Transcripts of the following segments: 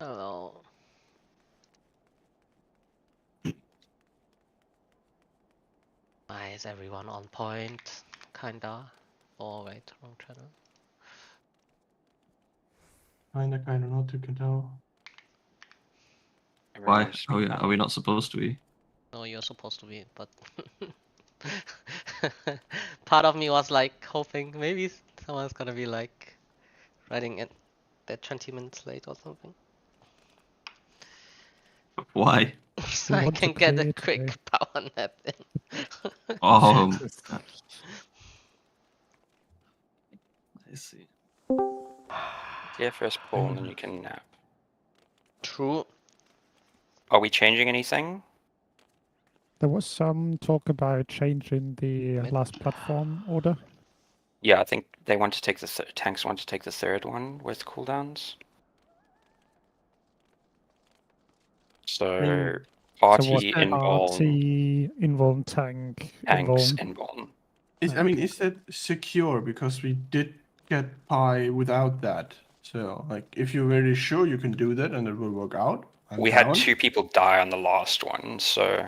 Oh. Why is everyone on point? Kinda. Oh wait, wrong channel. Kinda, not you can tell. Why? Everyone's Are we not supposed to be? No, you're supposed to be, but part of me was like hoping maybe someone's gonna be like writing it that 20 minutes late or something. Why? So I want to can get play a it quick power nap in. Oh, I see. Yeah, first pull and then you can nap. True. Are we changing anything? There was some talk about changing the Mid- last platform order. Yeah, I think they want to take the tanks want to take the third one with cooldowns. So party involved, Party, involved tank, tanks involved. involved. Is that secure? Because we did get pi without that. So, like, if you're very sure you can do that and it will work out. I'm We had down. 2 people die on the last one, so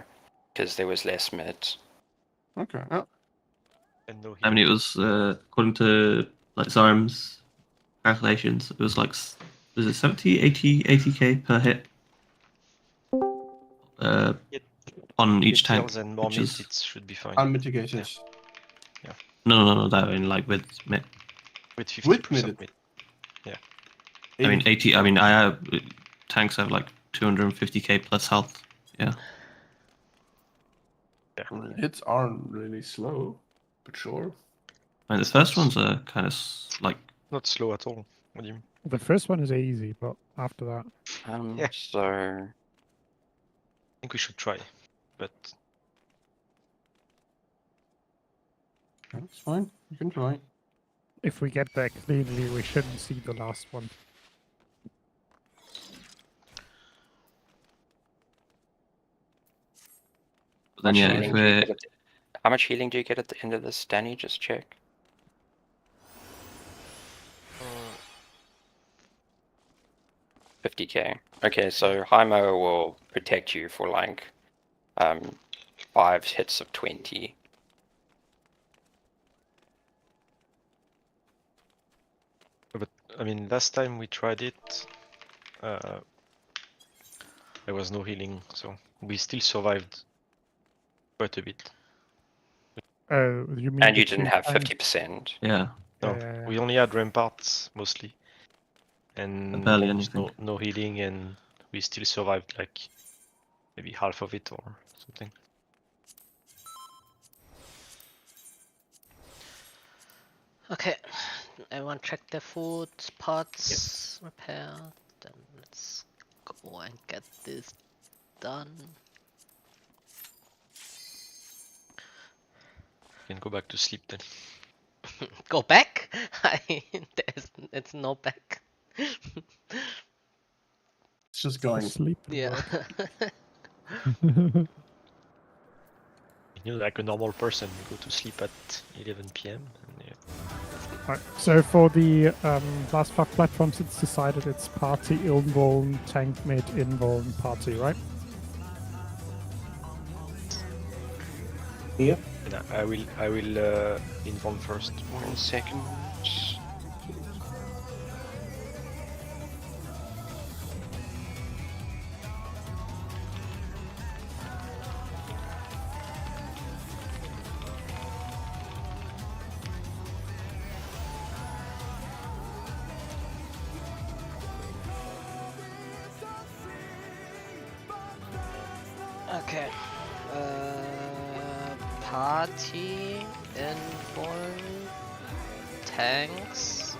because there was less mid. Okay. Oh, And no I mean, it was according to like Zarm's calculations, it was like was it 70, 80k per hit on each tank, and more which mid, is it should be fine. unmitigated. no, that in like with mid. With 50% With mid. mid. I mean 80. I mean I have tanks have like 250k plus health. Yeah. Hits aren't really slow, but sure. I mean, the first ones are kind of like Not slow at all. What do you mean? The first one is easy, but after that, Yeah. So I think we should try. But That's fine. You can try. if we get there cleanly, we shouldn't see the last one. then yeah, if healing do you we're get how much healing do you get at the end of this, Danny? Just check. Mm, 50k. Okay, so Hymo will protect you for like 5 hits of 20. I mean, last time we tried it, there was no healing, so we still survived quite a bit. You mean And the you didn't two have tanks? 50%. yeah, No, Yeah. we only had ramparts mostly, and barely almost anything. no healing, and we still survived like maybe half of it or something. Okay. Everyone check their food, pots, repair. Then let's go and get this done. Can go back to sleep then. Go back? It's no back. It's just going. Sleep. Yeah. You know, like a normal person, you go to sleep at 11 p.m. And, yeah. Right, so for the last 5 platforms, it's decided it's party, involved, tank, mid, involved, party, right? Yep. And I will inform first. 1 second. Okay. Party involved, tanks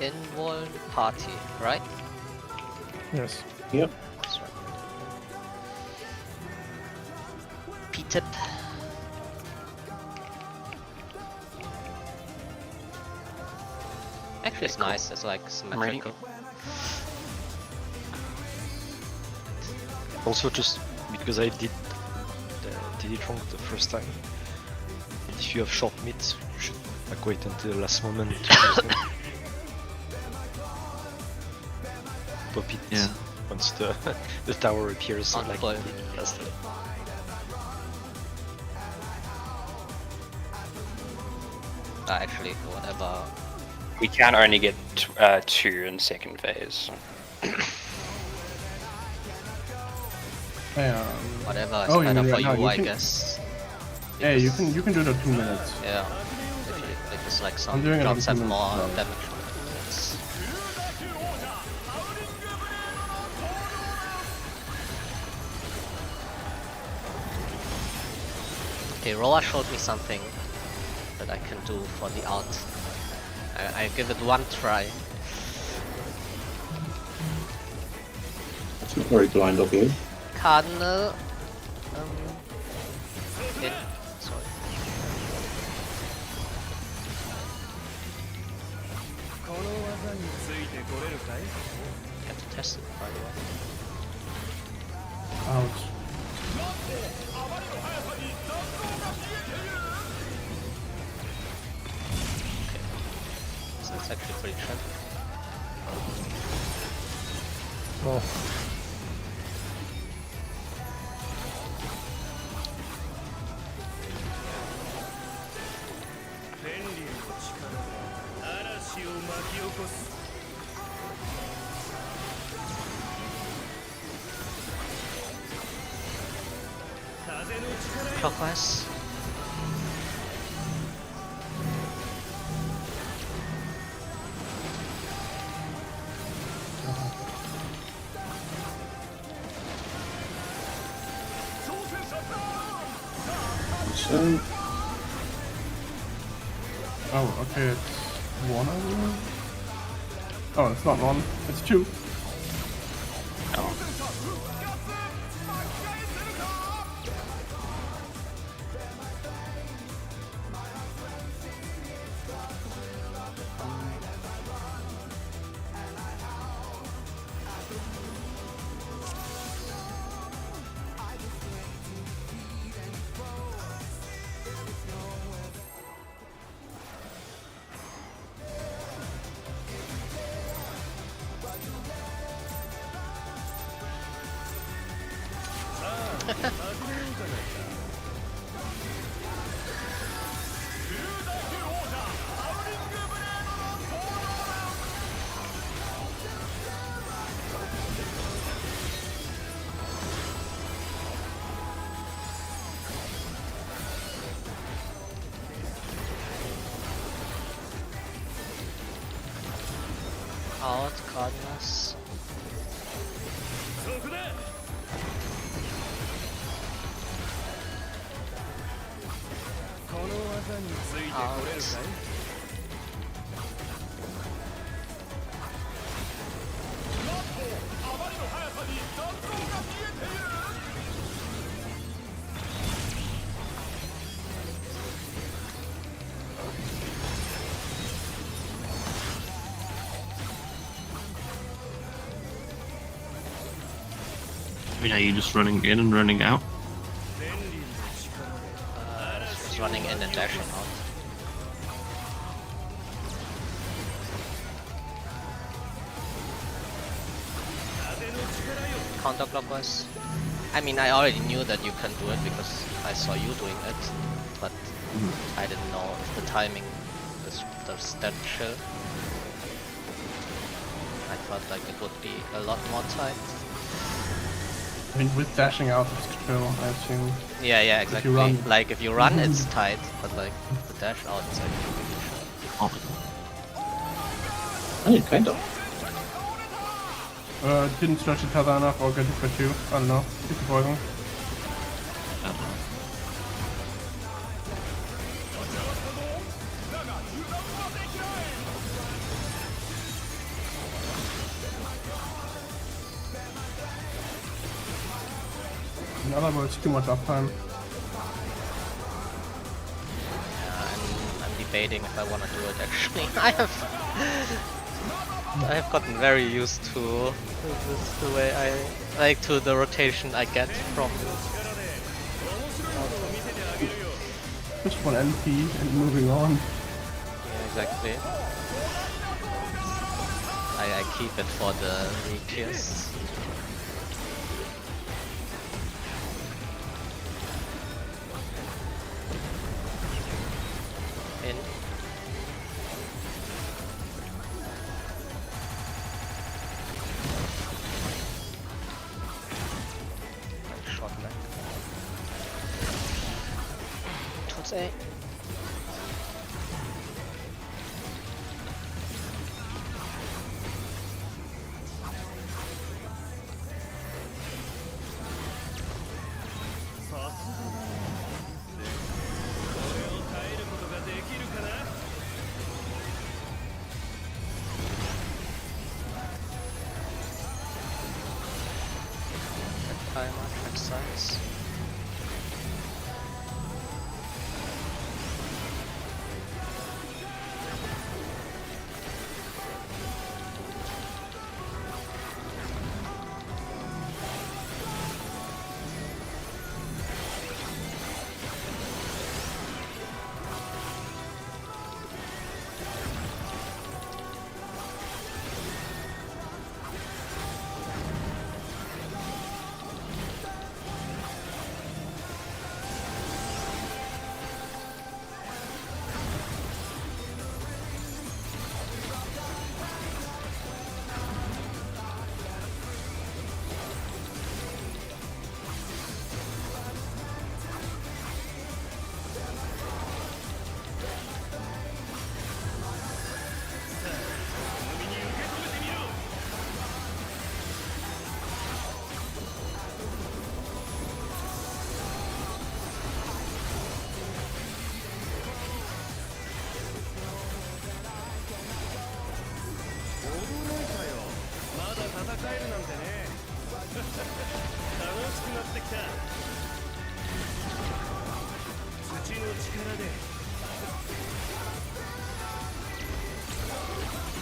involved, party, right? Yes. Yep. That's right. P-tip. Actually, it's nice. It's like ready. symmetrical. Also, just because I did it wrong the first time. If you have short meats, you should like wait until the last moment to use them. Pop it Yeah. once the the tower appears On like play. castle. Actually, whatever. We can only get 2 in second phase. Whatever is Oh, you better mean for right now, you, you I can- guess. Yeah, you Because- can do the 2 minutes. Yeah. Because like some doing it on drops have 2 minutes more now. damage on the minutes. Okay, Roa showed me something that I can do for the art. I give it one try. That's not very blind of you. Cardinal. In. Sorry. Have to test it, by the way. Ouch. So it's actually pretty tricky. Oh, Clockwise. So, Oh, okay, it's 1 of them? Oh, it's not 1, it's 2. Out, Cardinals. Out. I mean, are you just running in and running out? Just running in and dashing out. Counterclockwise. I mean, I already knew that you can do it because I saw you doing it, but I didn't know if the timing is that chill. I felt like it would be a lot more tight. I mean, with dashing out, it's chill, I assume. Yeah, yeah, If you exactly. run- Like if you run, it's tight, but like the dash out is actually really chill. Oh, oh, kind of. Didn't stretch the tether enough or get it for 2. I don't know. Keep the poison. In other words, too much uptime. Yeah, I'm debating if I want to do it actually. I have gotten very used to this, the way I like to the rotation I get from Just one NP and moving on. yeah, exactly. I I keep it for the re-kills. In. Shot back. Towards A. Timer, catch size.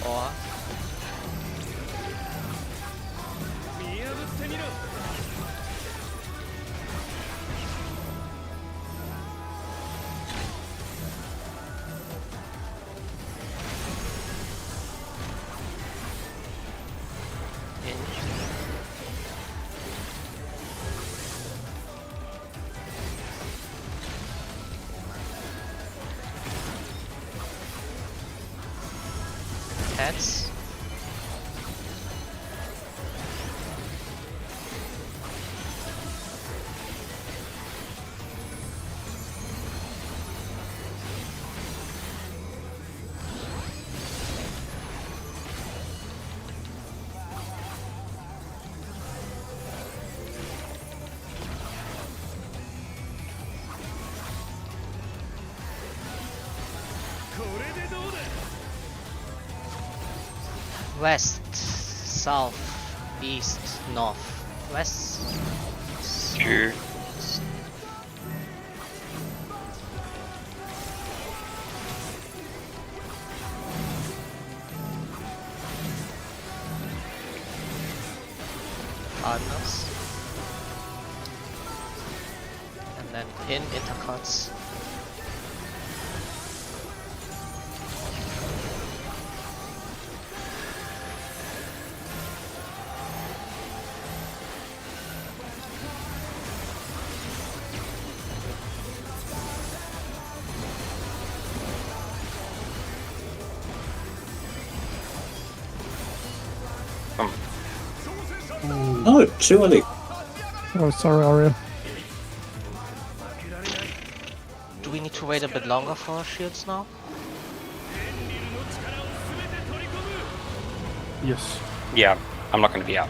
Or in. Heads. West, south, east, north, west. Two. Partners. And then in intercuts. No, too early. Oh, sorry, Aria. Do we need to wait a bit longer for our shields now? Yes. Yeah, I'm not going to be out.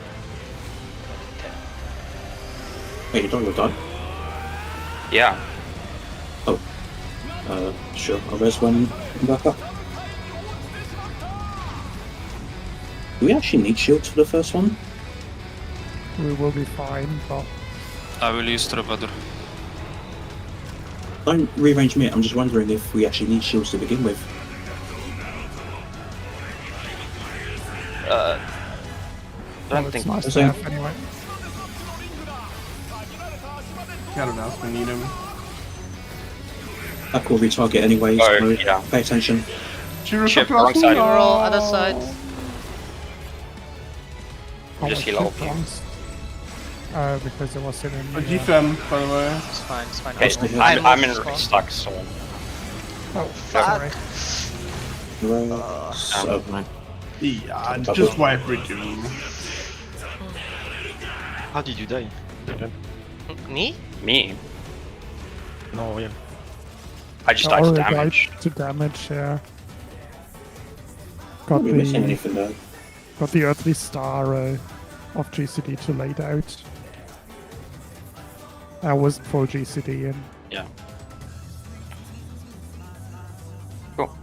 Hey, you done with that? Yeah. Sure. I'll res when I'm back up. Do we actually need shields for the first one? We will be fine, but I will use Troubadour. Don't rearrange me. I'm just wondering if we actually need shields to begin with. I don't well, think it's nice Is to that- have anyway. I don't know if we need him. That will retarget anyway, Oh, so yeah. pay attention. Shiro, Ship, stop wrong side. Roll other side. Oh, Just I heal all should of you. bronze. Because there was an A enemy. defam, by the way. It's fine, it's fine. Okay, I I'm in Spawn. stuck, so Oh, Fuck. sorry. So, Right. Yeah, just wipe it, dude. How did you die? Me? me, No, yeah. I just I died to already damage. died to damage, yeah. Got we missing the, anything there? got the earthly star of GCD to laid out. I wasn't full GCD in. Yeah. Cool.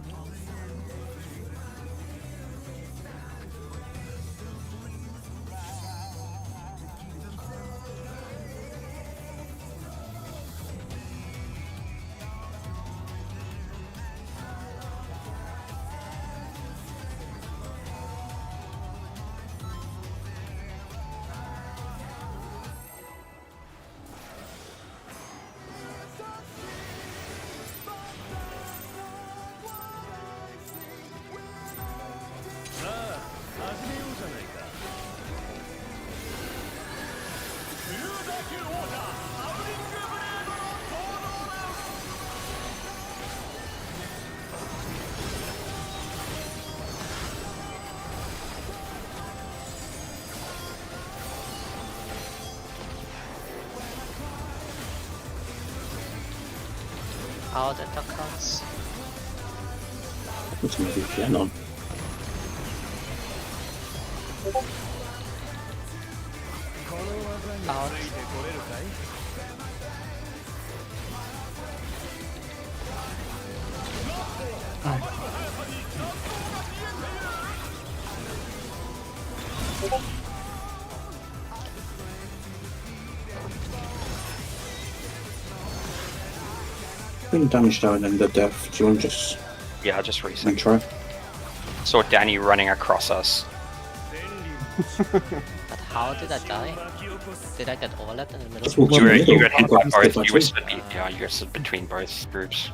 Out at the cards. What's my VPN on? Out. Been damage down and the death. Do you want to just Yeah, just reset. retry? Saw Danny running across us. But how did I die? Did I get overlapped in the middle? Just walk You in were the you middle. got hit Walk by up both. step You were by stood yeah, you were stood between both groups.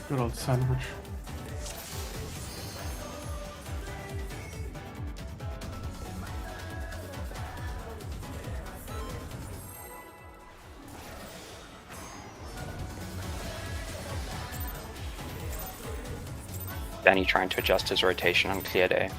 Good old sandwich. Danny trying to adjust his rotation on clear day.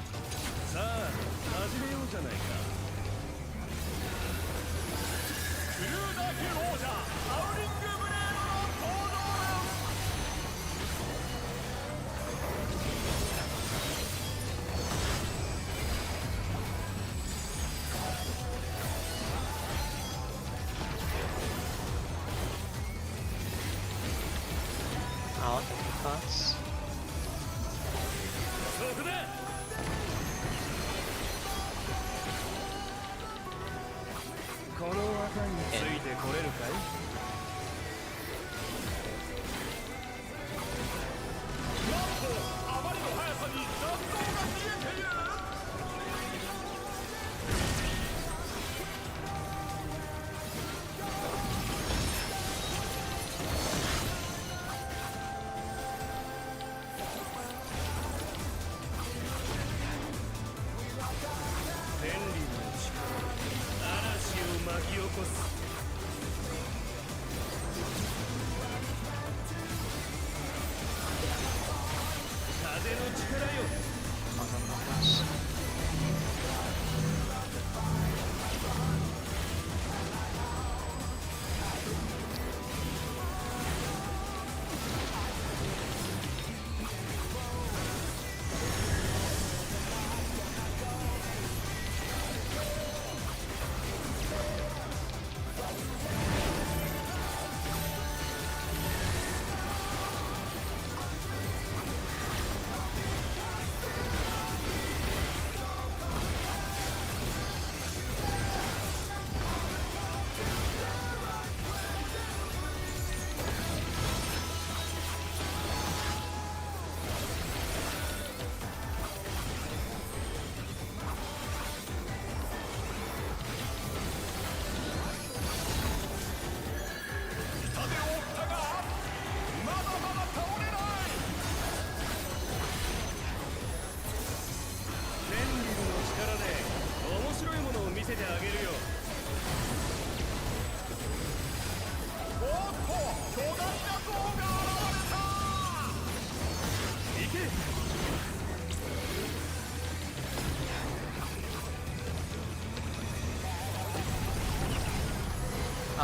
Out at the cards.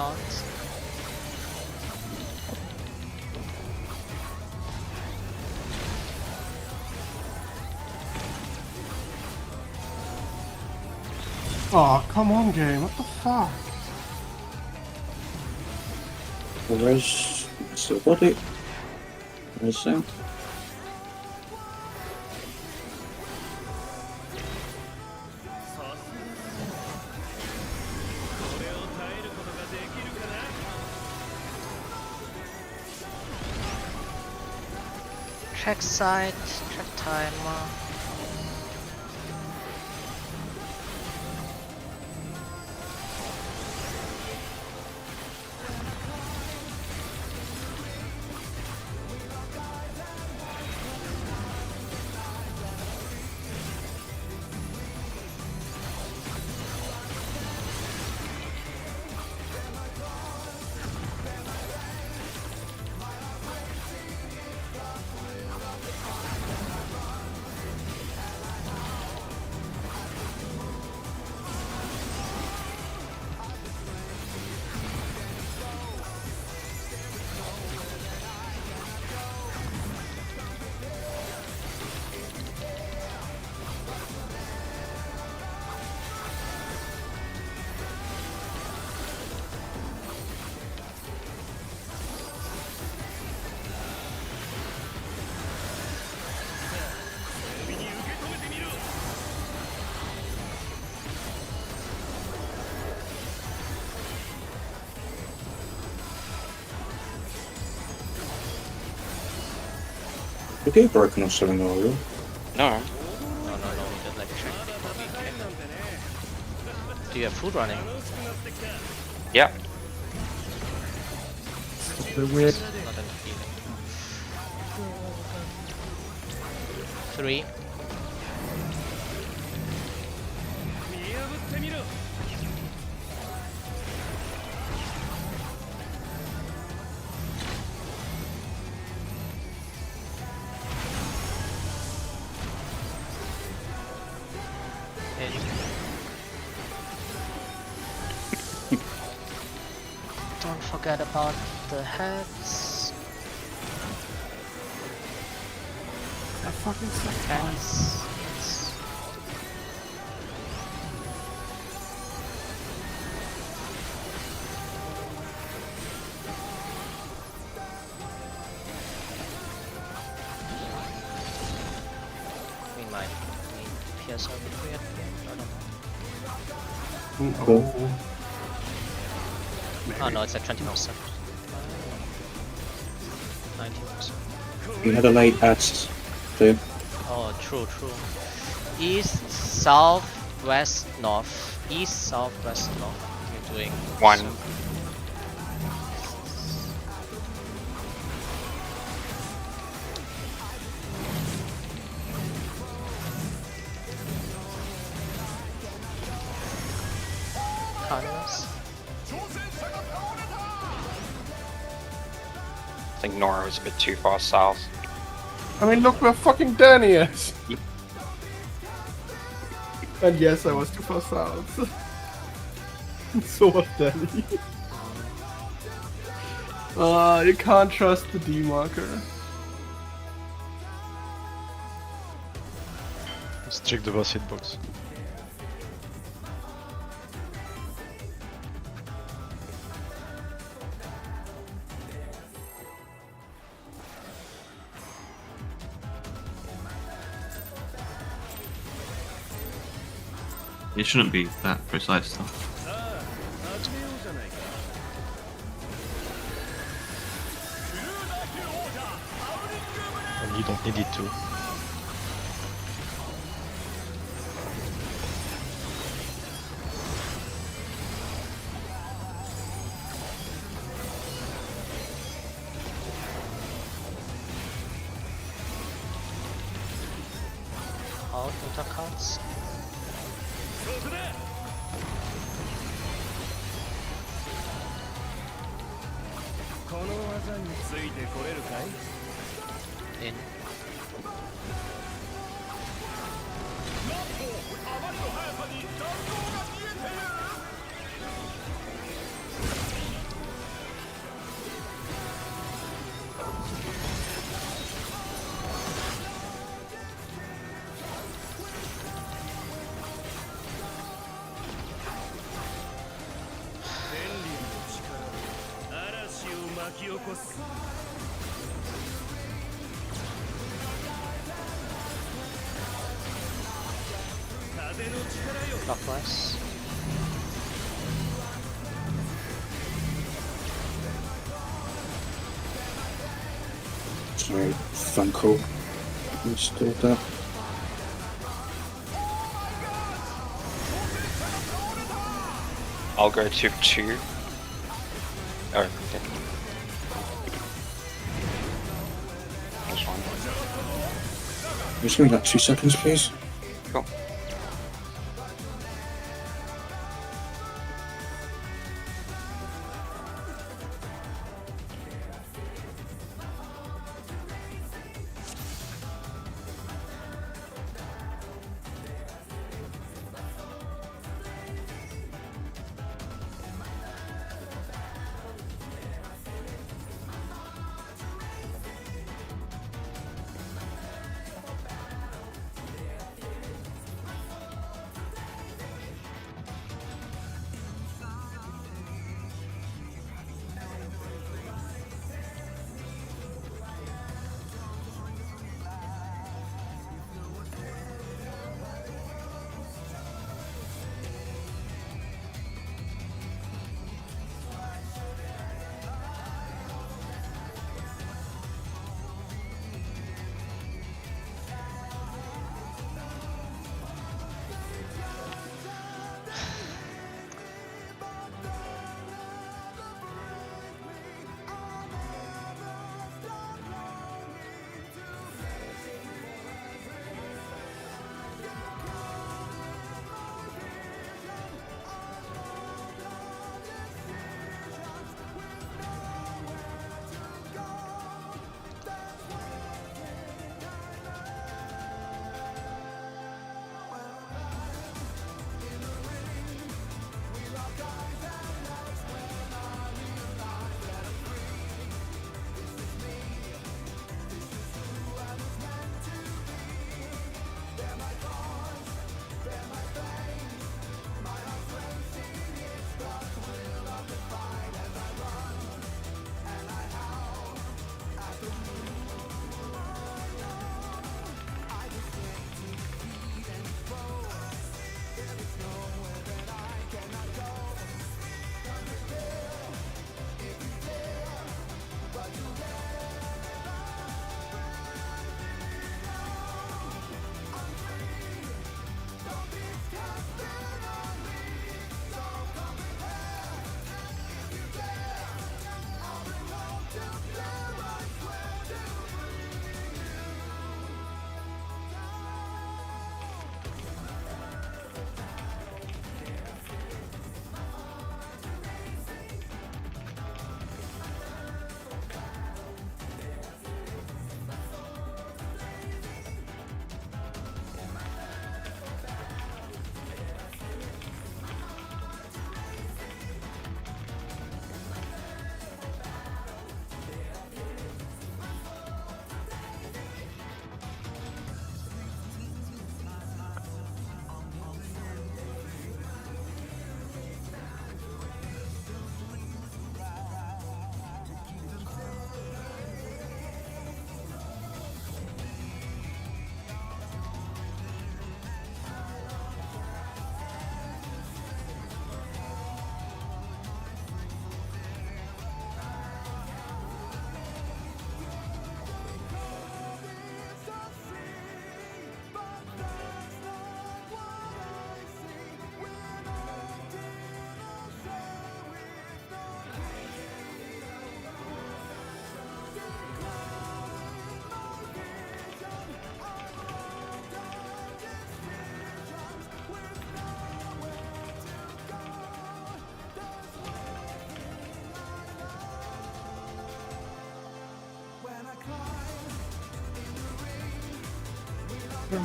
out. Oh, come on, game. What the fuck? Where's the body? Where's that? Track side, track timer. You get broken or something, are you? No. No, we just like check before we came. Do you have food running? Yeah. It's a bit weird. Not in the feeling. 3. Don't forget about the heads. That fucking sucks. Heads. We might need PSR before we get I don't know. Oh. Oh no, it's at 20%. 19%. You had a late patch too. Oh, true. East, south, west, north. East, south, west, north. You're doing 1. Cardinals. I think Nora was a bit too far south. I mean, look where fucking Danny is. And yes, I was too far south. So was Danny. You can't trust the D marker. Let's check the boss hitbox. It shouldn't be that precise though. And you don't need it to. Out Dota cards. In. Clockwise. Sorry, Funko. Installed that. I'll go to 2. Oh, okay. That's fine. Just give me like 2 seconds, please. Cool.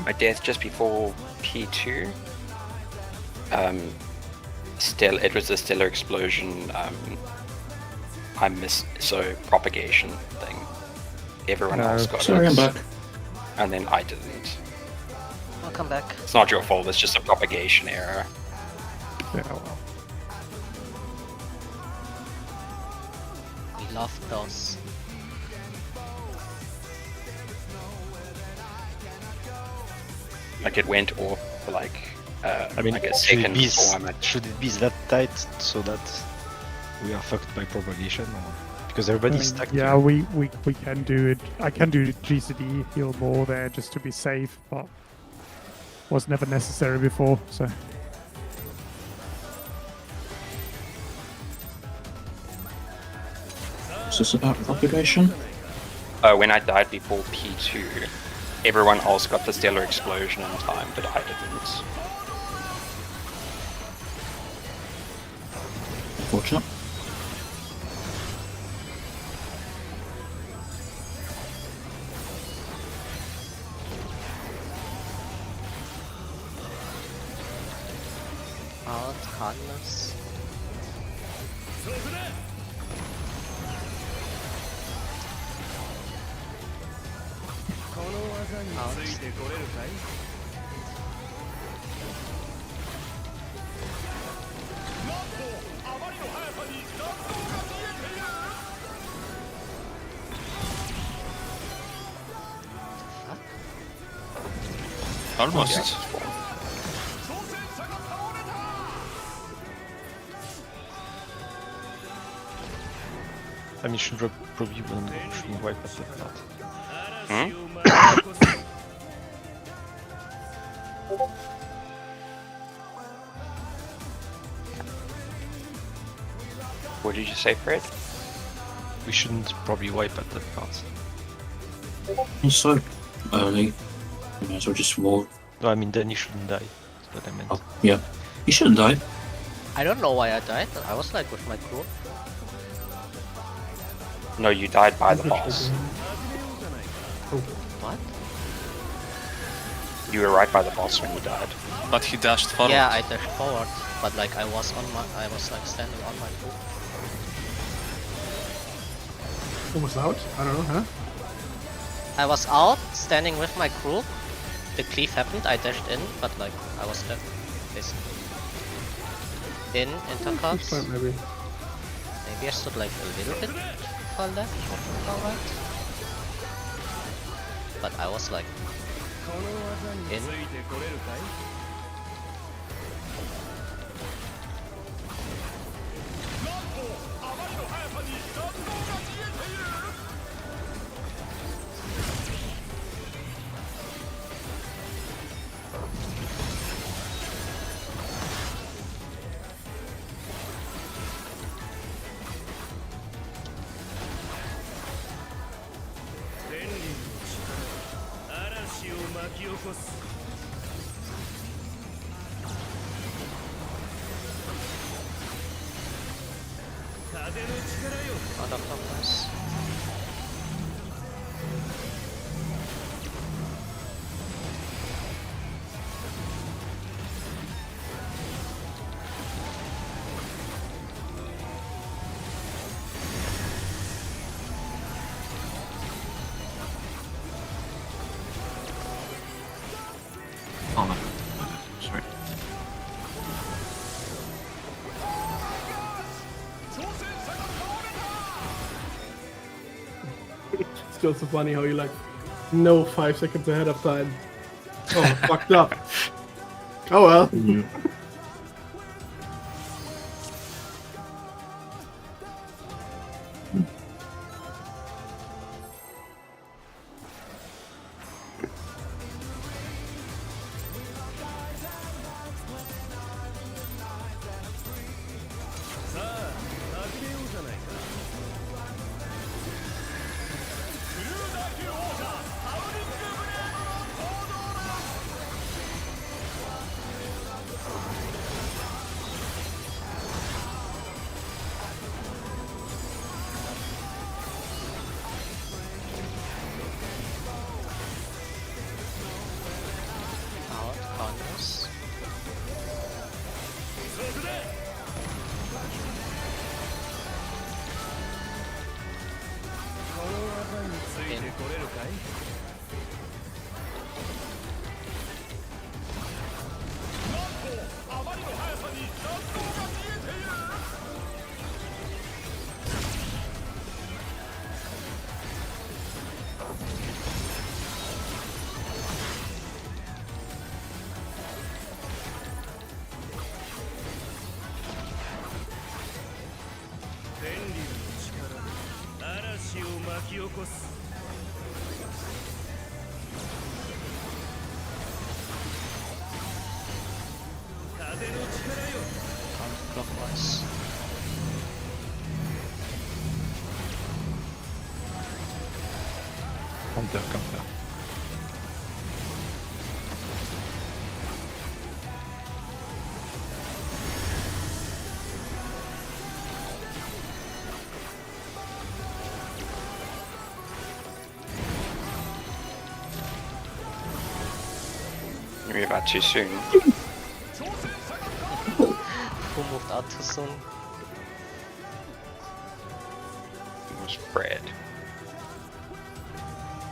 My death just before P2. It was a stellar explosion. I missed, so propagation thing. Everyone else got Sorry, it. I'm back. And then I didn't. I'll come back. It's not your fault, it's just a propagation error. Yeah, well. You love those. Like it went off for like I mean, like a should it second be before I'm at should it be that tight so that we are fucked by propagation, or because everybody's stacked? Yeah, here. we can do it. I can do GCD heal more there just to be safe, but was never necessary before. So Is this about propagation? when I died before P2, everyone else got the stellar explosion in time, but I didn't. Unfortunate. Out, Cardinals. Almost. I mean, should probably shouldn't wipe at that part. What did you say, Fred? We shouldn't probably wipe at that part. It's so early. You might as well just walk. No, I mean, then you shouldn't die. That's what I meant. Oh, yeah. You shouldn't die. I don't know why I died. I was like with my crew. No, you died by the boss. What? You were right by the boss when you died. But he dashed forward. Yeah, I dashed forward, but like I was like standing on my crew. Who was out? I don't know, huh? I was out, standing with my crew. The cleave happened, I dashed in, but like I was dead, basically. In This intercuts. point, maybe. Maybe I stood like a little bit far left or far right. But I was like in. Out of focus. Oh my god. Sorry. It's still so funny how you like know 5 seconds ahead of time. Oh, fucked up. Oh well. Out, corners. In. Counterclockwise. Counter, counter. You move out too soon. Who moved out too soon? It was Fred.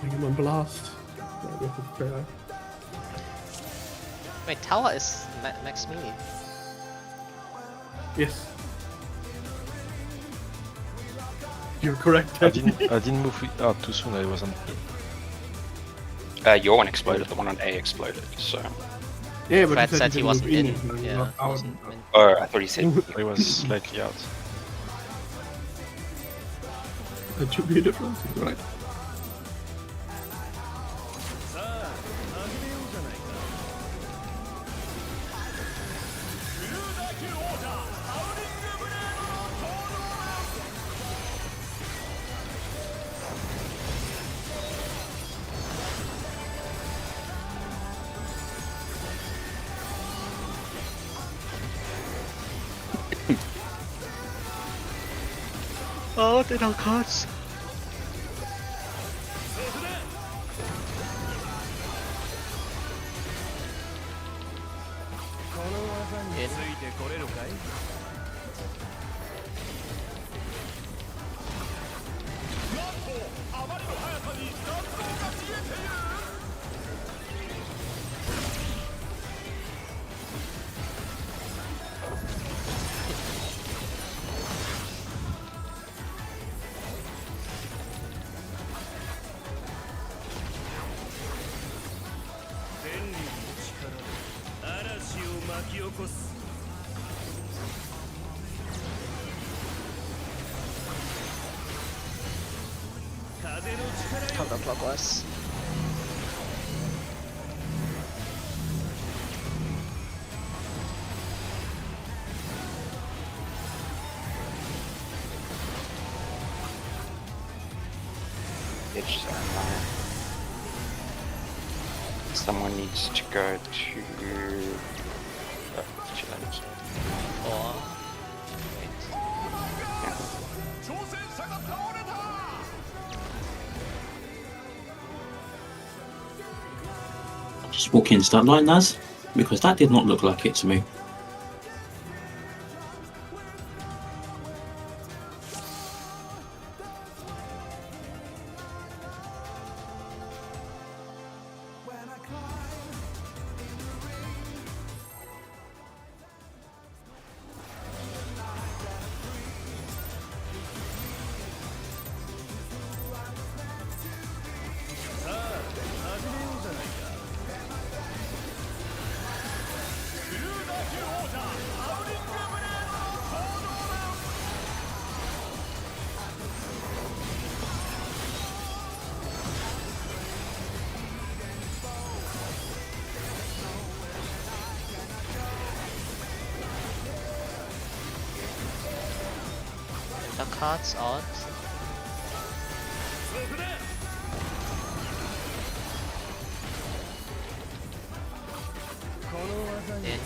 Give him a blast. Yeah, go for prayer. Wait, tower is max melee. Yes. You're correct. I didn't move it out too soon. I wasn't. Your one exploded, the one on A exploded, so... Yeah, but Fred you said he didn't wasn't move in. and Yeah, not out. wasn't in. Oh, I thought he said... I was slightly out. That should be a difference, right? Oh, they don't cards. Counterclockwise. Edge zone. Someone needs to go to... Vigilance. Or wait. Yeah. Just walk into that line, Naz, because that did not look like it to me. The cards out. In.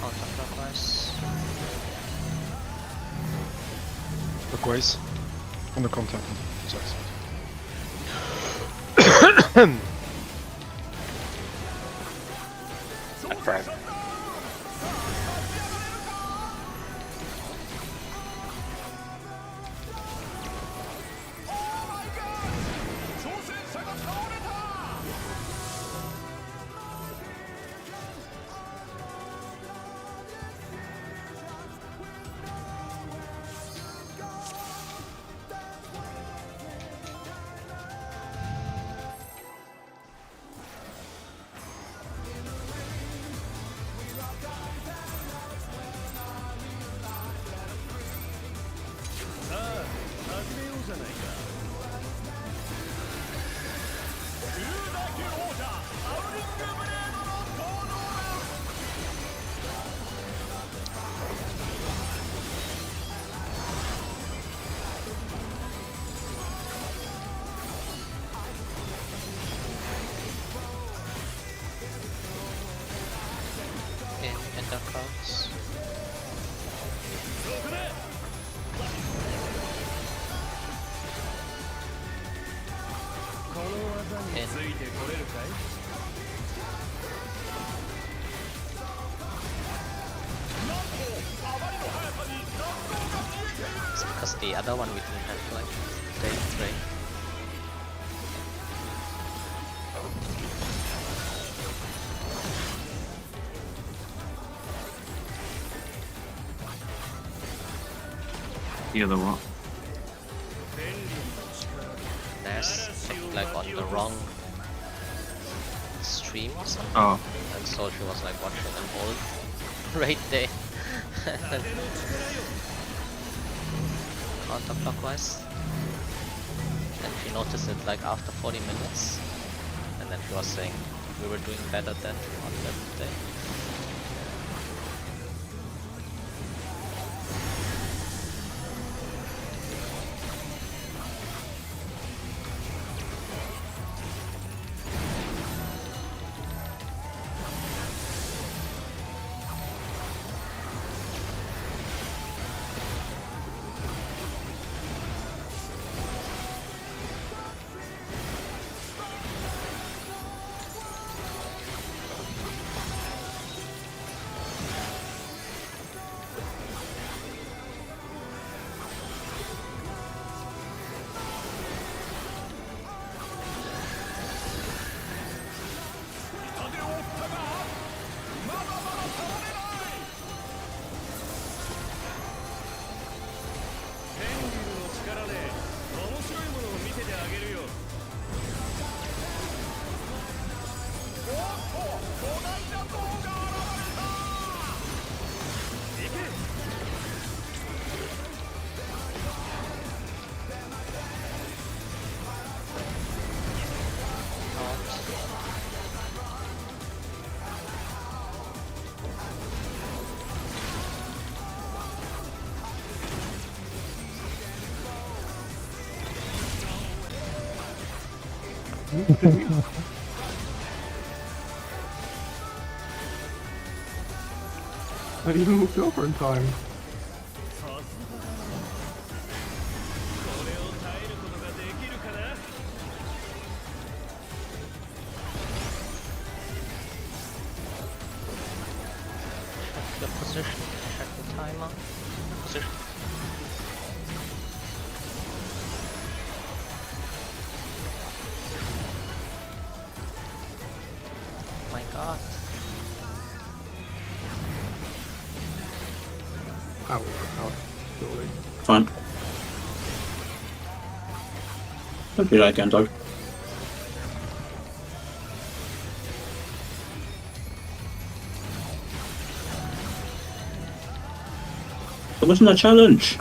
Counterclockwise. Clockwise. On the counter. Sorry. And Fred. their cards. It's because the other one we didn't have like day trade. The other what? Nas like on the wrong stream or something. Oh, And so she was like watching an old raid day. Counterclockwise. And she noticed it like after 40 minutes. And then she was saying we were doing better than on that day. I even moved over in time. Check the position, check the timer. Position. My god. I will work out. Surely. Fine. Don't be like Gento. It wasn't a challenge.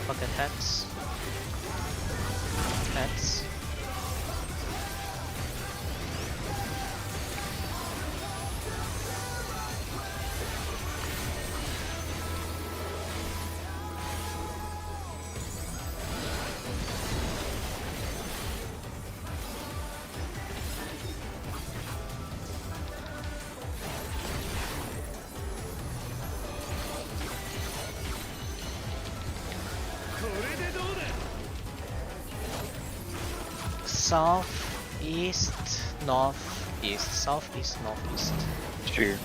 Pocket hats. Hats. South, east, north, east, southeast, northeast. Two.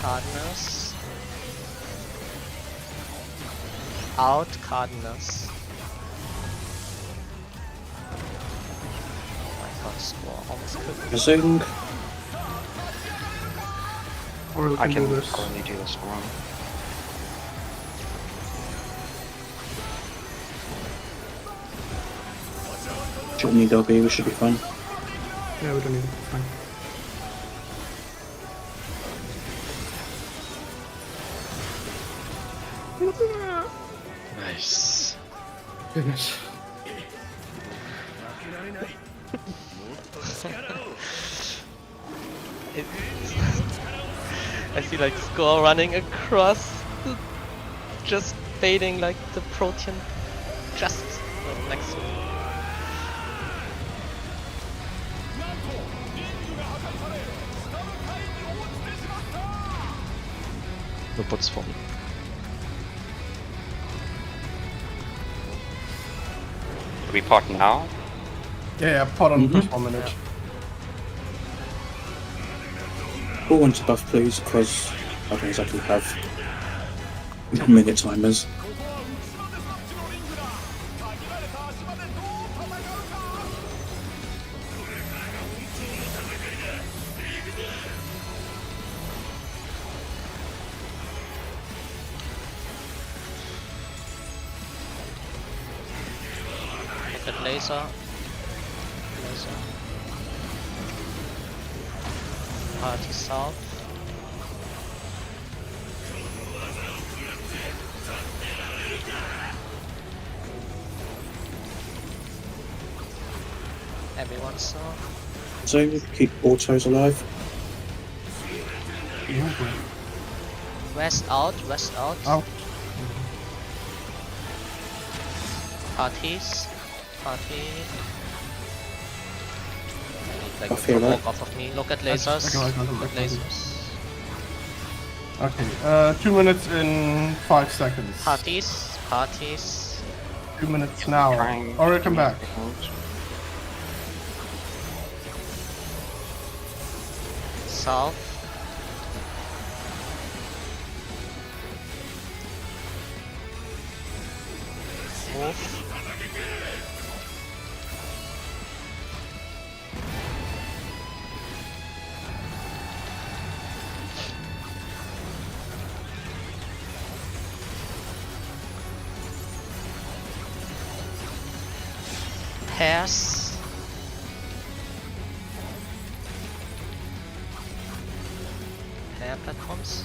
Cardinals. Out Cardinals. Oh my god, score almost cooked. Zing. Or we I can can do this. probably do this wrong. Shouldn't need LB, we should be fine. Yeah, we don't need it. Fine. Nice. Goodness. I see like score running across, just fading like the protein, just next to it. No pots for me. Do we pot now? Yeah, pot on Mhm. first 1 minute. Pull one to buff, please, because I don't exactly have minute timers. Look at laser. Laser. Party south. Everyone south. So keep autos alive. Yeah, great. West out, west out. Out. Parties. Party. Like, I feel walk that. off of me. Look at I lasers. can- I can- Look at I can- lasers. Okay, 2 minutes in 5 seconds. Parties. Parties. 2 minutes now. Trying Or to come back. make it. South. Move. Pairs. Pair platforms.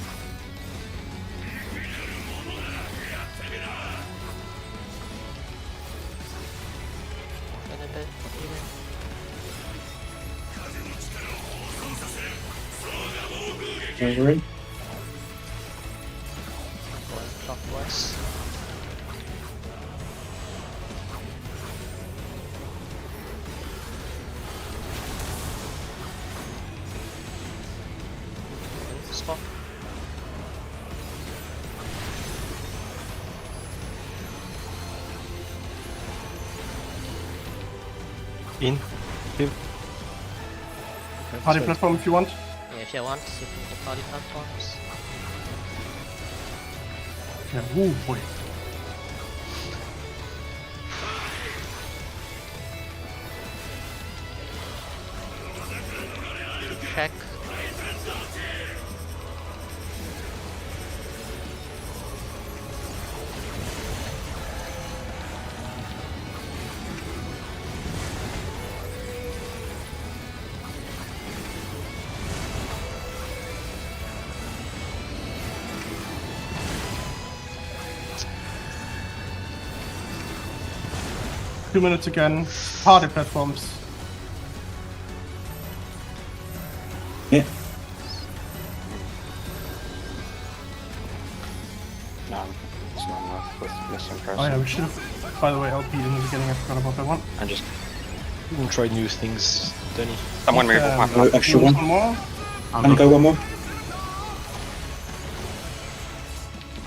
A little bit even. Over in. Going clockwise. Stop. In. In. Party platform if you want. Yeah, if you want, you can go party platforms. Yeah, ooh boy. Check. Two minutes again. Party platforms. Yeah. No, it's not enough with missing person. Oh yeah, we should have. By the way, LP didn't getting. I forgot about that one. I just You can try new things, Danny. Someone move off my Oh, platform. extra one. One more? I'm And not- go one more.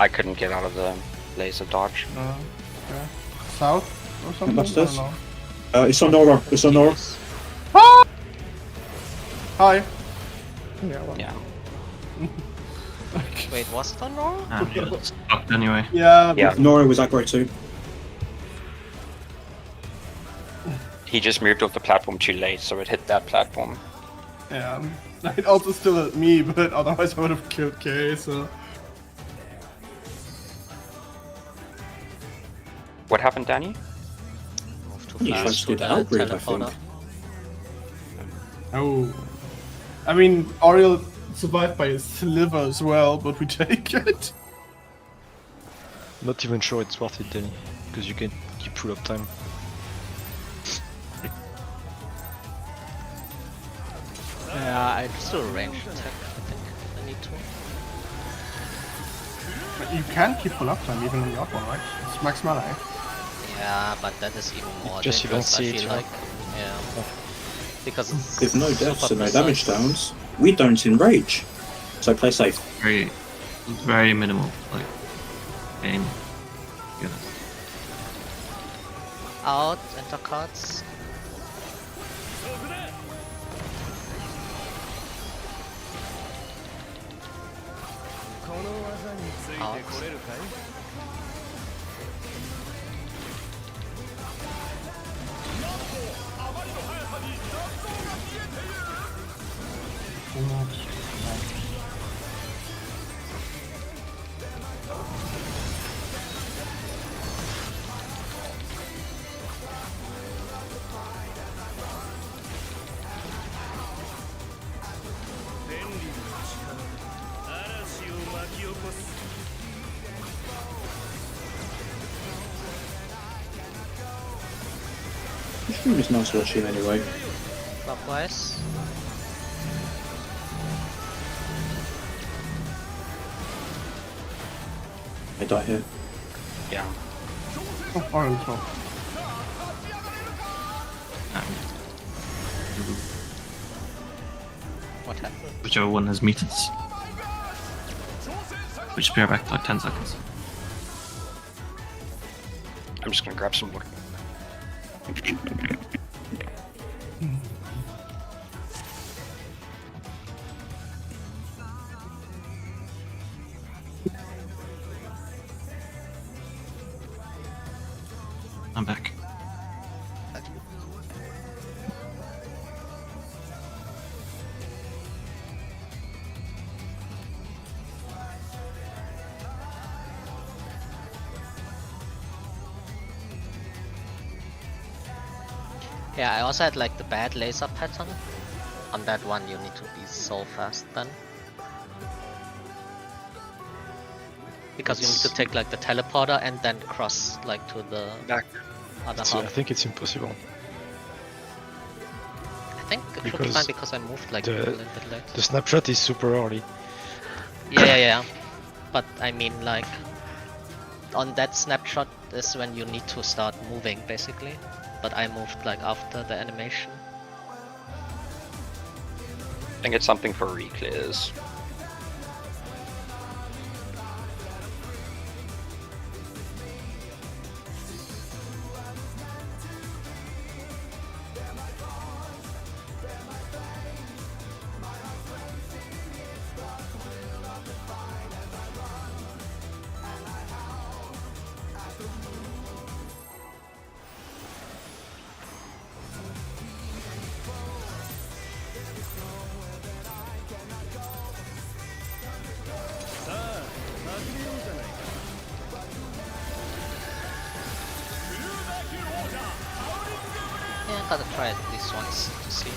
I couldn't get out of the laser dodge. Okay. South or something? What's I don't this? know. It's on Nora. It's on Nora. Hi. Yeah, well, Yeah. Wait, was it on Nora? Yeah, it's fucked anyway. Yeah. Yeah. Nora was aggro too. He just moved off the platform too late, so it hit that platform. Yeah. It also still at me, but otherwise I would have killed Kay, so. What happened, Danny? Move too You tried fast to to do the the outbreak, I think. teleporter. Oh. I mean, Oriel survived by a sliver as well, but we take it. Not even sure it's worth it, Danny, because you can keep full of time. Yeah, I just do a range attack, I think I need to. But you can keep full uptime even on the up one, right? It's max melee. Yeah, but that is even more Just you don't dangerous, I see it, feel right? like. Yeah. Because it's With no deaths super and no damage precise. downs, we don't enrage. So play safe. Very minimal, like, game. Yeah. Out, enter cards. Out. This stream is nice watching anyway. Clockwise. I die here. Yeah. Oh, Oriel as well. What happened? Whichever one has meters. Which be right back in like 10 seconds. I'm just gonna grab some water. I'm back. Yeah, I also had like the bad laser pattern. On that one you need to be so fast then. Because you need to take like the teleporter and then cross like to the Back. other So I half. think it's impossible. I think it should be because fine because I moved like the- a little bit late. The snapshot is super early. Yeah. But I mean like on that snapshot is when you need to start moving basically. But I moved like after the animation. I think it's something for reclears. Yeah, gotta try it at least once to see.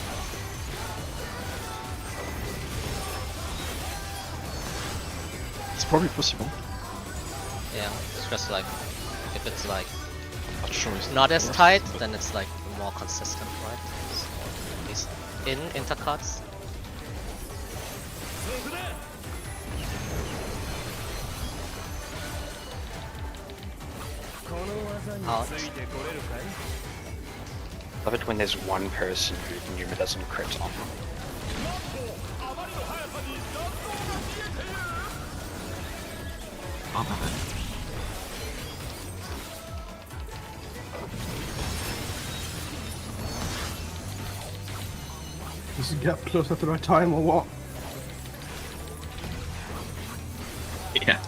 It's probably possible. Yeah, it's just like if it's like Not sure it's not as worth tight, it, but- then it's like more consistent, right? So at least in intercards. Out. Love it when there's one person who Numa doesn't crit on. I'll have it. Does it get close at the right time or what? Yeah.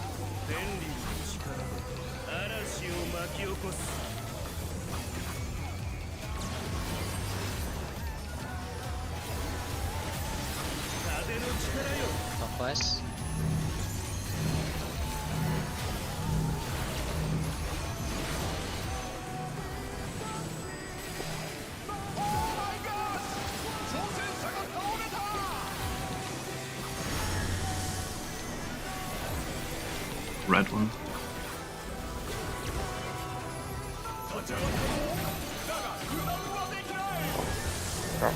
Clockwise. Red one. Right?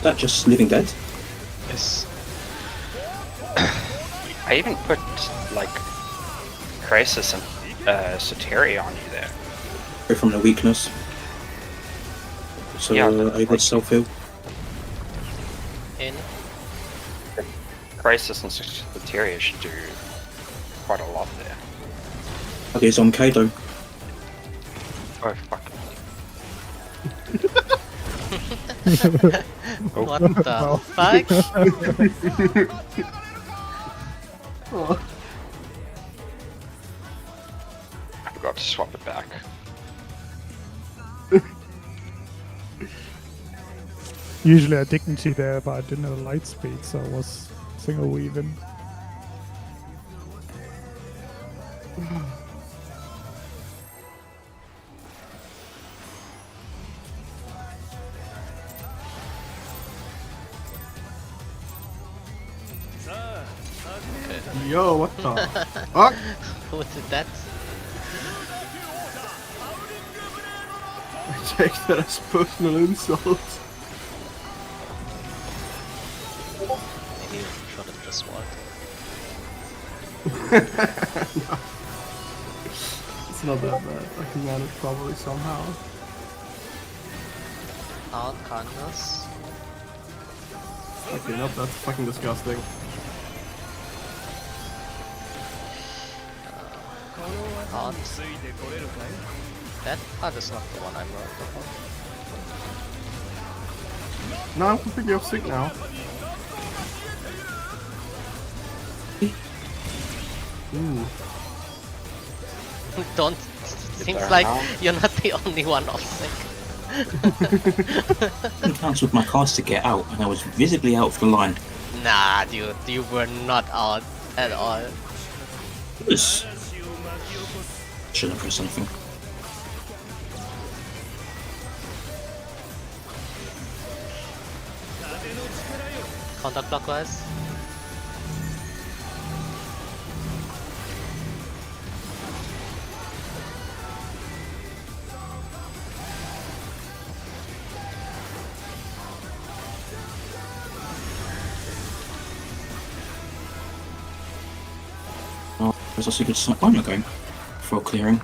That just living dead? Yes. I even put like Crisis and Soteria on you there. Go from the weakness. So Yeah, I got self-heal. In. Crisis and Soteria should do quite a lot there. Okay, it's on Kaido. Oh fuck. What the fuck? Oh. I forgot to swap it back. Usually I dignity there, but I didn't have light speed, so I was single weaving. Yo, what the fuck? Who did that? Take that as personal insult. Maybe you shot at the sword. No. It's not that bad. I can manage probably somehow. Out, kindness. Okay, nope, that's fucking disgusting. Out. That part is not the one I'm worried about. No, I'm completely off sick now. Ooh. Don't. Seems there like now. you're not the only one off sick. I cancelled my cast to get out, and I was visibly out of the line. Nah, dude, you were not out at all. It was... Shouldn't press anything. Counterclockwise. Oh, there's also a good snipe line going for clearing.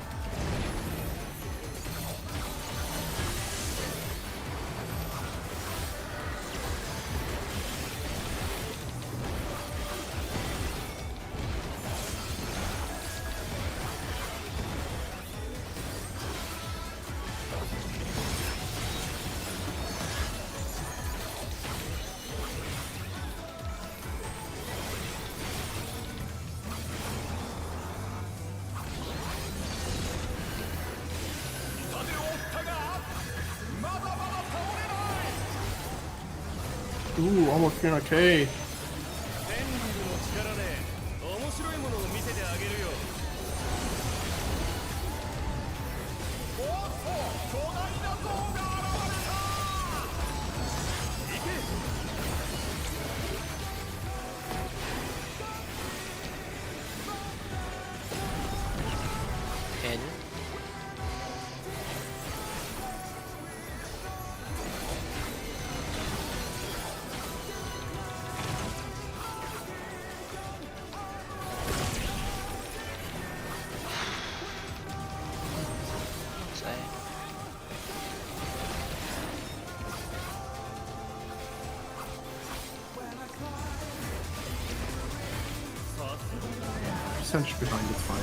Ooh, almost 300k. In. Say. Percentage behind it's fine.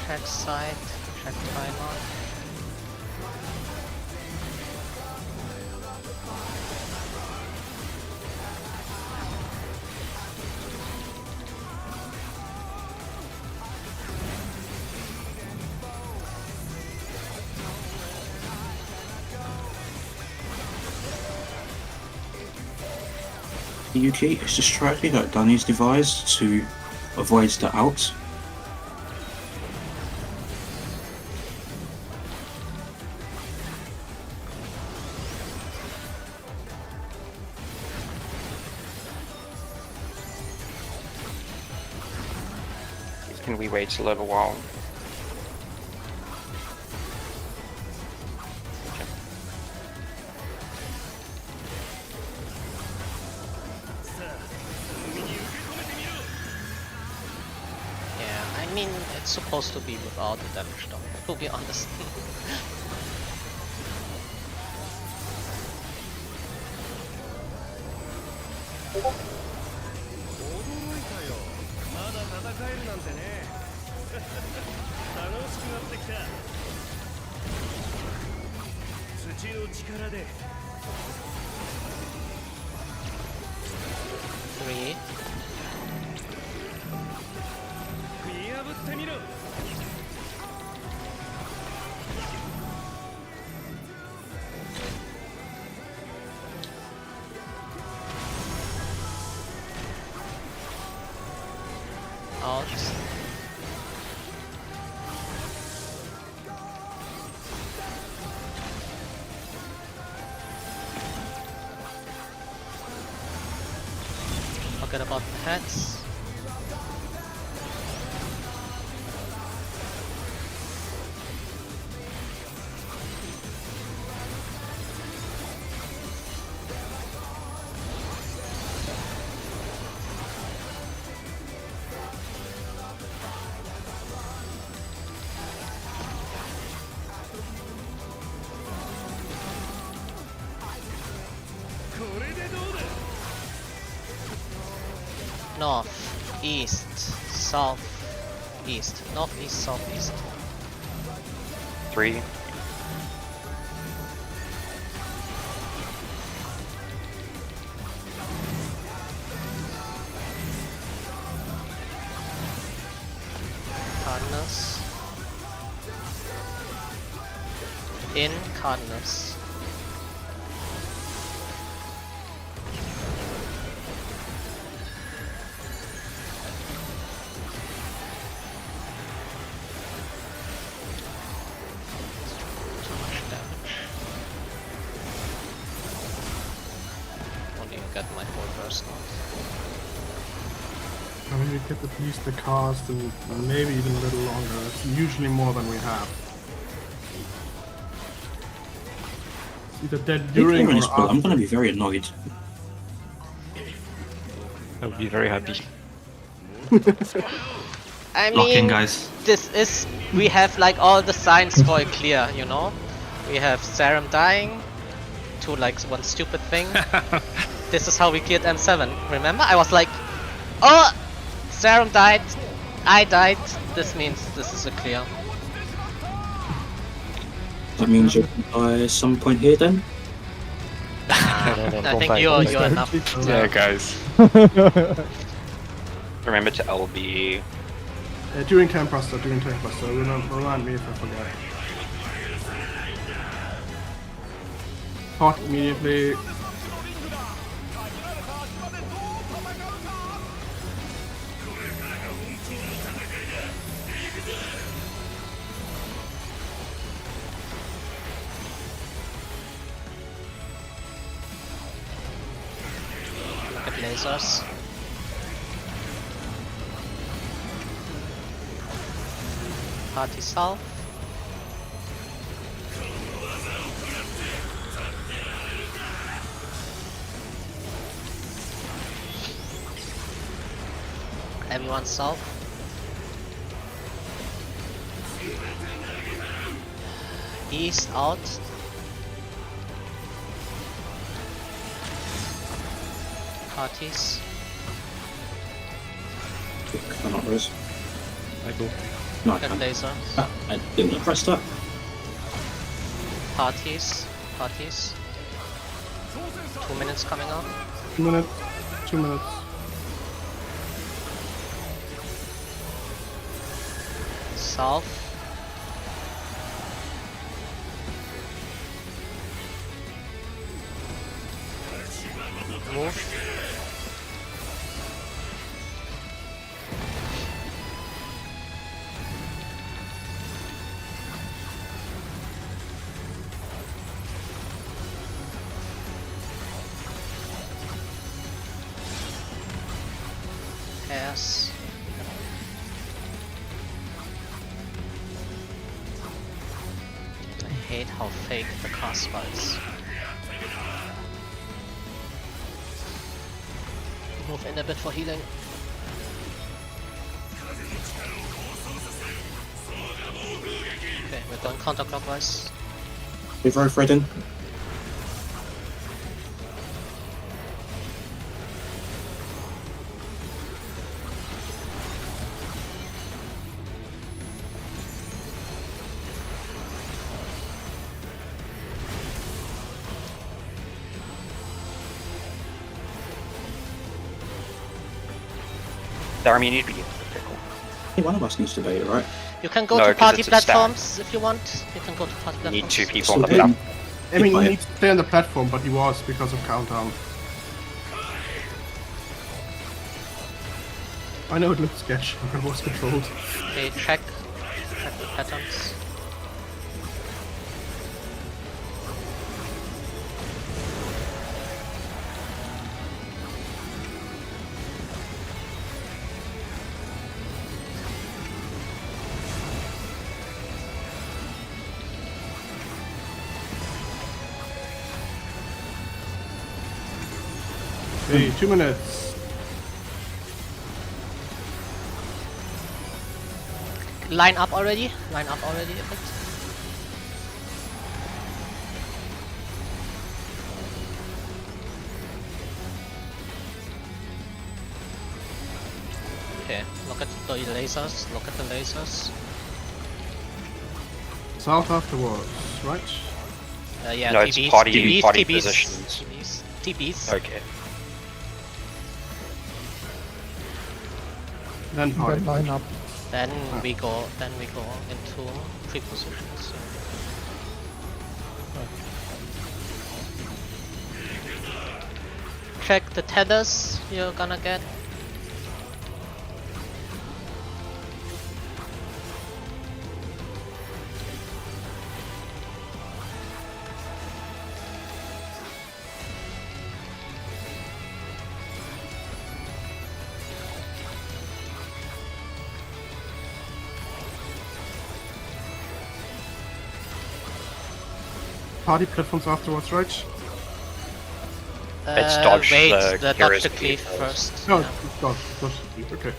Check side, check timer. Yuki, it's a strategy that Danny's devised to avoid the out. Can we wait a little while? Yeah, I mean, it's supposed to be without the damage done, to be honest. Three. Out. Forget about the heads. North, east, south, east. North, east, south, east. 3. Cardinals. In Cardinals. Too much damage. Won't even get my full burst now. I mean, we get at least the cast and maybe even a little longer. It's usually more than we have. Either dead during or I'm after. gonna be very annoyed. I would be very happy. I Lock in, mean, guys. this is, we have like all the signs for a clear, you know? We have Serum dying to like one stupid thing. This is how we cleared M7, remember? I was like, oh, Serum died, I died, this means this is a clear. That means you'll die at some point here then? I think you're enough. Yeah, guys. Remember to LB. During Tempest, remind me if I forget. Hot immediately. lasers. Party south. Everyone south. East out. Parties. Can I not res? I go. No, I Get can't. laser. Ah, I didn't press that. Parties. Parties. 2 minutes coming up. 2 minutes. 2 minutes. South. Move. Pass. I hate how fake the Casper is. Move in a bit for healing. Okay, we're going counterclockwise. Revive Redden. Darren, you need to be. Hey, one of us needs to bait it, right? You can go No, to 'cause party it's a stack. platforms if you want. You can go to party You platforms. need 2 people So on the then- platform. I mean, Goodbye. he needs to stay on the platform, but he was because of countdown. I know it looks sketchy, but it was controlled. Okay, check the patterns. Hey, 2 minutes. Line up already. Line up already a bit. Okay, look at the lasers. Look at the lasers. South afterwards, right? Yeah, No, it's TBs, party- TBs, party TBs, positions. TBs. Okay. Then party. Then line up. Then we go into pre-positions. Check the tethers you're gonna get. Party platforms afterwards, right? Let's dodge wait, the dodge heroes the cleave cleave first. No, yeah. it's not. Okay.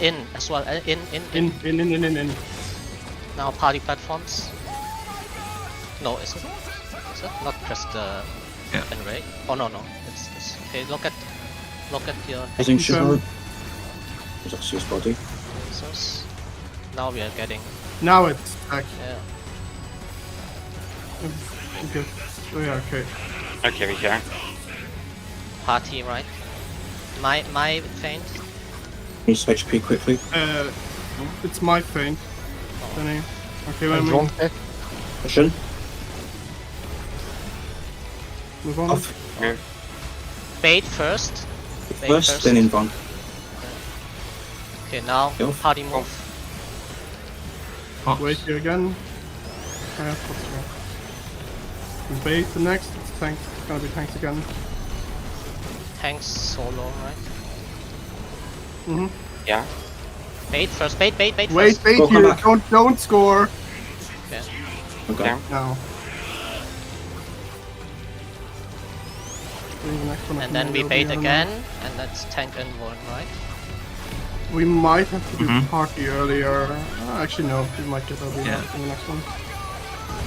In as well. In. Now party platforms. No, is it? Is it not just the Yeah. array? Oh no, it's this. Okay, look at your I think should Confirm. go. There's actually his body. lasers. Now we are getting Now it's back. yeah. Okay. Oh yeah, okay. Okay, we go. Party, right? My feint. Needs HP quickly. It's my feint. Danny. Okay, when we Drone tech. Vision. move on. Off. Move. Bait first. Bait First, then in van. Okay, now Go. party move. Pops. Wait here again. What's wrong? Bait the next. It's tanks. It's gonna be tanks again. tanks solo, right? Mhm. Yeah. Bait first, bait Wait, first. wait Go, come here. back. Don't score. Okay. Okay. Yeah. No. Bring the next one up And then we maybe, bait I don't know. again, and that's tank invuln, right? We might have to do Mhm. party earlier. Actually, no. We might get LB Yeah. in the next one.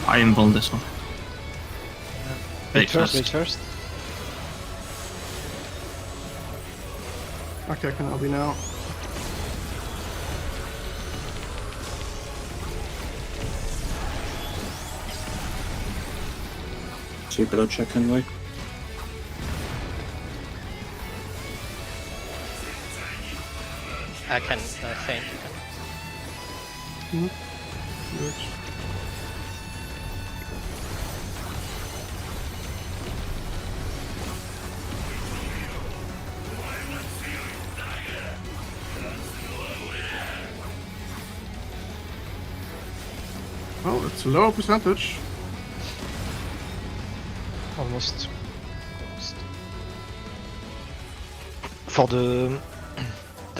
I invuln this one. Wait Bait first, wait first. first. Okay, I can LB now. Two below check anyway. I can feint. Good. Oh, it's a lower percentage. Almost. For the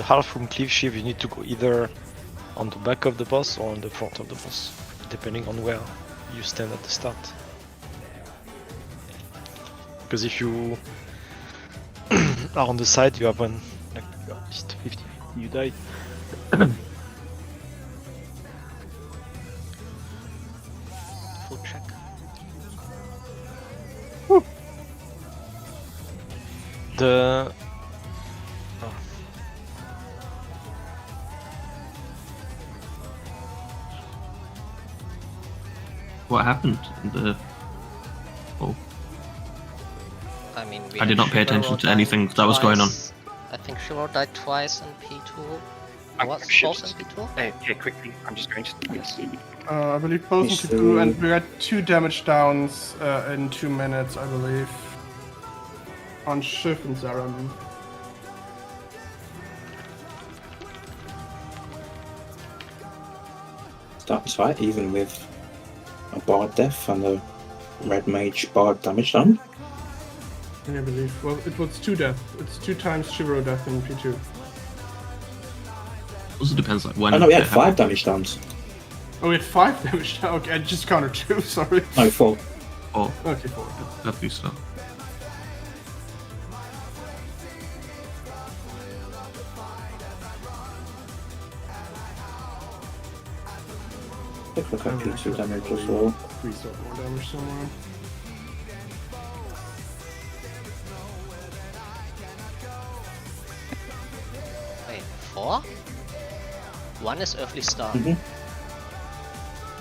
half room cleave shiv, you need to go either on the back of the boss or on the front of the boss, depending on where you stand at the start. Because if you are on the side, you have one like at least 50. You die. Full check. The What happened in the... Oh, I mean, we I did had not pay attention Shivero to dying anything that was going on. twice. I think Shivero died twice in P2. I'm Was ships. both in P2? Hey, quickly. I'm just going to. I believe both Yes, into two, and we got 2 damage downs in 2 minutes, I believe. On Shiv and Zaram. That's right, even with a bard death and a red mage bard damage done. I believe. Well, it was 2 death. It's 2 times Shivero death in P2. also depends like when. Oh no, we had it 5 happened. damage downs. Oh, we had 5 damage down. Okay, I just counted 2, sorry. No, 4. Oh, Okay, 4. that'd be slow. Let's look at P2 damage as well. Restart more damage somewhere. Wait, 4? 1 is Earthly Star. Mhm.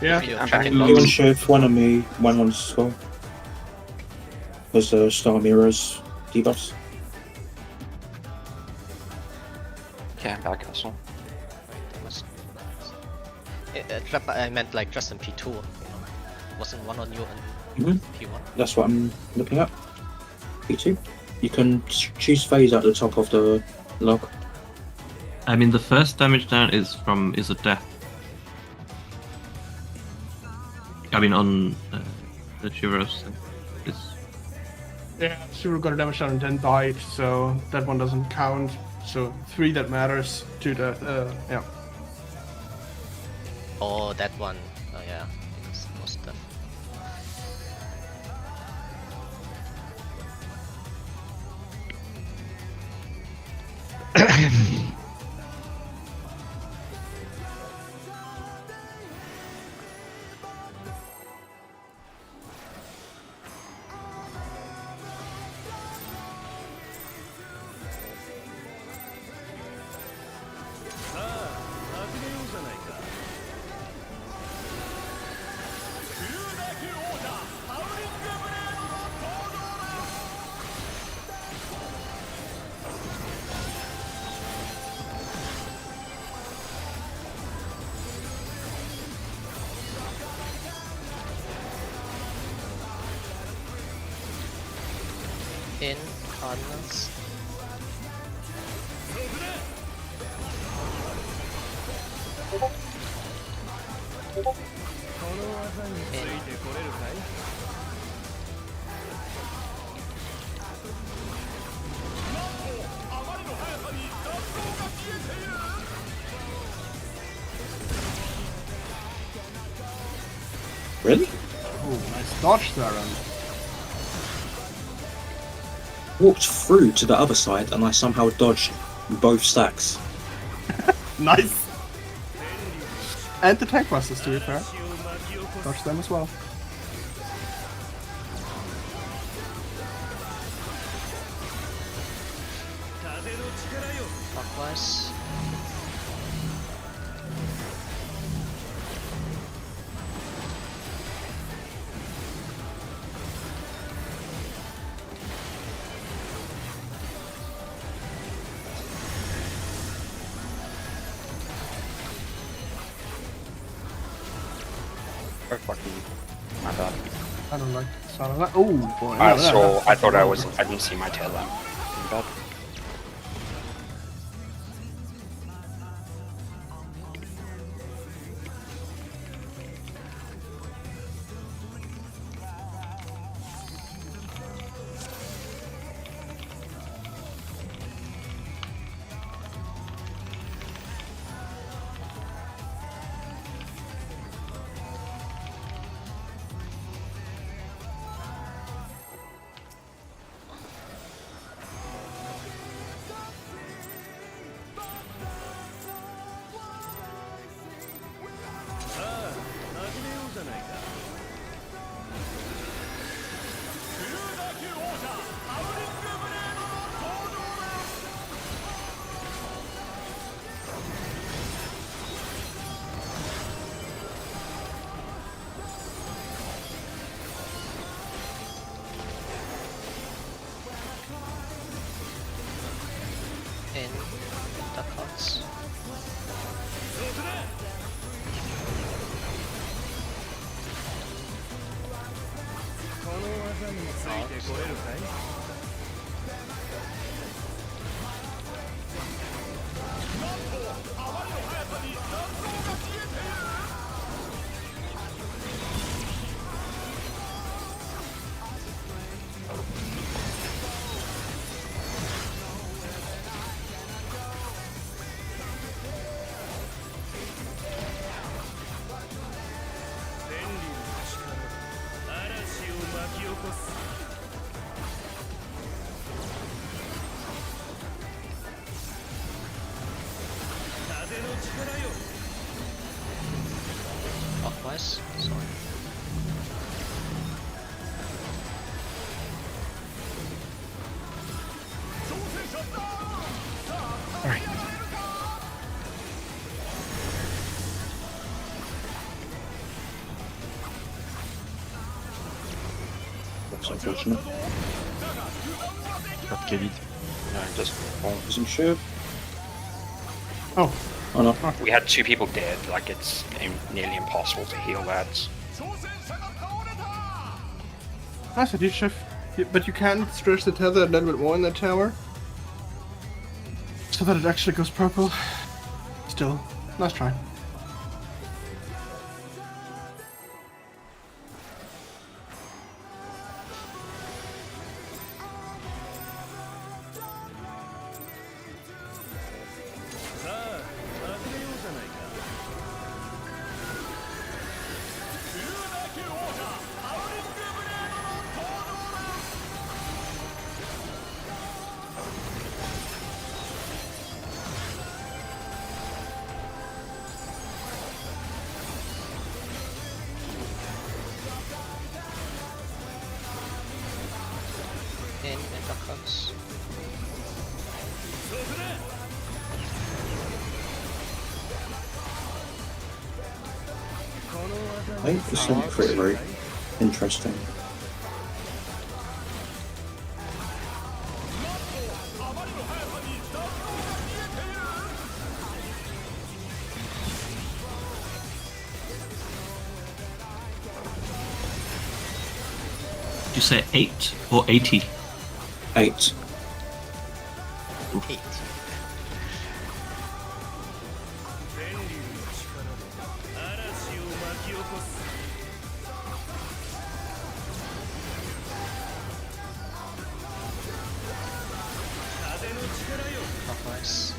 Yeah, If you're I'm checking back. You logs. on Shiv, 1 on me, 1 on Skull. Was the Star Mirrors debuffs? Yeah, I'm back, Castle. There must- I meant like just in P2. You know? Wasn't 1 on you in Mhm. P1? That's what I'm looking at. P2. You can choose phase at the top of the log. I mean, the first damage down is a death. I mean, on the Chiveros thing. It's Yeah, Shivero got a damage down and then died, so that one doesn't count. So 3 that matters, 2 that, yeah. Oh, that one. Oh yeah, because it was death. In Cardinals. In Really? Oh, nice dodge there. Walked through to the other side and I somehow dodged both stacks. Nice. And the tank busters, to be fair. Dodge them as well. Clockwise. Oh, fucking. My bad. I don't like the sound of that. Oh boy. yeah, I thought I didn't see my tail lamp. My bad. In the pots. Clockwise. Sorry. Alright. That's unfortunate. Not Kevin. No, just Isn't sure. Oh, Oh no. we had 2 people dead. Like it's nearly impossible to heal that. nice idea, Chef. But you can stretch the tether a little bit more in that tower. So that it actually goes purple. Still, nice try. In the pots. I think this is pretty very interesting. Did you say 8 or 80? 8. 8. Clockwise.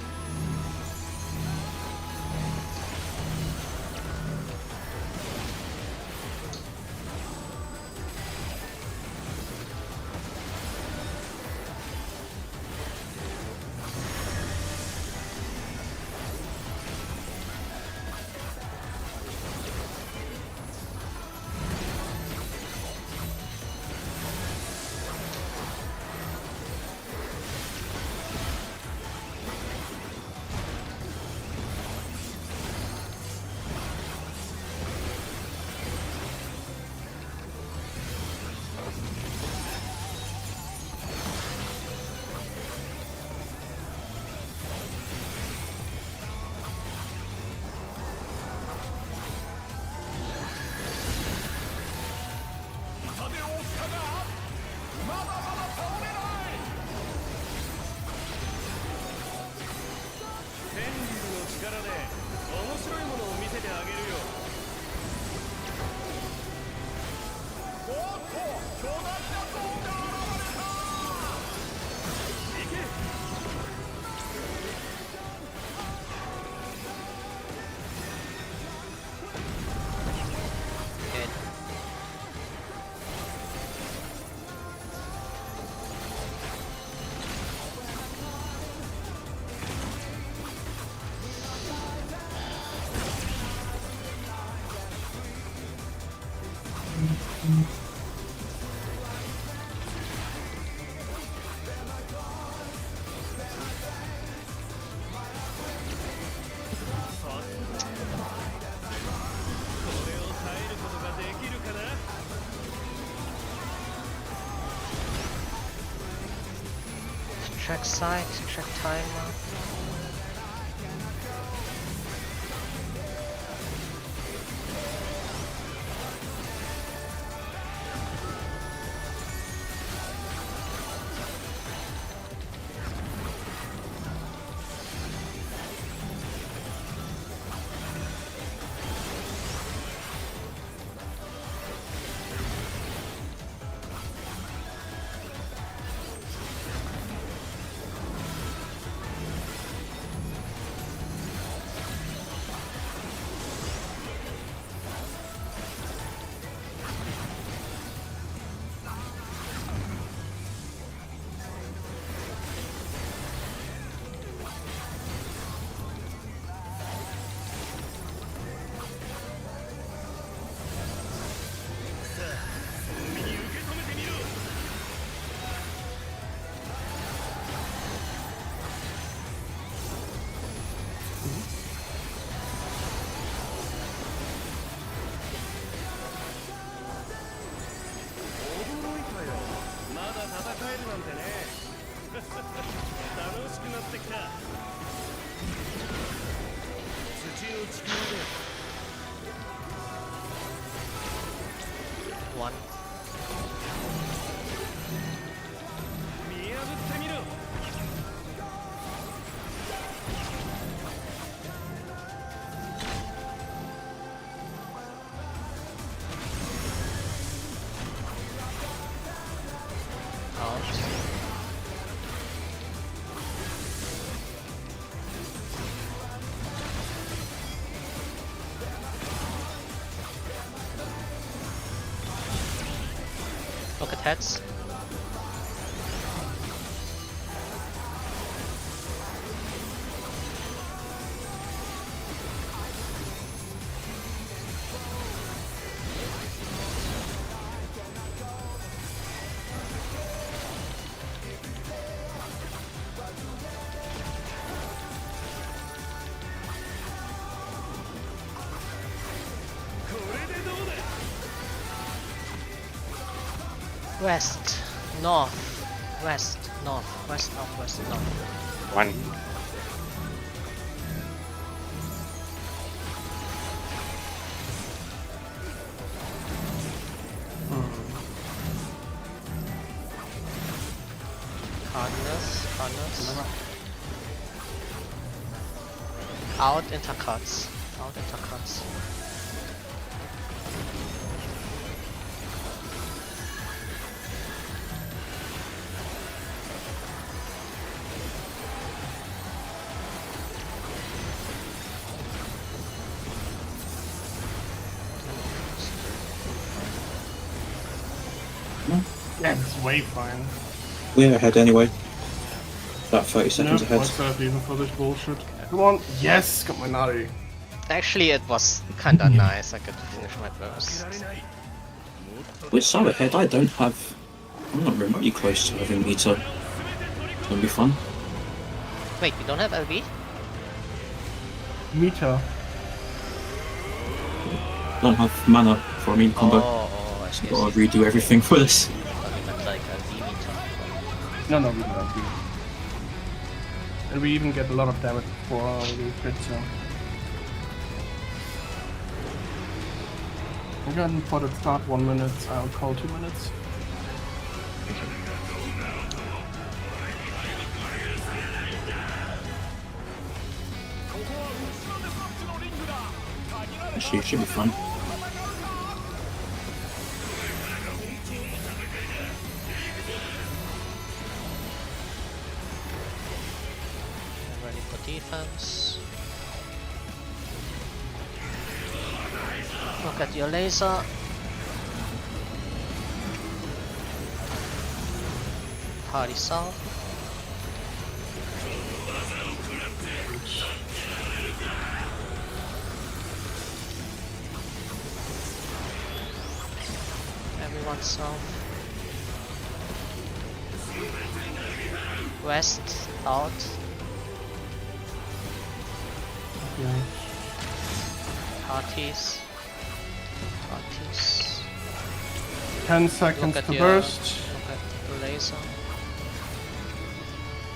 Track side, track timer. One. Out. Look at heads. West, north, west, north, west, north, west, north. One. Harness. Out intercuts. Out intercuts. Yeah, it's way fine. We're ahead anyway. About 30 No, seconds ahead. what's up even for this bullshit? Come on, yes, got my nutty. Actually, it was kinda nice. I could finish my burst. We're so ahead, I'm not remotely close to having meter. It's gonna be fun. Wait, you don't have LB? Meter. Don't have mana for a mean combo. Oh, I see. Gotta redo everything for this. I meant like LB meter. No, we don't have meter. And we even get a lot of damage for the crit, so. I'm going for the start 1 minute, I'll call 2 minutes. Actually, it should be fun. defense. Look at your laser. Party south. Everyone south. West, out. Yeah. Parties. 10 seconds Look at to your- burst. Look at the laser.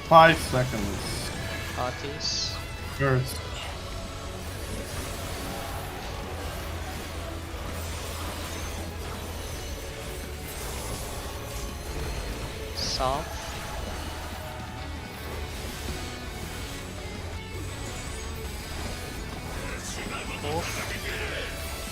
5 seconds. Parties. Burst. South. Move.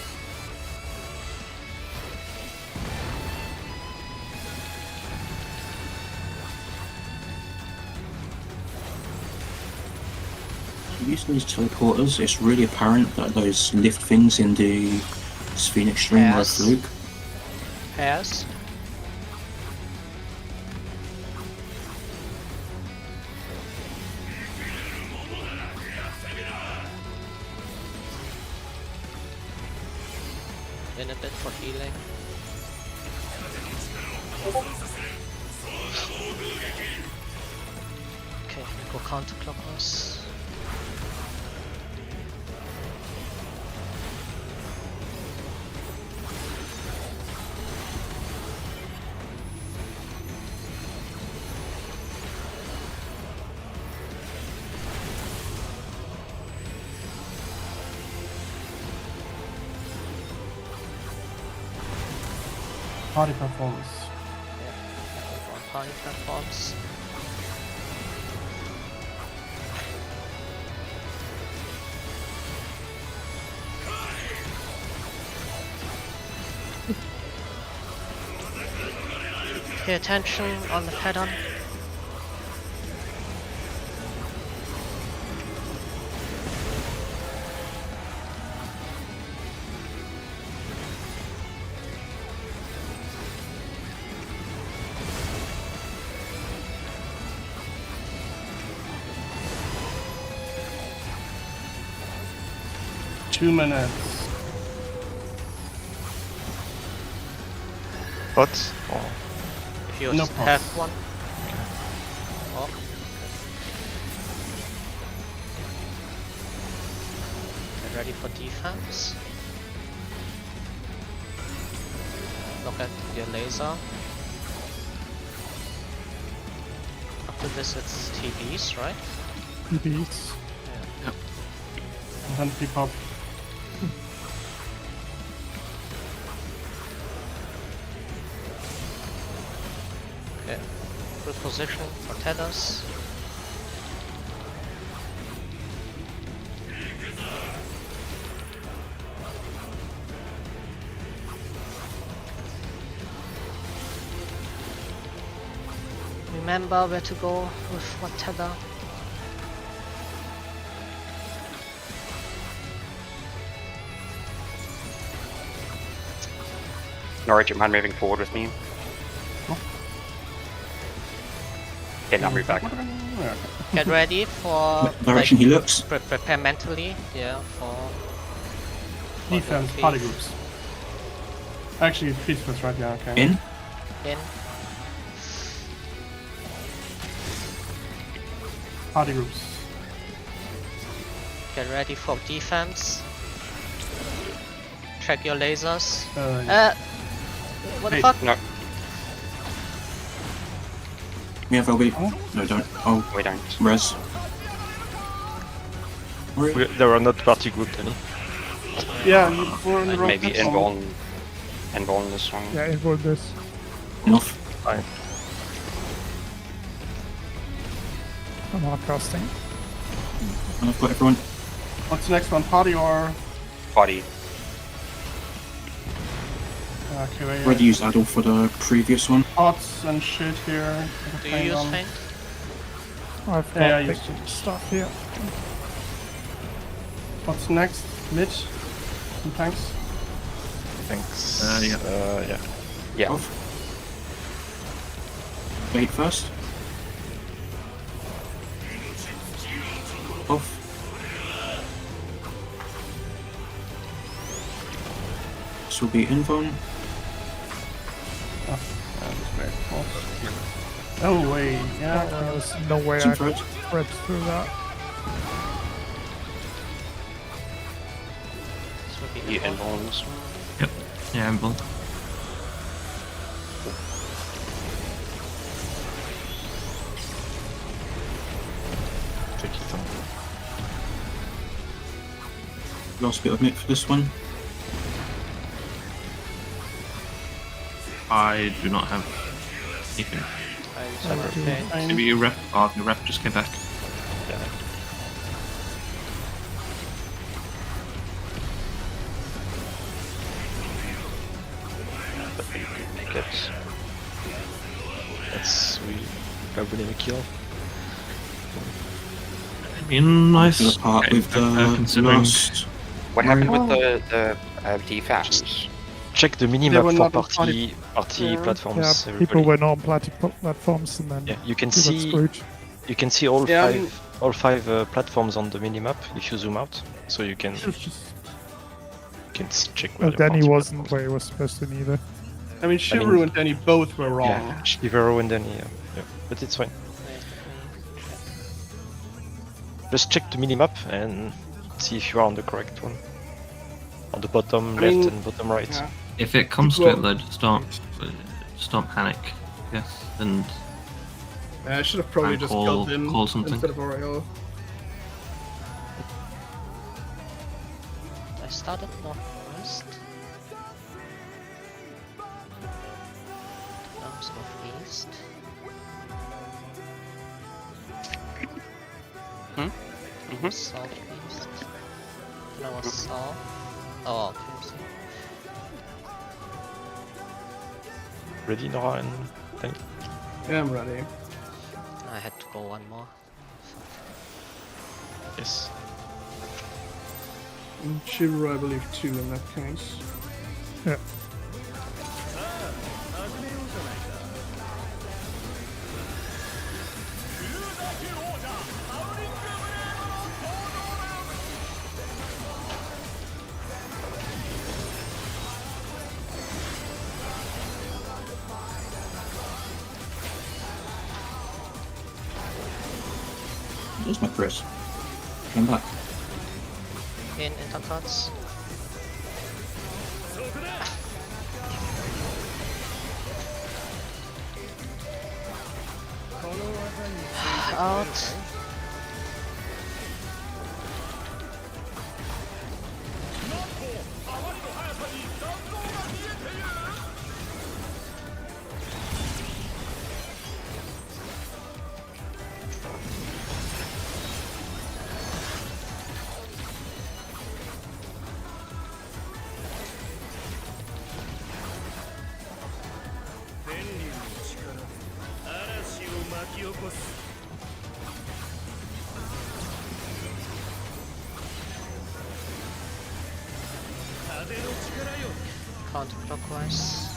Using these teleporters, it's really apparent that those lift things in the Phoenix stream are a Yes. fluke. Pairs. In a bit for healing. Okay, we go counterclockwise. Party performance. On party platforms. Pay attention on the pattern. Two minutes. Pots? Or... If you No have pulse. one. Oh. Get ready for defense. Look at your laser. After this it's TBs, right? EBs. And keep up. Okay. Good position for tethers. Remember where to go with what tether. Norwich, you mind moving forward with me? Okay, now move back. Get ready for What direction he looks? prepare mentally, yeah, for Defense, the party thief. groups. Actually, peace first, right? Yeah, okay. In? In. Party groups. Get ready for defense. Check your lasers. What the Hey. fuck? No, We have LB. Oh. No, don't. Oh, we don't. res. They were not party grouped any. Yeah, we're in the Like wrong maybe platform. inborn this one. Yeah, involve this. Enough. Fine. I'm hard casting. And I've got everyone. What's the next one? Party or? Party. Okay, wait. Already used Adol for the previous one. Pots and shit here. Do you use Hang on. feint? I've Yeah, got you big should. stuff here. What's next? Mid? Some tanks? Thanks. Yeah. Yeah. Yeah. Off. Wait first. Off. This will be invuln. That was very close. Oh wait, yeah. There's no way Some I could threat. thread through that. This would be You cool. invuln this one. Yep. Yeah, I'm bull. Take it down. Last bit of mitt for this one. I do not have anything. Okay. Maybe your ref. Oh, your ref just came back. Yeah. But you could make it. That's we probably a kill. Maybe a nice. The part okay, with the considering last. What happened with the DFAMs? Check the They minimap were for not on party Yeah. platforms. Yeah, everybody. people were not on platforms, and then Yeah, you can we got see screwed. Yeah, I mean- all five platforms on the minimap if you zoom out, so you can check where Well, the Danny party wasn't platforms where he was supposed to neither. I mean, Shiveru and Danny both were are. wrong. Yeah, Shivero and Danny. Yeah, but it's fine. Just check the minimap and see if you are on the correct one. On the bottom I left mean, and bottom right. Yeah. if it comes to Well- it, though, just don't panic. Yes, and I should have probably And just call- killed him call something. instead of Oriole. I started northwest. Now it's northeast. Southeast. Now was south. Oh, okay. Ready, Nora and Danny? Yeah, I'm ready. I had to go one more. Yes. And Shiveru, I believe, too, in that case. Yeah. There's my Chris. Come back. In cards. Out. Counterclockwise.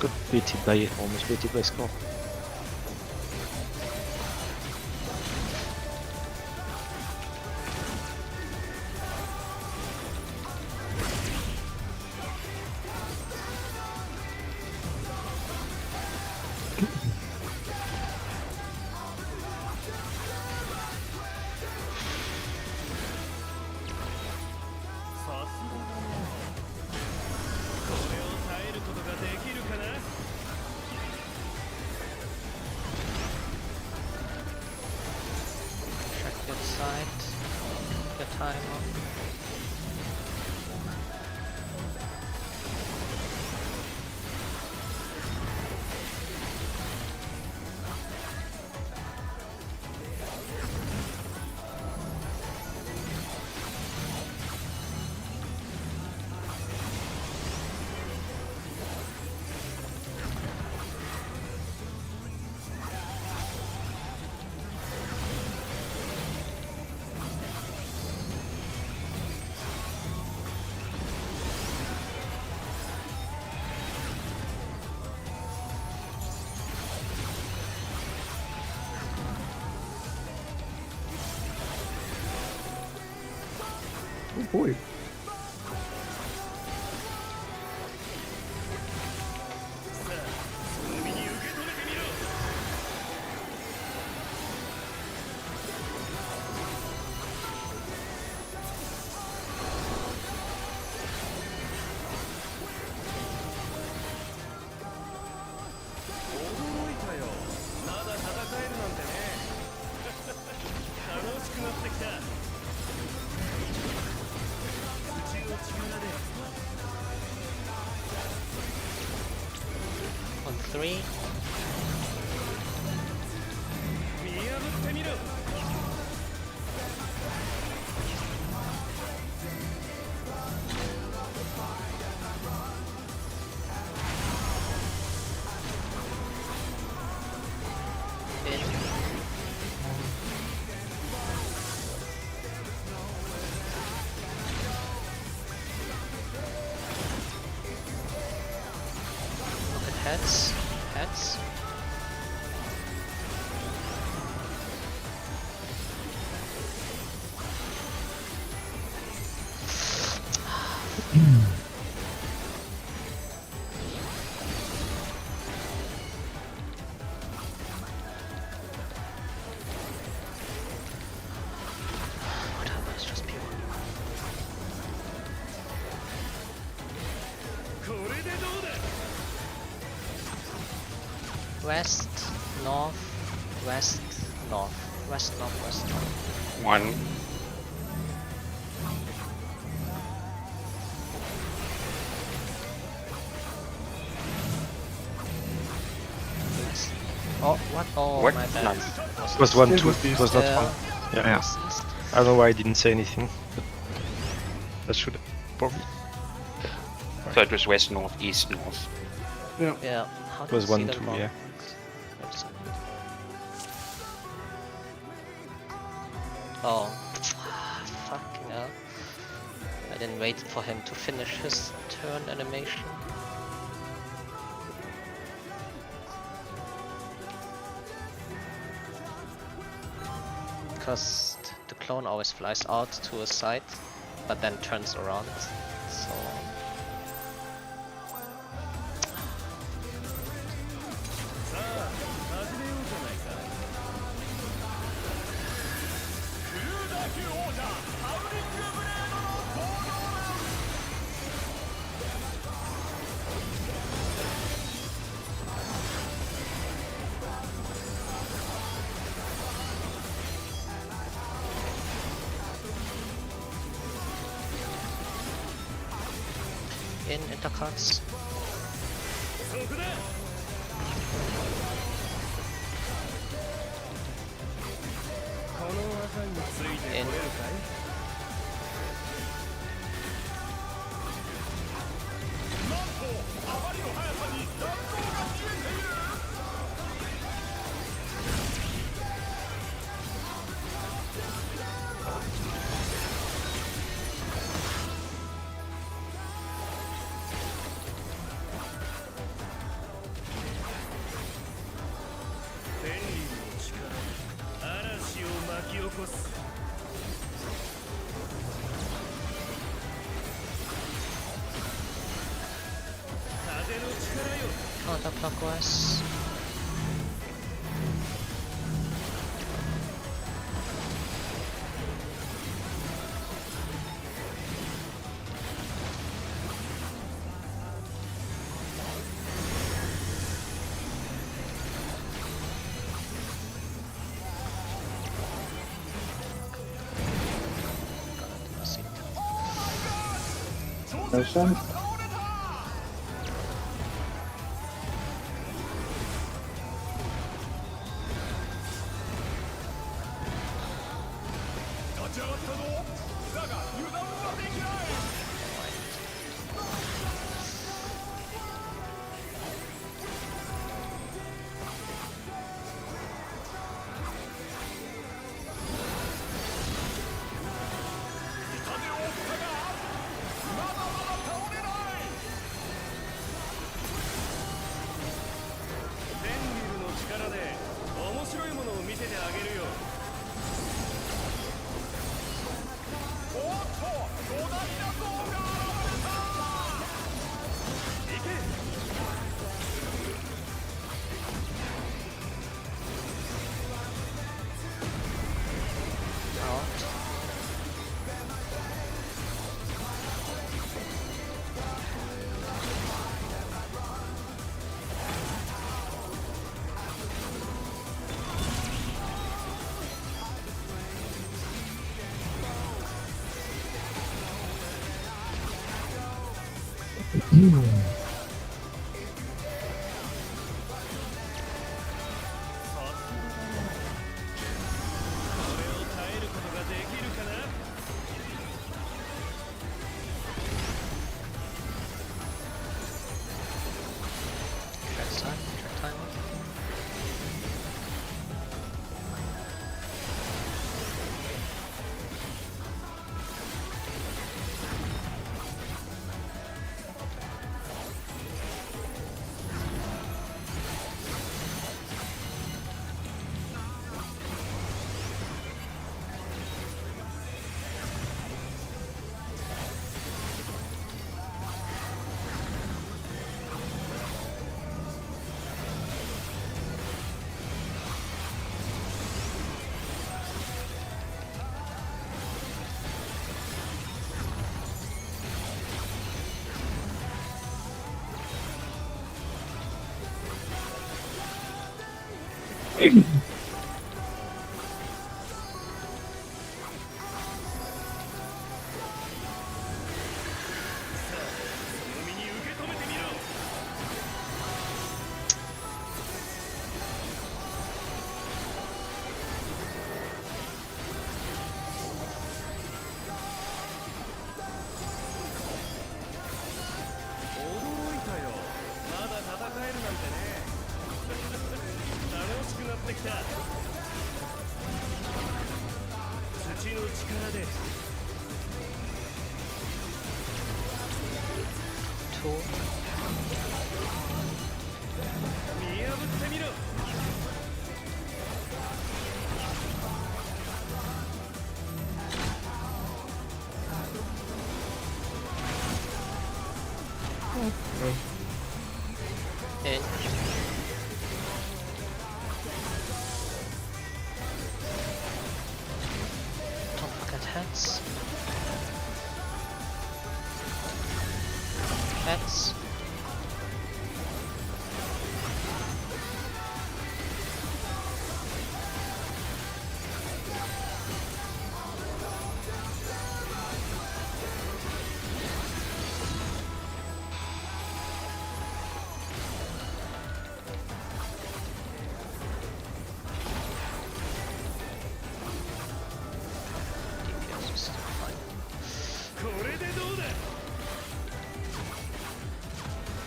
got almost beaten by score. Check your side. Your timer. Oh boy. On 3. In. Look at heads. Heads. Whatever, it's just pure. West, north, west, north, west, north, west, north. 1. West. Oh, what? Oh, What? my bad. No. It was 1, 2. It was not 1. Yeah. West, east. I don't know why I didn't say anything. But that should probably. So it was west, north, east, north. Yeah. Yeah. How It was do you see 1, the 2, wrong yeah. ones? Wait a second. Oh. Fucking hell. I didn't wait for him to finish his turn animation. Because the clone always flies out to a side, but then turns around. So in intercuts. In. counterclockwise. Motion. Track time. Two. In. Don't forget heads. Heads. DPS is still fine.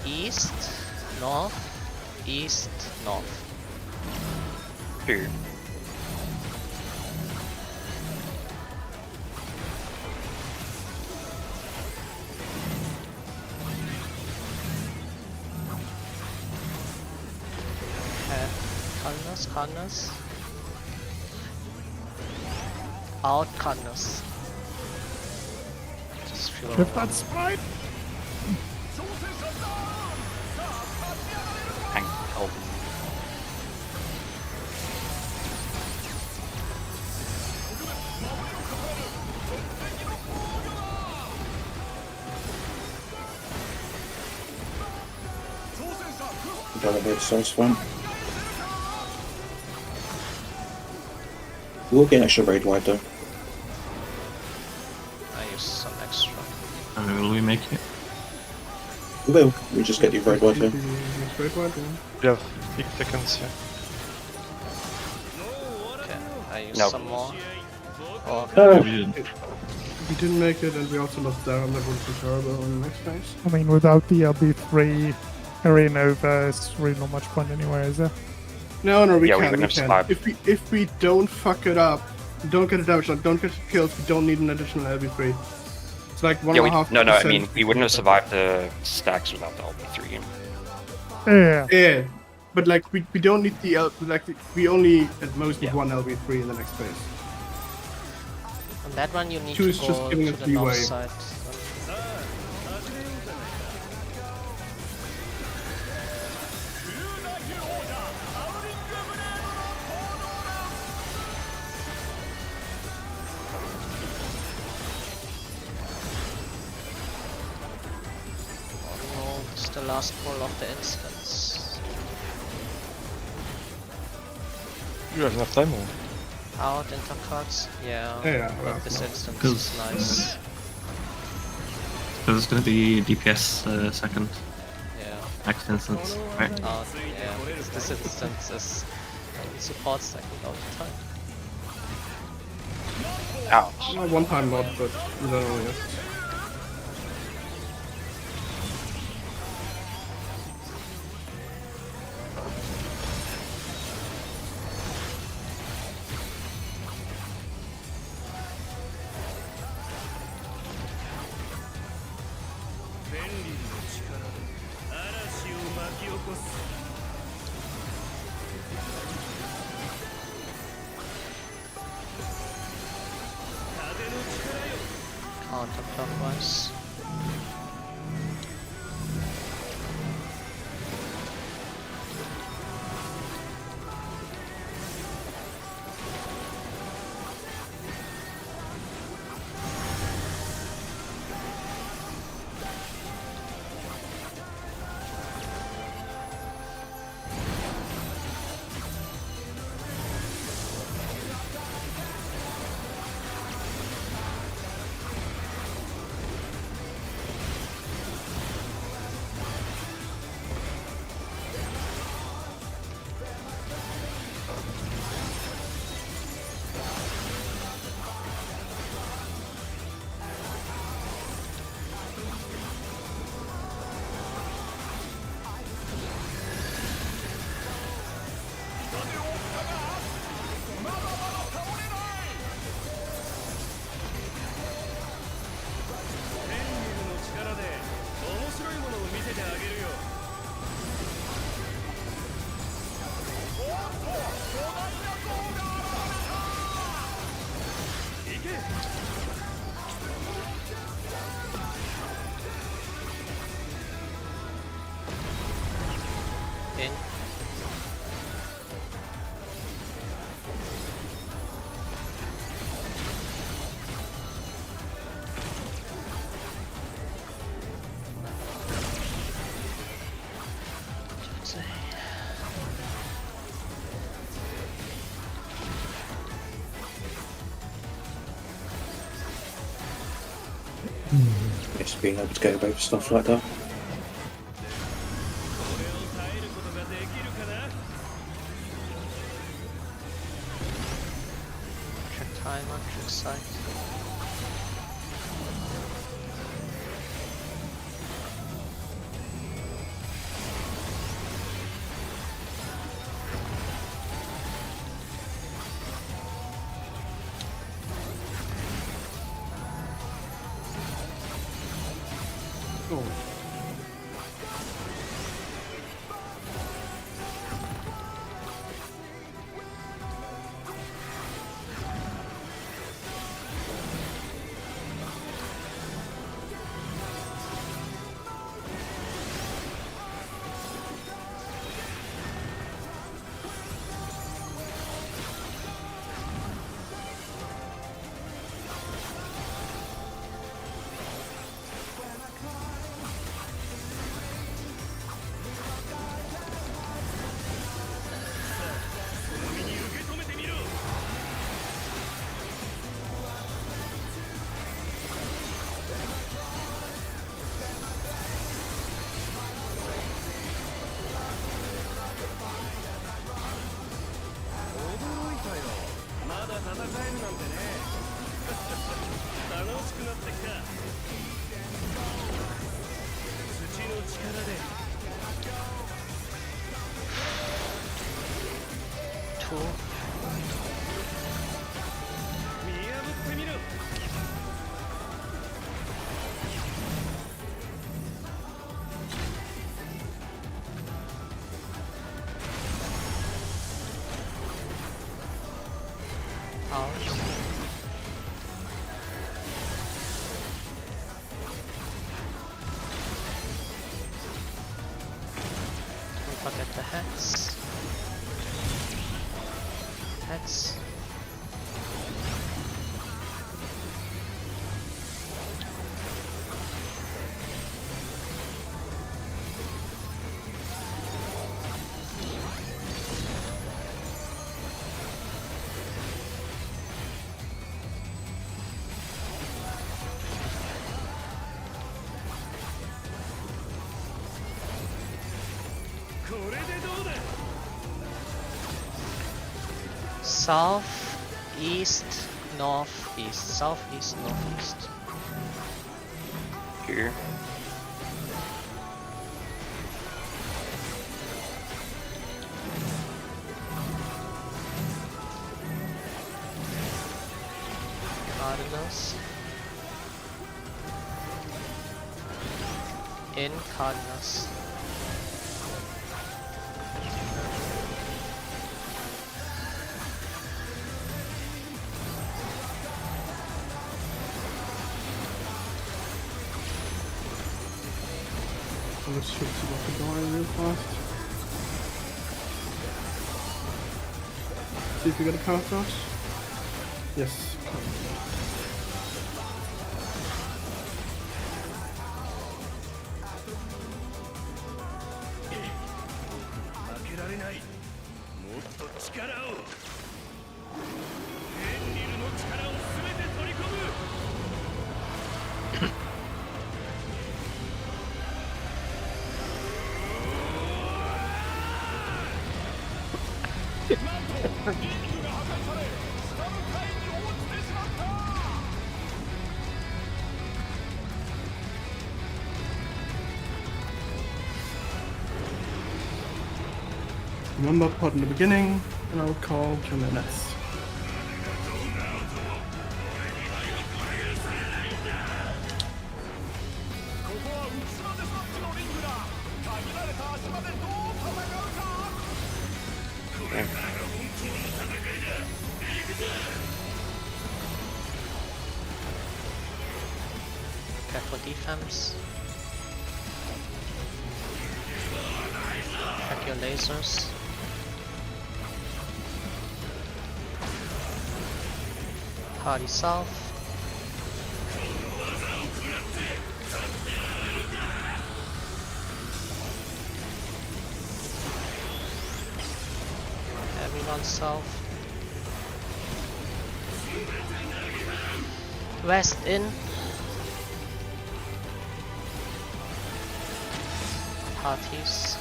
East, north, east, north. Two. Cardinals. Out Cardinals. Just feel If that's fine. Oh, Got a bit of sauce one. We'll get extra raid wide though. I use some extra. And will we make it? We will. We just get the raid wide here. Use raid wide, yeah. We have big seconds here. Okay, I use No. some more. Or We didn't. If we didn't make it and we also lost Darren, that would be terrible in the next phase. I mean, without the LB3 carrying over, it's really not much point anyway, is there? No, we Yeah, we can. wouldn't have can. survived. If we don't fuck it up, don't get a damage shot, don't get kills, we don't need an additional LB3. It's like one yeah, and a half. no, I mean, we wouldn't have survived the stacks without the LB3. Yeah. Yeah, but like we don't need the we only at most need Yeah. one LB3 in the next phase. on that one you need Two to is just go giving to us the north leeway. side. Oh no, it's the last pull of the instance. You have enough time or? Out intercards? Yeah. Yeah, but well, this no. instance Cause- is nice. Because it's going to be DPS second. Yeah. Next instance, right? Yeah, because this instance is support second all the time. Ouch. Not one time not, but in general, yes. Counterclockwise. In. Just being able to get away with stuff like that. Check timer, check site. Oh. Two. Out. Don't forget the heads. Heads. South, east, north, east. South, east, north, east. Here. Cardinals. In Cardinals. Let's shoot some up the door real fast. See if we got a power toss. Yes. Remember pod in the beginning, and I'll call 2 minutes. Careful defense. Check your lasers. Party south. Everyone south. West in. Parties.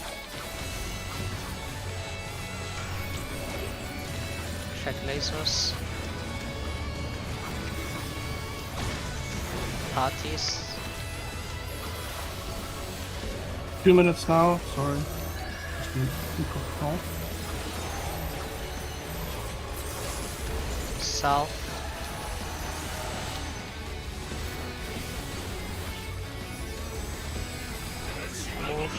Check lasers. Parties. 2 minutes now, sorry. Just need to call. South. Move.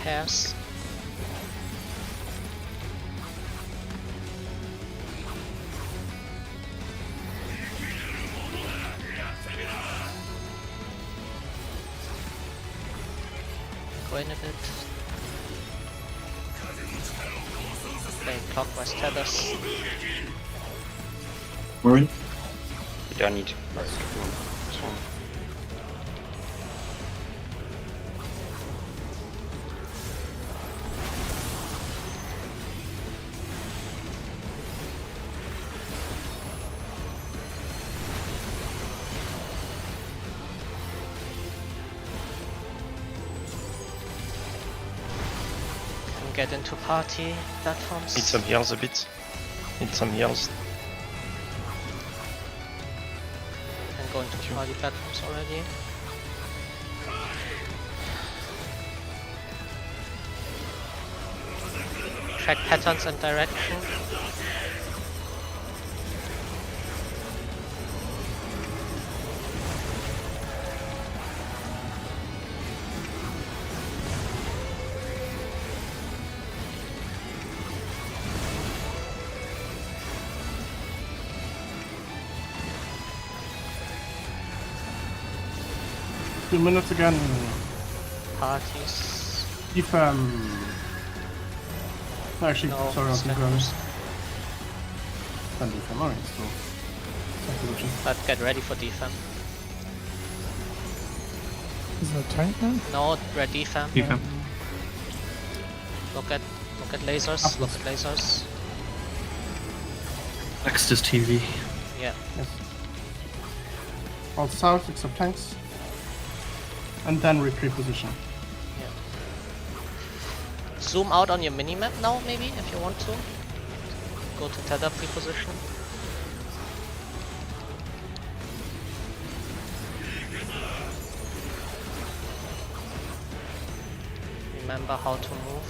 Pairs. Go in a bit. Playing clockwise tethers. We're in. You don't need to. It's fine. can get into party platforms. Need some heals a bit. Need some heals. Can go into party platforms already. Track patterns and direction. Two minutes again. Parties. Defam. Actually, No, sorry, I'll keep going. stackers. Then defam, alright, still. Same position. But get ready for defam. Is there a tank now? No, red defam. Defam. Look at lasers. Look at lasers. Next is TV. Yeah. Yes. All south except tanks. And then retreat position. Zoom out on your minimap now, maybe, if you want to. Go to tether pre-position. Remember how to move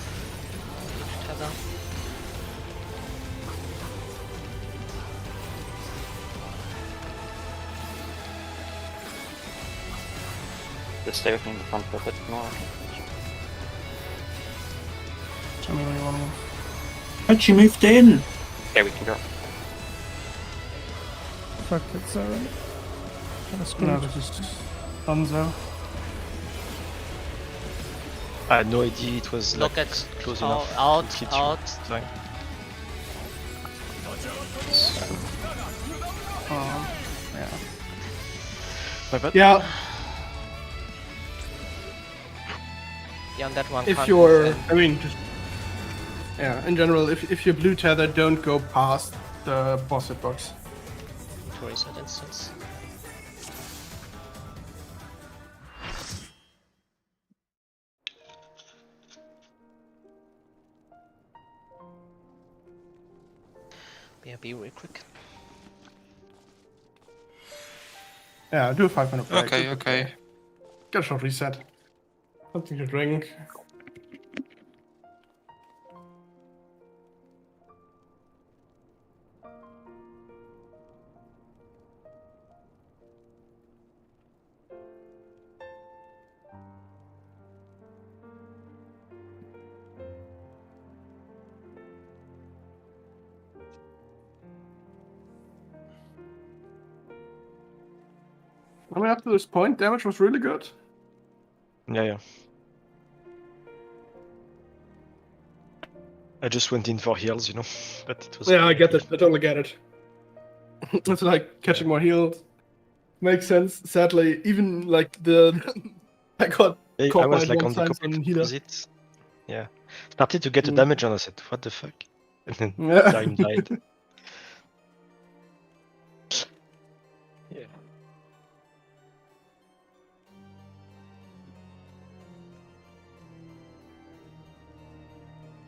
each tether. Just stay within the front of it more. Tell me when you want to move. And she moved in. Okay, we can go. Fuck it, Sarah. Kinda screwed. No, this is Dunzo. I had no idea it was Look like, at close out, enough. out, to hit you. out. Fine. Yeah. My bad. Yeah, Yeah, on that one. if can't you're, move in. I mean, just, yeah, in general, if you're blue tether, don't go past the boss hitbox. To reset instance. BRB real quick. Yeah, do a 5-minute break. Okay, do a okay. break. Get a short reset. Something to drink. I mean, up to this point, damage was really good. Yeah. I just went in for heals, you know, but it was. Yeah, I get it. I totally get it. It's like catching more heals. Makes sense. Sadly, even like the I got I caught was by like one on the times on complete healer. opposite. Yeah. Started to get a Mm. damage and I said, what the fuck? And then Yeah. time died. Yeah.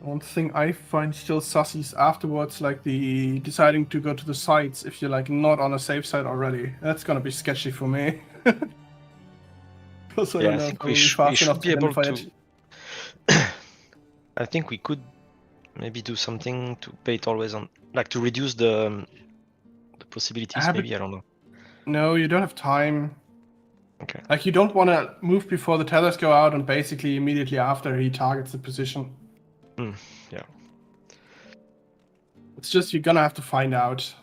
One thing I find still sussy is afterwards, like the deciding to go to the sides if you're like not on a safe side already. That's gonna be sketchy for me. Because I Yeah, don't I know think if we I'm should fast enough be able identify to. it. I think we could maybe do something to pay it always on, like to reduce the possibilities. but- Maybe I don't know. No, you don't have time. Okay. Like you don't want to move before the tethers go out and basically immediately after he targets the position. Yeah. It's just you're gonna have to find out.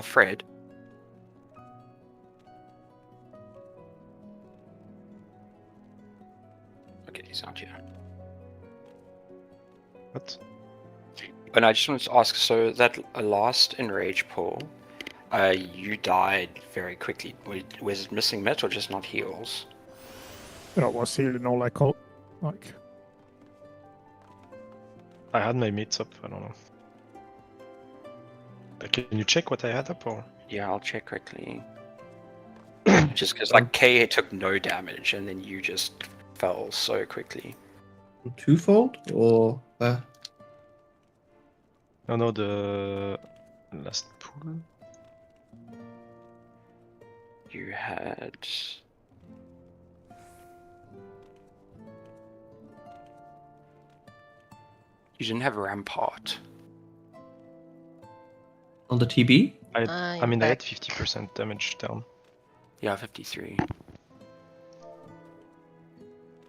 Fred. Okay, he's not here. What? And I just wanted to ask, so that last enrage pull, you died very quickly. Was it missing mit or just not heals? I was healing all like I had my meats up, I don't know. Can you check what I had up or? Yeah, I'll check quickly. Just because like K took no damage and then you just fell so quickly. Twofold or No, the last pool. You had... You didn't have a rampart. on the TB? I mean, I had 50% damage down. Yeah, 53.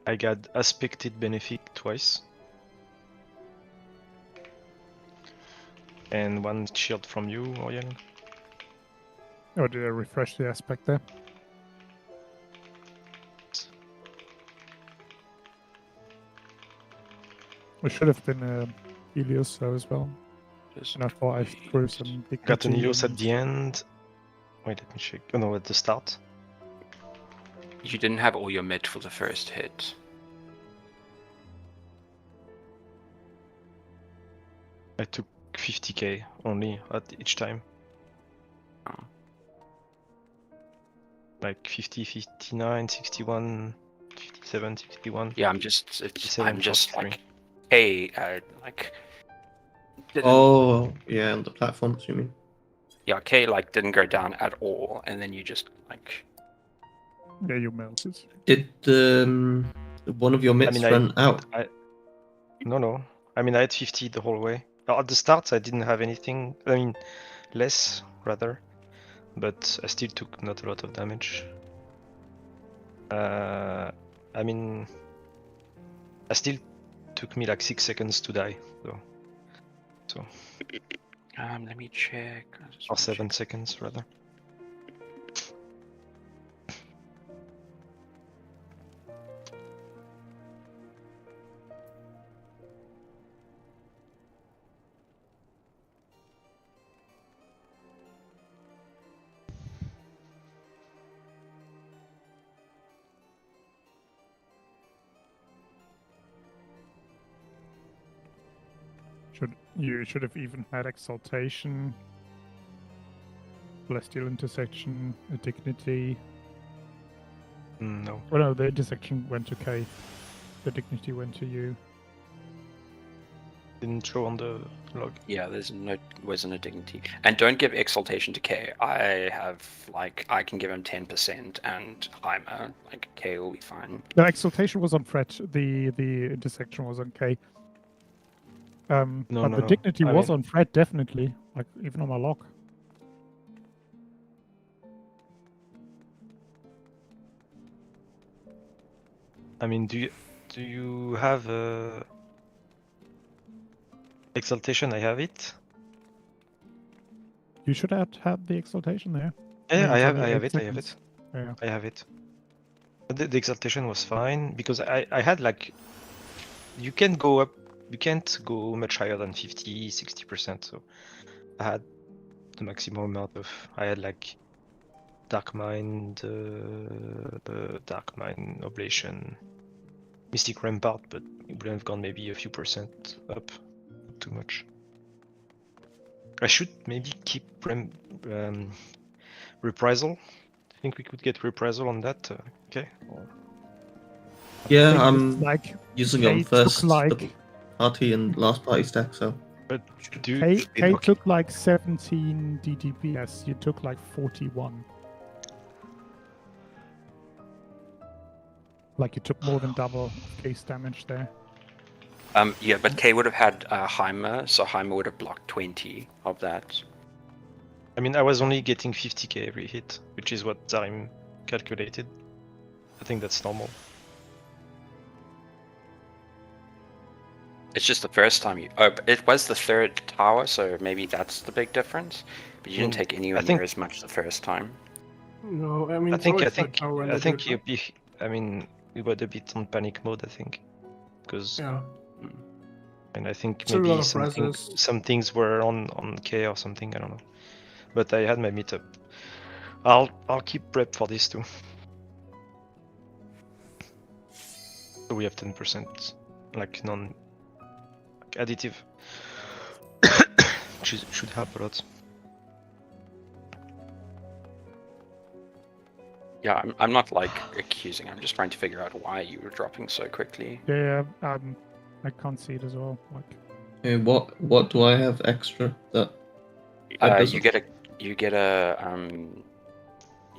I got aspected benefic twice. And one shield from you, Oriel. Oh, did I refresh the aspect there? It should have been Helios though as well. Just And I thought I threw some big. Got an Helios at the end. Wait, let me check. Oh no, at the start. You didn't have all your mit for the first hit. I took 50k only at each time. Oh. Like 50, 59, 61, 57, 61. Yeah, I'm just 57, like, hey, like. Didn't, Oh, yeah, on the platforms, you mean? Yeah, K like didn't go down at all, and then you just like. Yeah, you melted. Did one of your mitts run out? No. I mean, I had 50 the whole way. At the start, I didn't have anything. I mean, less rather, but I still took not a lot of damage. I mean, I still took me like 6 seconds to die, though. So. Let me check. Or 7 seconds rather. You should have even had exaltation, celestial intersection, a dignity. No. Well, no, the intersection went to K. The dignity went to you. Didn't show on the log. Yeah, wasn't a dignity. And don't give exaltation to K. I have like I can give him 10% and Heimer. Like K will be fine. The exaltation was on Fred. The intersection was on K. No, the dignity I was mean- on Fred, definitely. Like even on my log. I mean, do you have exaltation? I have it. You should have had the exaltation there. Yeah, I it's have only 8 it. seconds. Yeah. I have it. But the exaltation was fine because I had like you can't go much higher than 50-60%. So I had the maximum amount of. I had like Dark Mind, the Dark Mind Oblation, Mystic Rampart, but it would have gone maybe a few percent up. Not too much. I should maybe keep Reprisal. I think we could get Reprisal on that. Okay. Yeah, Thing is, I'm like using K on first took like double party and last party stack, so But do K okay. took like 17 DDPS. You took like 41. Like you took more than double case damage there. Yeah, but K would have had Heimer, so Heimer would have blocked 20 of that. I mean, I was only getting 50k every hit, which is what Zarim calculated. I think that's normal. It's just the first time you. Oh, but it was the third tower, so maybe that's the big difference. But you didn't take anywhere near as much the first time. No, I mean, I it's think always like how when they do it, you. I mean, we were a bit on panic mode. I think because yeah. and I think It's a lot maybe of some presses. things were on K or something. I don't know. But I had my meetup. I'll keep prep for this too. So we have 10% like additive. Should help a lot. Yeah, I'm not like accusing. I'm just trying to figure out why you were dropping so quickly. Yeah, I can't see it as well. Like, Okay, what do I have extra that Fed doesn't?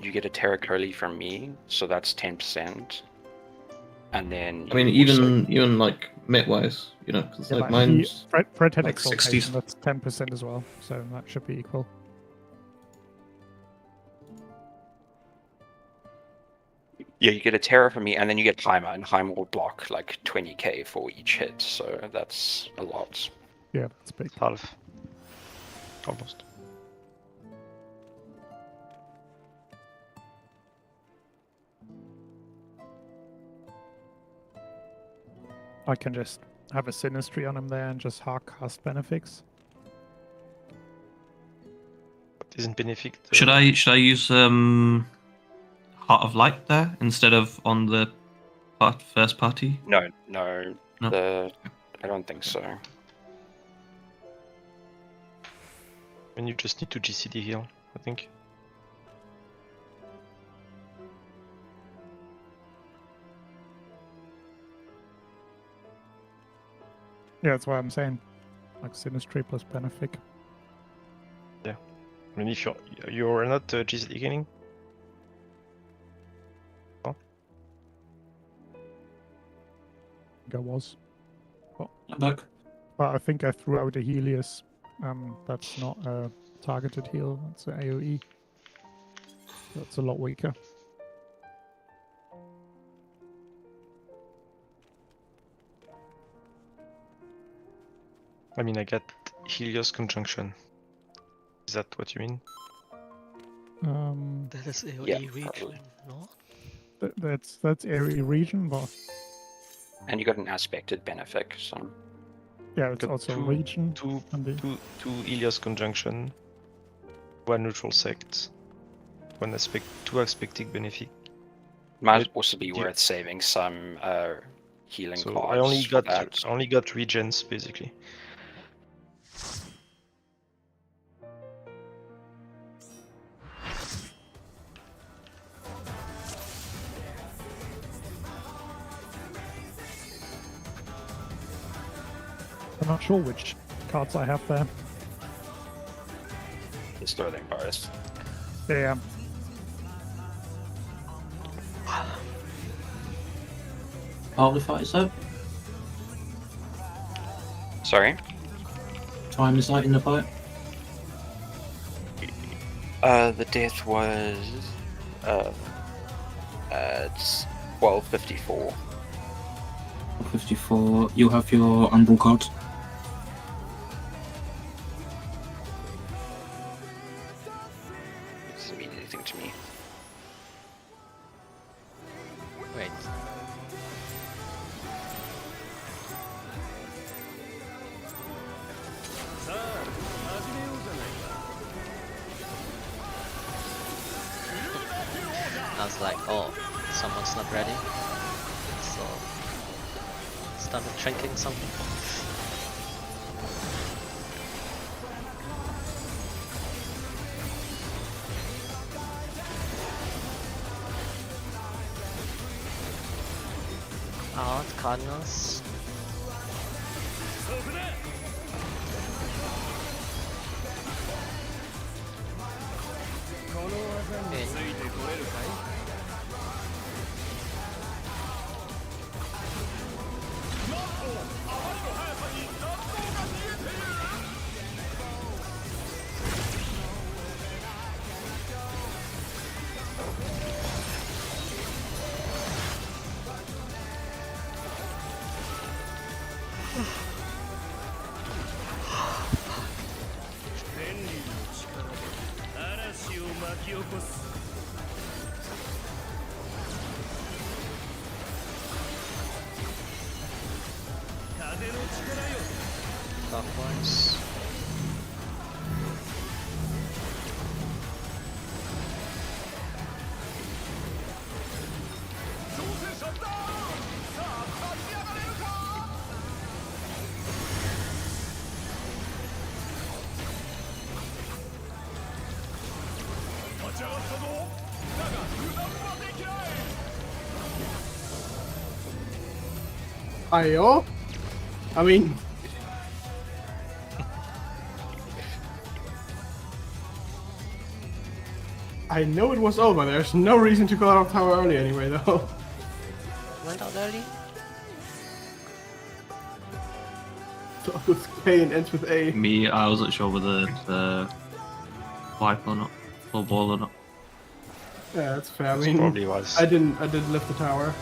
You get a Terracoli from me, so that's 10%. And then I mean, you also- even like mid-wise, you know, because yeah, like but mine's Fred had like exaltation. 60s. That's 10% as well, so that should be equal. Yeah, you get a Terra from me, and then you get Heimer, and Heimer will block like 20k for each hit, so that's a lot. Yeah, that's big. Half. Almost. I can just have a Sinistry on him there and just hard cast Benefics. Isn't Benefic? Should I use Heart of Light there instead of on the first party? No. No? I don't think so. And you just need to GCD heal, I think. Yeah, that's why I'm saying. Like Sinistry plus Benefic. I mean, if you're not GCD healing. I think I was. I'm back. But I think I threw out a Helios. That's not a targeted heal, that's an AoE. That's a lot weaker. I mean, I got Helios conjunction. Is that what you mean? That is AoE Yeah, region, probably. no? That's area region, but And you got an aspected Benefic, so yeah, it's Got also two- region. Two And the, Helios conjunction, one neutral sect, two aspectic Benefic. might It- also be yeah. worth saving some healing So cards I only for got that. regens basically. I'm not sure which cards I have there. Just throw them both. Yeah, Partly fight is up. Sorry? Time is light in the fight. The death was it's 12:54. 54. You have your Umbral card. It doesn't mean anything to me. Wait. I was like, oh, someone's not ready. So started drinking something. Out, Cardinals. In. Clockwise. Ayo? I mean... I know it was over, there's no reason to go out of tower early anyway though. Went out early? Starts with K and ends with A. Me, I wasn't sure whether the wipe or not, or ball or not. Yeah, that's fair. I It mean, probably was. I didn't lift the tower.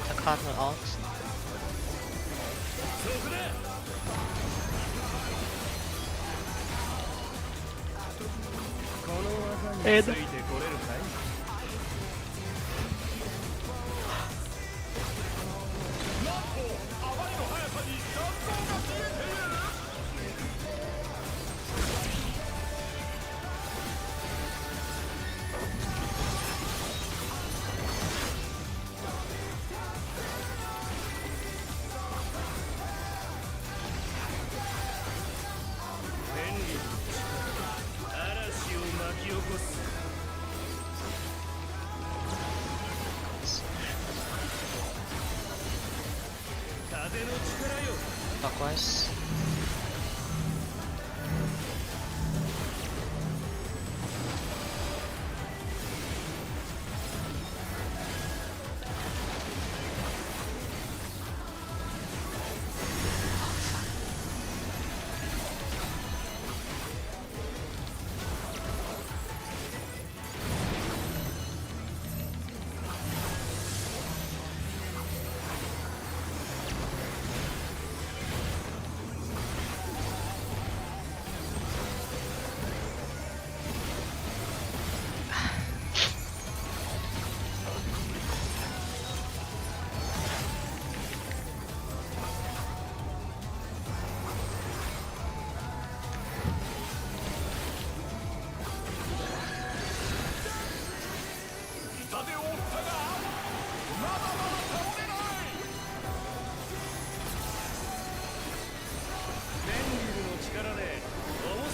The Cardinal out. Ed. Clockwise.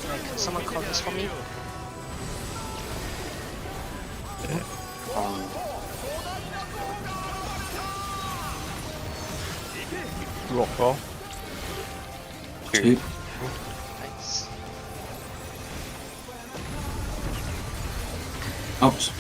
Can someone call this for me? Rock ball. Two. Thanks. Out.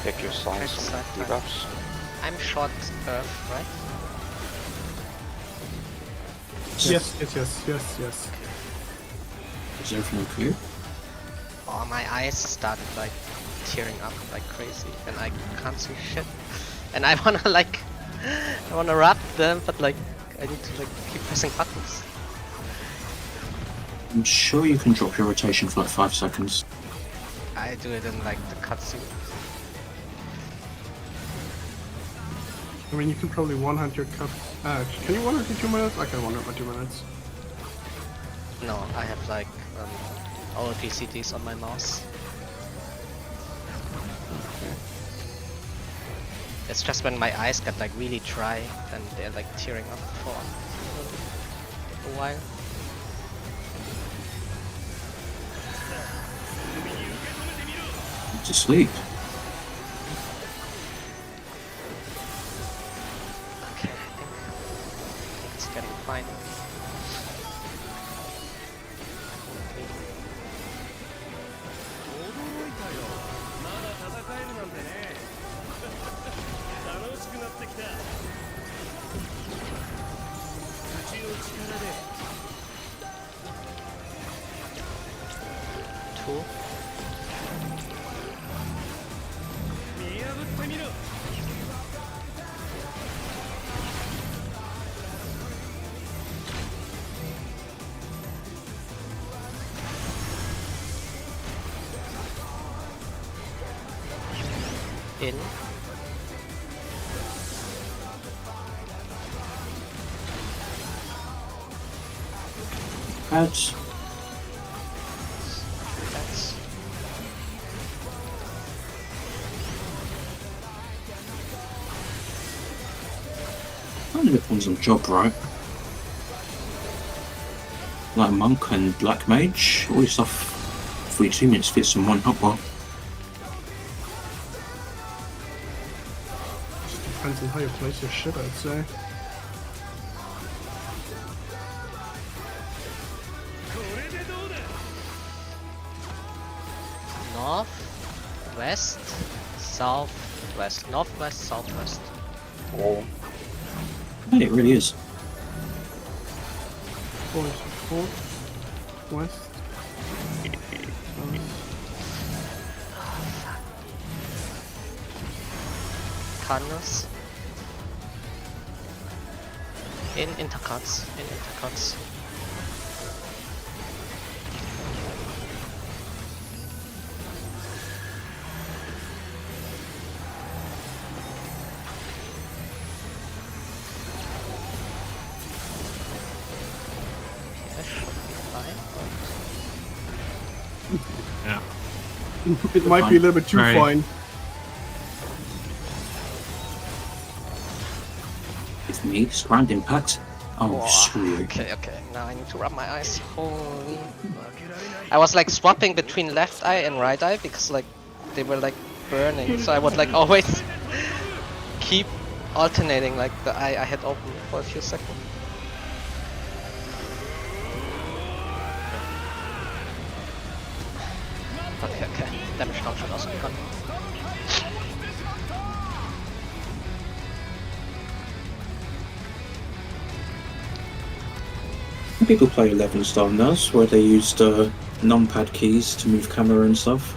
Pick your Okay, size side and time. debuffs. I'm short Earth, right? Yes, yes, yes, yes, yes. Is everything clear? Oh, my eyes started like tearing up like crazy, and I can't see shit. And I wanna like, I wanna wrap them, but like, I need to like keep pressing buttons. I'm sure you can drop your rotation for like 5 seconds. I do it in like the cutscene. I mean, you can probably 100 your cup. Can you 100 in 2 minutes? I can 100 my 2 minutes. No, I have like all PCDs on my mouse. It's just when my eyes get like really dry and they're like tearing up for a while. To sleep. Okay, I think it's getting fine. Two. In. Ads. That's Kind of depends on the job, right? Like Monk and Black Mage, all this stuff for your 2 minutes fits in one hotbar. Just depends on how you place your shit, I'd say. north, west, south, west, northwest, southwest. Oh. And it really is. North, west. Cardinals. In intercuts. Yeah, should be fine. Yeah. It might be a little bit too Right. fine. It's me, Grand Impact. Oh, Whoa, screw you. okay, now I need to rub my eyes. Holy fuck. I was like swapping between left eye and right eye because like they were like burning, so I would like always keep alternating like the eye I had open for a few seconds. Okay. Damage count should also be gone. People play 11 style NAS where they used numpad keys to move camera and stuff.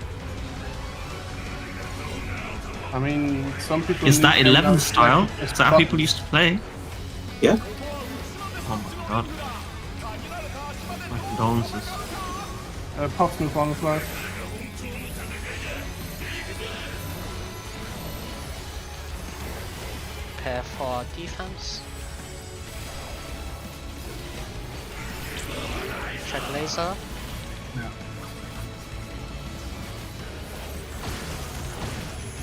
I mean, some people. Is that need 11 cameras style? like- Is that how people used to play? Yeah? Oh my god. My condolences. Puff move on the fly. Prepare for defense. Check laser. Yeah.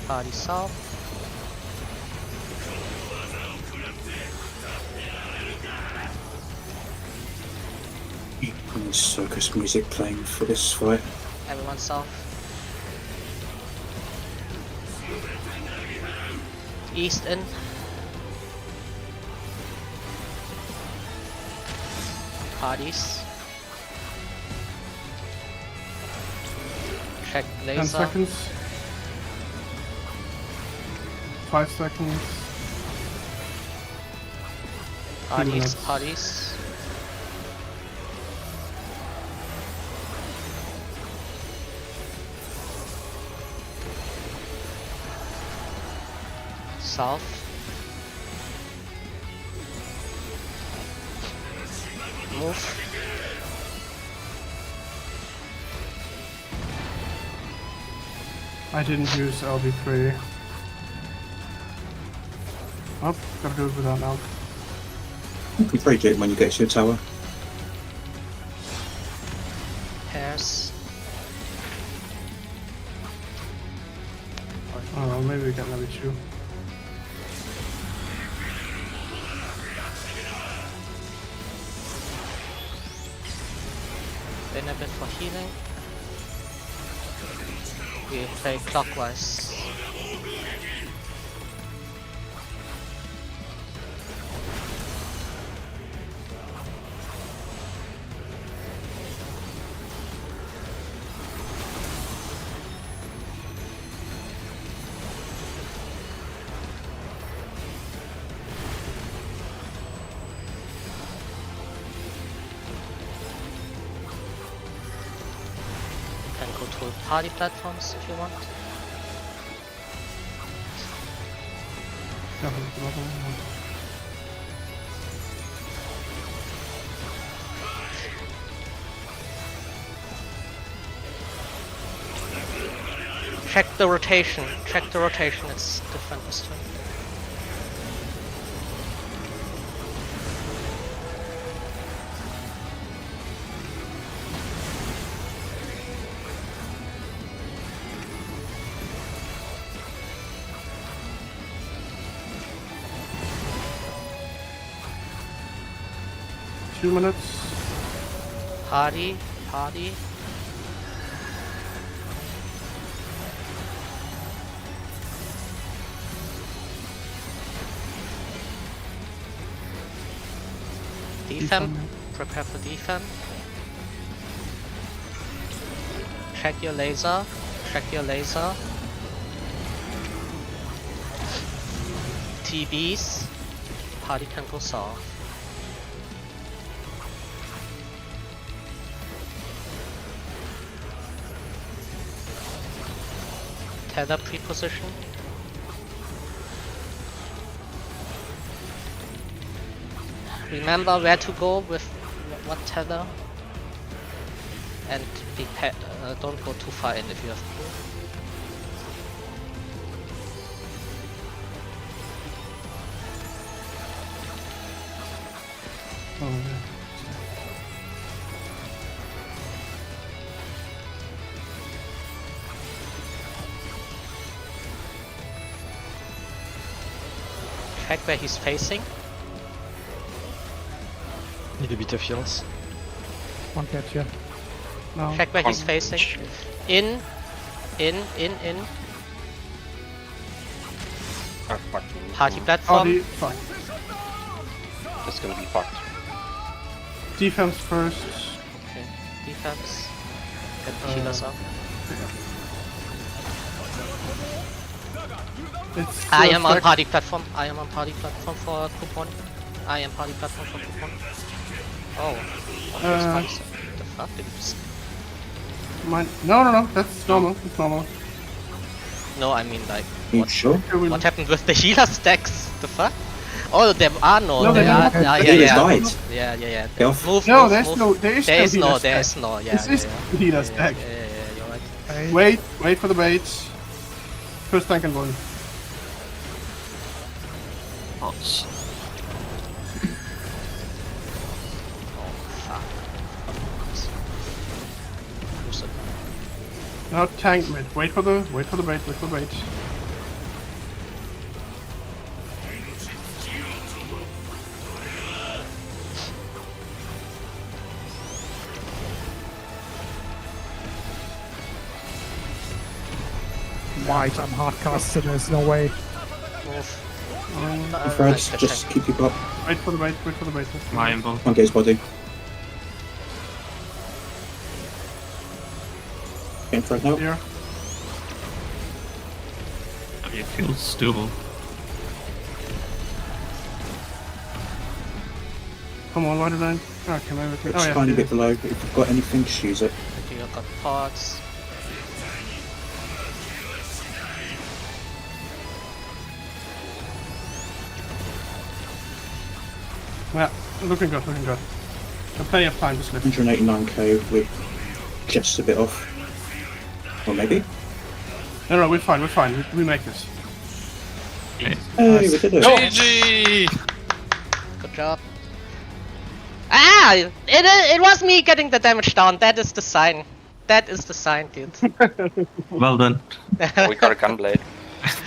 Party south. And circus music playing for this fight. Everyone south. East in. Parties. Check 10 laser. seconds. 5 seconds. Parties. minutes. Parties. South. Move. I didn't use LB3. Oh, gotta do it without now. You can break it when you get to your tower. Pairs. Oh, maybe we get level 2. a bit for healing. We play clockwise. Can go to party platforms if you want. Check the rotation. Check the rotation. It's different this time. Two minutes. Party. Party. Defem. Prepare for defem. Check your laser. Check your laser. TBs. Party can go south. Tether pre-position. Remember where to go with what tether. And don't go too far in if you have pull. Oh, yeah. Check where he's facing. Need a bit of heals. One catch, yeah. No. Check where he's facing. In. Oh, fuck. Party platform. Party. Fuck. That's gonna be fucked. Defense first. Okay. Defense. Get the healers up. It's, I am on flex- party platform. I am on party platform for coupon. I am party platform for coupon. Oh. What the fuck did you just... No. That's normal. It's normal. No, I mean like... You What, sure? what happened with the healer stacks? The fuck? Oh, there are no. No, there they are. don't. Yeah, They just yeah. died. Yeah. They're off. Move, No, move, there's move. no. There is There no is healer no. stack. There is no. Yeah. This is the healer stack. Yeah, you're right. Hey, Wait for the bait. First tank and one. Bots. Oh fuck. Who's it? Now tank mid. Wait for the bait. white, I'm hard casted, there's no way. Move. Fred, Nice, good just tank. keep people up. Wait for the bait. My involved. Can't get his body. Getting Fred now. Here. It feels doable. Come on, why did I? Oh, can I? It's Oh yeah. tiny bit below, but if you've got anything, just use it. Okay, I got pods. Yeah, looking good. Got plenty of time to slip. 189k with just a bit off. Or maybe. No, we're fine. We make this. Hey, we did it. GG! Good job. Ah! It was me getting the damage down. That is the sign. Dude. Well done. We got a gunblade.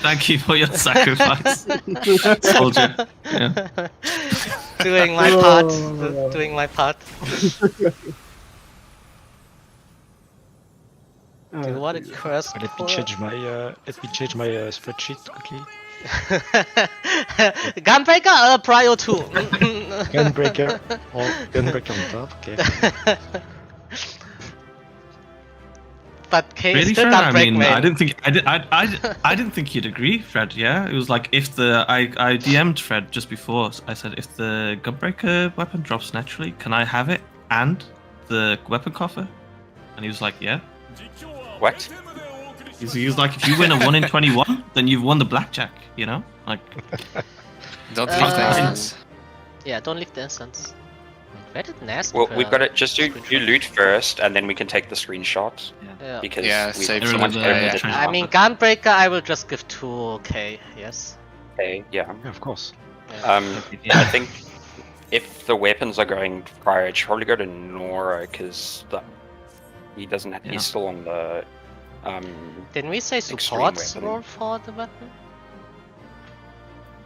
Thank you for your sacrifice, soldier. Yeah. Doing my part. Do you want to curse? Let me change my spreadsheet quickly. Gunbreaker Prio 2. Gunbreaker or Gunbreaker on top. Okay. But K is Really, still Fred? I Gunbreak mean, main. I didn't think you'd agree, Fred. Yeah, it was like if I DM'd Fred just before. I said if the Gunbreaker weapon drops naturally, can I have it and the weapon coffer? And he was like, yeah. What? He was like, if you win a 1 in 21, then you've won the blackjack. You know, like. Don't leave the instance. Yeah, don't leave the instance. Where did Nasty? Well, we've got to just do loot first, and then we can take the screenshots. Yeah. Because Yeah, save someone's some. opened Yeah. it. I mean, Gunbreaker, I will just give to K. Yes. Okay, yeah. Yeah, of course. I think if the weapons are going prior, it should probably go to Nora because he doesn't. Yeah. He's still on the. Didn't we say Extreme supports weapon. role for the weapon?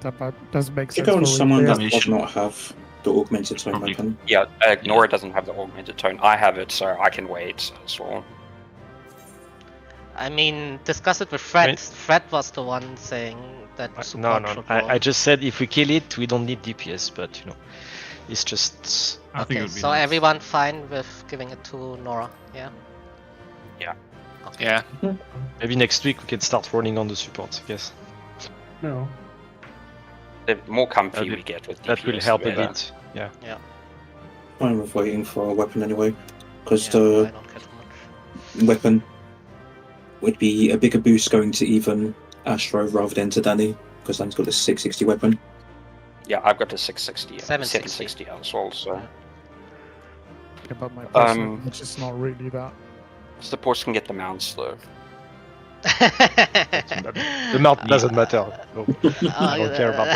That doesn't make To sense. go on for someone repair. that Yeah. does not have the augmented tone Probably. weapon. Yeah, Nora doesn't have the augmented tone. I have it, so I can wait as well. I mean, discuss it with Fred. Right. Fred was the one saying that support No. should roll. I just said if we kill it, we don't need DPS, but you know, it's just. I think it Okay, would be so nice. everyone fine with giving it to Nora, yeah? Yeah. Okay. Yeah. Maybe next week we can start running on the support. I guess No. The more comfy That will- we get with that will DPS, help the a better. bit. Yeah. Fine with waiting for a weapon anyway, because Yeah, I the don't care too much. weapon would be a bigger boost going to even Astro rather than to Danny, because Danny's got the 660 weapon. Yeah, I've got the 660, 760 760 as well, so. Yeah, but my personal Um, which is not really that. Supports can get the mounts though. The mount doesn't matter. No. I don't care about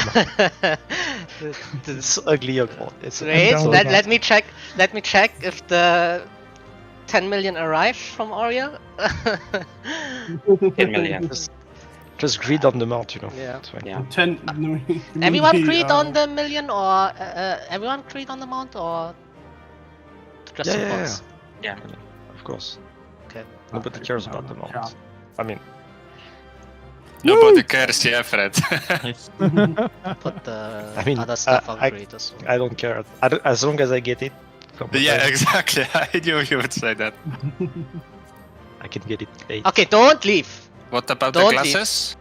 the It's ugly. It's Wait, down with let, that. let me check. Let me check if the 10 million arrived from Aria. 10 million. just greed on the mount, you know. Yeah. It's fine. Yeah. 10. no, Everyone maybe, agreed on the million, or everyone agreed on the amount, or just Yeah, yeah, supports? Yeah. Of course. Okay. Nobody cares about the mount. Yeah. I mean, Nobody cares, yeah, Fred. Put the I mean, other stuff on I- greed as well. I don't care. As long as I get it. Yeah, exactly. I knew you would say that. I can get it late. Okay, don't leave. What about Don't the leave. glasses?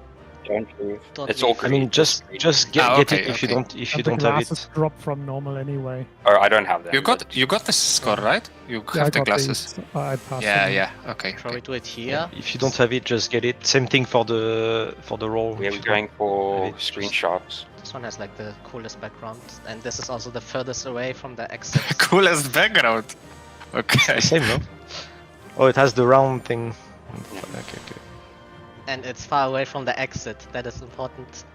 Don't leave. Don't It's leave. all I mean, greed. just get, Ah, get okay, it if you okay. don't And have the it. glasses drop from normal anyway. Oh, I don't have that. You got the score, right? You Yeah, I have the got glasses. these. I passed Yeah, them. yeah. Okay. Shall we do it here? If you don't have it, just get it. Same thing for the roll. We If are you going for have it, just- screenshots. This one has like the coolest background, and this is also the furthest away from the exit. Coolest background. Okay. The same, no? Oh, it has the round thing. Okay. And it's far away from the exit. That is important.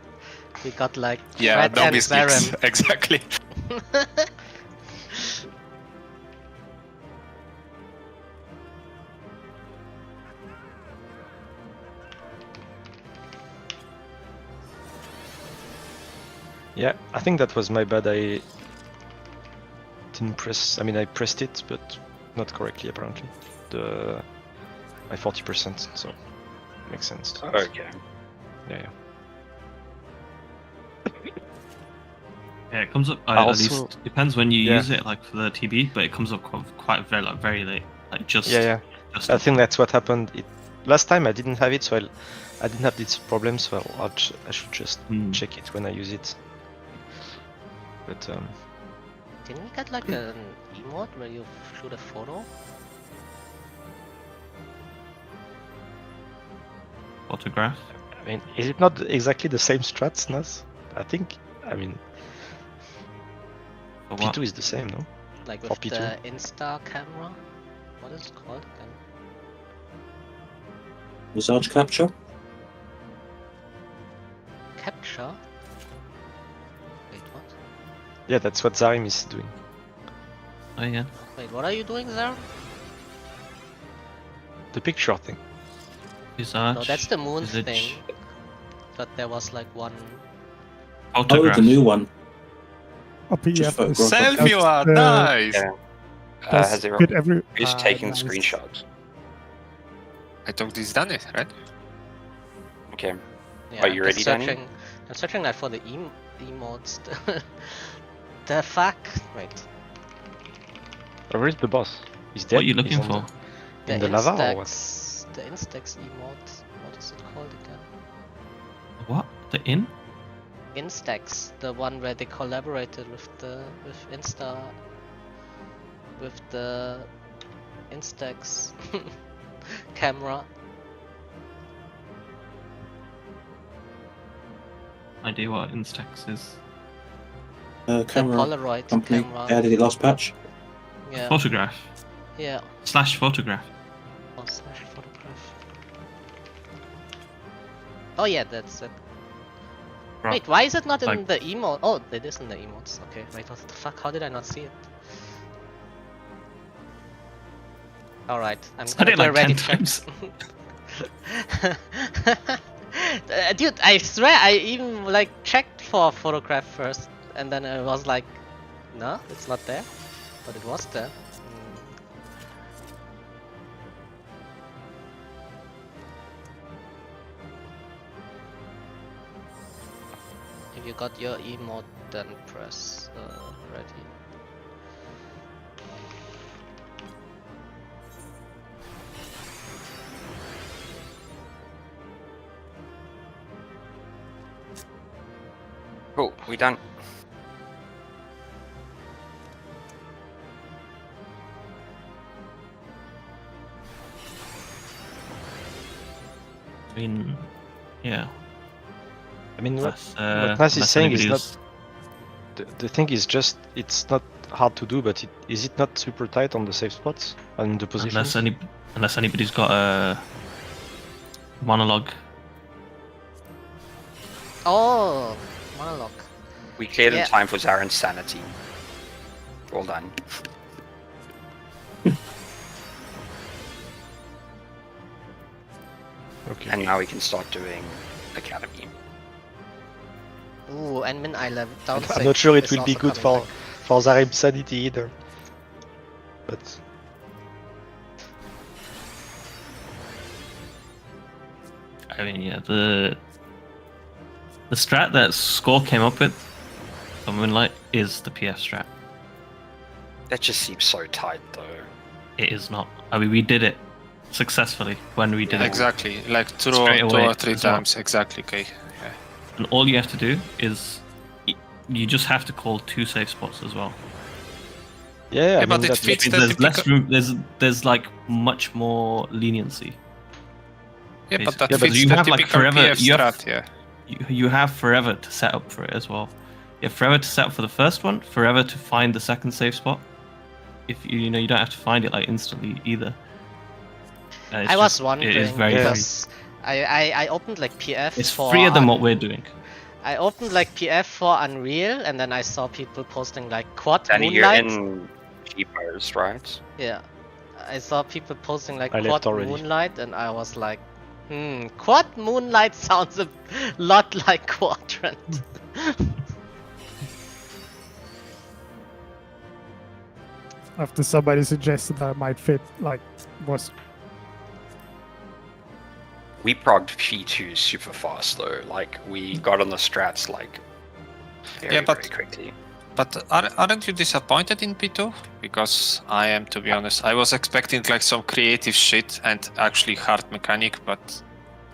We got like Yeah, Fred don't and be sneaks. Zarim. Exactly. Yeah, I think that was my bad. I didn't press. I mean, I pressed it, but not correctly apparently. My 40%, so makes sense. Okay. Yeah. Yeah, it comes up. I At also- least depends when you Yeah. use it, like for the TB, but it comes up quite very late. Like just. Yeah. Just I think that's what happened. Last time I didn't have it, so I didn't have this problem, so I should just check it when I use it. But Didn't we get like an emote where you shoot a photo? Photograph. I mean, is it not exactly the same strats, Nas? I think. I mean, For what? P2 is the same, no? Like For with P2. the Insta camera? What is it called again? Visage capture? Capture? Wait, what? Yeah, that's what Zarim is doing. Oh yeah. Wait, what are you doing there? The picture thing. Visage. No, that's the moon Visage. thing. But there was like one. Oh, Photograph. the new one. Oh, PDF. Just photograph. Selfie one, nice. Yeah. Does Has it fit every. Who's taking nice. screenshots? I thought this done it, right? Okay. Yeah, Are you I'm ready, just Danny? searching, I'm searching like for the emotes. The fuck? Wait. Where is the boss? He's dead. What are you He's looking on for? In the lava or what? The Instax emote. What is it called again? What? The inn? Instax, the one where they collaborated with the Instax camera. Idea what Instax is? The Camera Polaroid company camera. added it last patch. Yeah. Photograph. Yeah. / photograph. Oh, slash photograph. Oh yeah, that's it. Right. Wait, why is it not in Like- the emote? Oh, it is in the emotes. Okay, wait, what the fuck? How did I not see it? Alright, I'm Said gonna it do a like ready 10 check. times. Dude, I swear I even like checked for a photograph first, and then I was like, no, it's not there, but it was there. If you got your emote, then press ready. Cool, we done. I mean, yeah. I mean, what Unless, Nas is unless saying is anybody not. is- The thing is just it's not hard to do, but is it not super tight on the safe spots and the positions? Unless anybody's got a monologue. Oh, monologue. We cleared Yeah. in time for Zaren's sanity. Well done. Okay. And now we can start doing Academy. Ooh, and min I level down. I'm not sure it is will be also good coming for Zarim's sanity either. But I mean, yeah, the strat that Score came up with on Moonlight is the PF strat. That just seems so tight though. It is not. I mean, we did it successfully when we did it. Exactly, like two Straight away or three as well. times. Exactly, okay. Yeah. And all you have to do is you just have to call 2 safe spots as well. yeah, I but mean, it that fits makes- the There's less typical- room. There's like much more leniency. Yeah, but that Yeah, but fits you the have, like, typical forever- PF you have- strat, yeah. You have forever to set up for it as well. You have forever to set up for the first one, forever to find the second safe spot. If you know, you don't have to find it like instantly either. It's I was just- wondering It is very free. because I opened like PF It's for freer than what we're doing. I opened like PF for Unreal, and then I saw people posting like quad Danny, you're moonlight. in G-Pose, right? Yeah, I saw people posting like I quad left already. moonlight, and I was like, quad moonlight sounds a lot like quadrant. After somebody suggested that I might fit, like, was We progged P2 super fast though. Like we got on the strats like very, Yeah, but- very quickly. But aren't you disappointed in P2? Because I am, to be honest. I was expecting like some creative shit and actually hard mechanic, but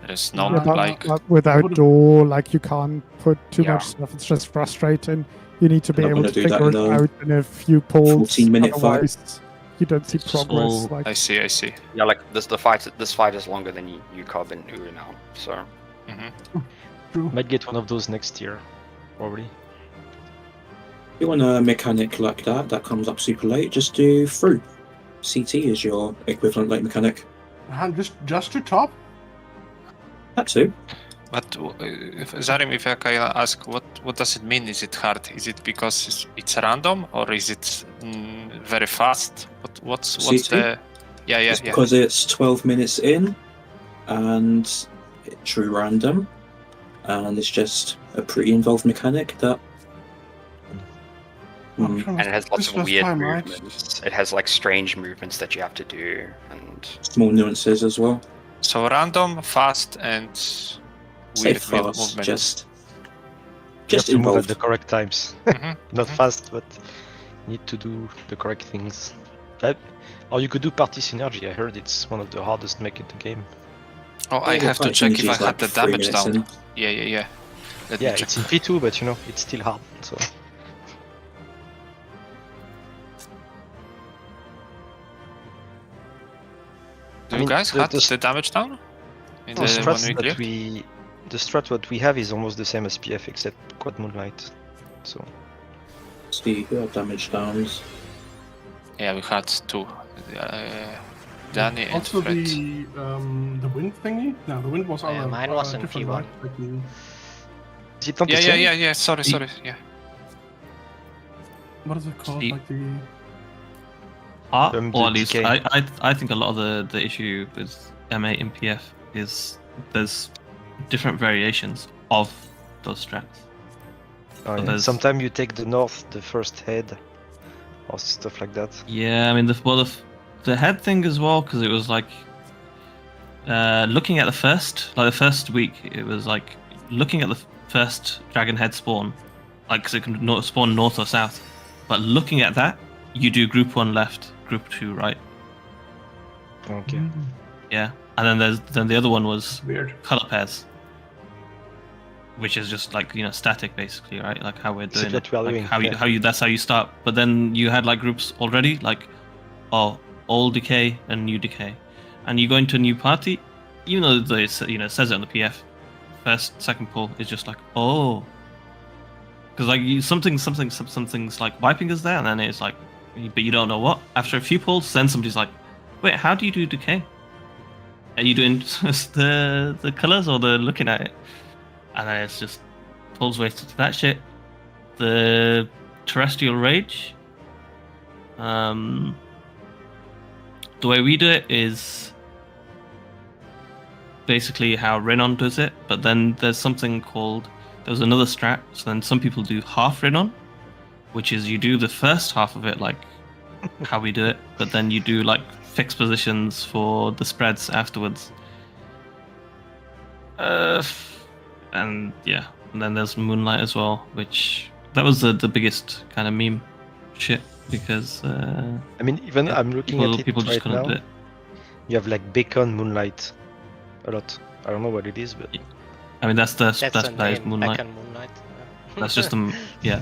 there is none. yeah, but, like without Would've- door, like you can't put too Yeah. much stuff. It's just frustrating. You need to be Not able gonna to do that figure it in a out in a few polls. 14-minute fight. Otherwise, you don't see It's progress. all- Like, I see. Yeah, like this fight is longer than UCOB and Uru now. So Hmm. might get one of those next year, probably. If you want a mechanic like that comes up super late, just do through. CT is your equivalent late mechanic. And just to top. That too. But Zarim, if I can ask, what does it mean? Is it hard? Is it because it's random, or is it very fast? What's CT? the? Yeah. It's because it's 12 minutes in, and it's true random, and it's just a pretty involved mechanic that. and it has lots This of was weird time, right? movements. It has like strange movements that you have to do, and Small nuances as well. So random, fast, and Say weird wheel fast, movement. just You have to move at involved. the correct times. Mhm, Not mhm. fast, but need to do the correct things. Or you could do party synergy. I heard it's one of the hardest mech in the game. Oh, I Yeah, have to Party check Synergy if I is had like the 3 damage minutes down. in. Yeah. Let Yeah, me check. it's in P2, but it's still hard. So Do I you mean, guys the- had the the damage down? In the the one strats we that cleared? the strat what we have is almost the same as PF except Quad Moonlight. So See who have damage downs. Yeah, we had two. Danny and Also Fred. the wind thingy. No, the wind was Yeah, other. mine was in different, P1. right? Like the, is it not Yeah, the same? yeah. Sorry. Yeah. what is it called? See- Like the. Or The at least decay. I think a lot of the issue with M8 and PF is there's different variations of those strats. Oh, yeah. there's- Sometimes you take the north, the first head, or stuff like that. Yeah, I mean the head thing as well, because it was like looking at the first week, it was like looking at the first dragon head spawn, like because it can spawn north or south, but looking at that, you do group 1 left, group 2 right. Okay. Yeah, and then the other one was Weird. color pairs, which is just like static basically, right? Like how we're Except doing what it, we are like doing, how you that's how you start. But then you had like groups already, like old decay and new decay, and you go into a new party, even though it says it on the PF, first second pull is just like because like something's like wiping us there, and then it's like, but you don't know what. After a few pulls, then somebody's like, wait, how do you do decay? Are you doing just the colors or the looking at it? And then it's just pulls wasted to that shit. The terrestrial rage. The way we do it is basically how Renon does it, but then there's another strat. So then some people do half Renon, which is you do the first half of it like how we do it, but then you do like fixed positions for the spreads afterwards. And then there's Moonlight as well, which that was the biggest kind of meme shit because I mean, even I'm looking at it people just right couldn't do now. it. You have like Bacon, Moonlight, a lot. I don't know what it is, but I mean that's That's the that is name, Moonlight. Back and Moonlight. Yeah. That's just yeah.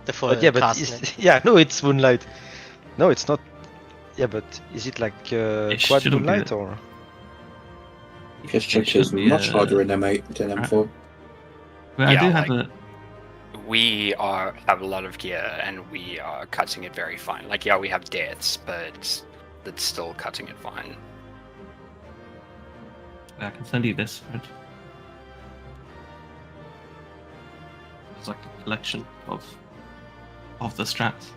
The full but yeah, but cast it's, name. yeah, no, it's Moonlight. No, it's not. Yeah, but is it like It Quad shouldn't be Moonlight that. or? Because check should is be much a- harder in M8 than M4. Well, I Yeah, do have like- a We have a lot of gear and we are cutting it very fine. Like, yeah, we have deaths, but it's still cutting it fine. I can send you this, Fred. It's like a collection of the strats.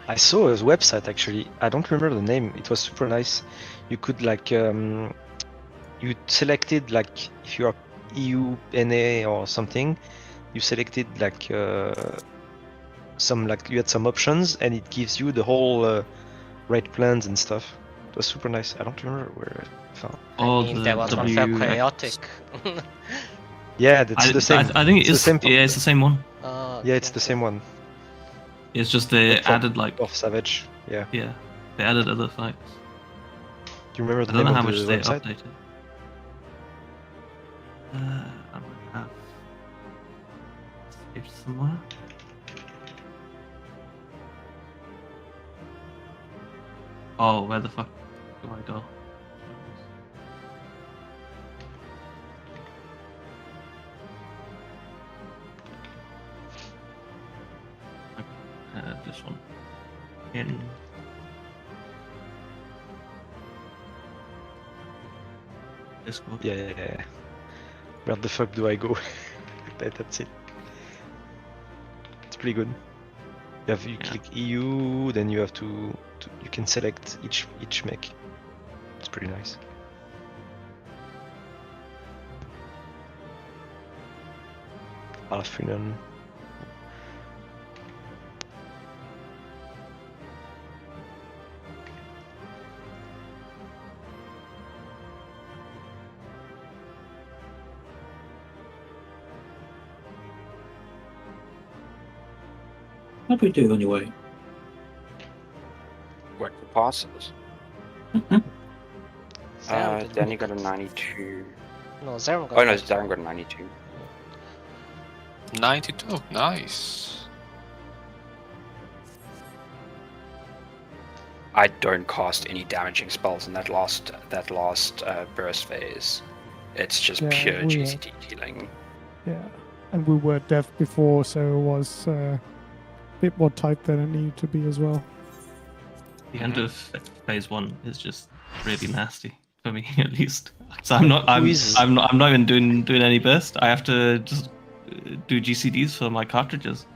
I saw a website actually. I don't remember the name. It was super nice. You could like you selected like if you are EU, NA or something. You selected like some like you had some options and it gives you the whole rate plans and stuff. It was super nice. I don't remember where I found. Oh, I mean, there was one for chaotic. Yeah, that's the same. I think It's it the is. same. Yeah, it's the same one. Yeah, it's the same one. It's just they Like for- added like Of Savage. Yeah. they added other fights. Do you remember the I don't name know how of much the they website? updated. I might have saved somewhere. Oh, where the fuck do I go? This one. In. Discord. Yeah. Where the fuck do I go? That's it. It's pretty good. You click EU, then you have to you can select each mech. It's pretty nice. Arcadion. How'd we do anyway? What the passes? Zaram didn't Danny get got a it. 92. No, Zaram got Oh no, it. Darren got a 92. 92. Nice. I don't cast any damaging spells in that last burst phase. It's just Yeah, pure we GCT healing. Yeah, and we were deaf before, so it was a bit more tight than it needed to be as well. The end of phase 1 is just really nasty for me, at least. So I'm not even doing any burst. I have to just do GCDs for my cartridges.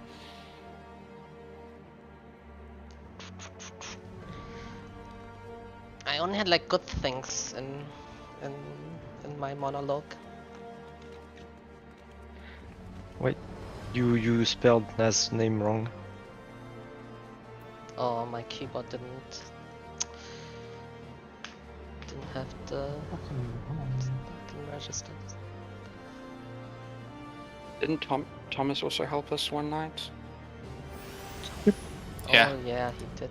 I only had like good things in my monologue. Wait, you spelled Naz's name wrong. Oh, my keyboard didn't have the didn't register. Didn't Thomas also help us one night? Yeah. Oh yeah, he did.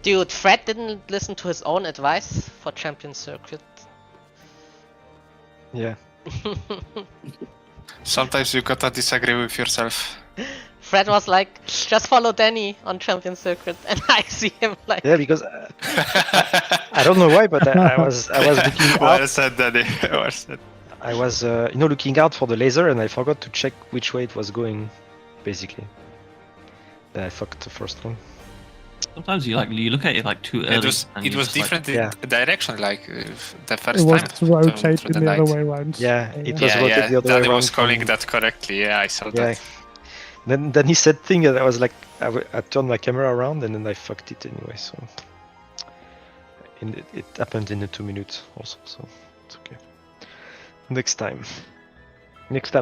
Dude, Fred didn't listen to his own advice for Champion Circuit. Yeah. Sometimes you gotta disagree with yourself. Fred was like, just follow Danny on Champion Circuit, and I see him like, Yeah, because I don't know why, but I was looking Well out. said, Danny. Well said. I was looking out for the laser, and I forgot to check which way it was going, basically. Then I fucked the first one. Sometimes you look at it like too early. It was different in yeah. direction, like the first It was time. to rotate through in the the other night. way around. Yeah, it was Yeah, rotated yeah. the other Danny way was around calling from- that correctly. Yeah, I saw Yeah. that. Then he said thing, and I was like, I turned my camera around, and then I fucked it anyway. So, and it happened in the 2 minutes also, so it's okay. Next time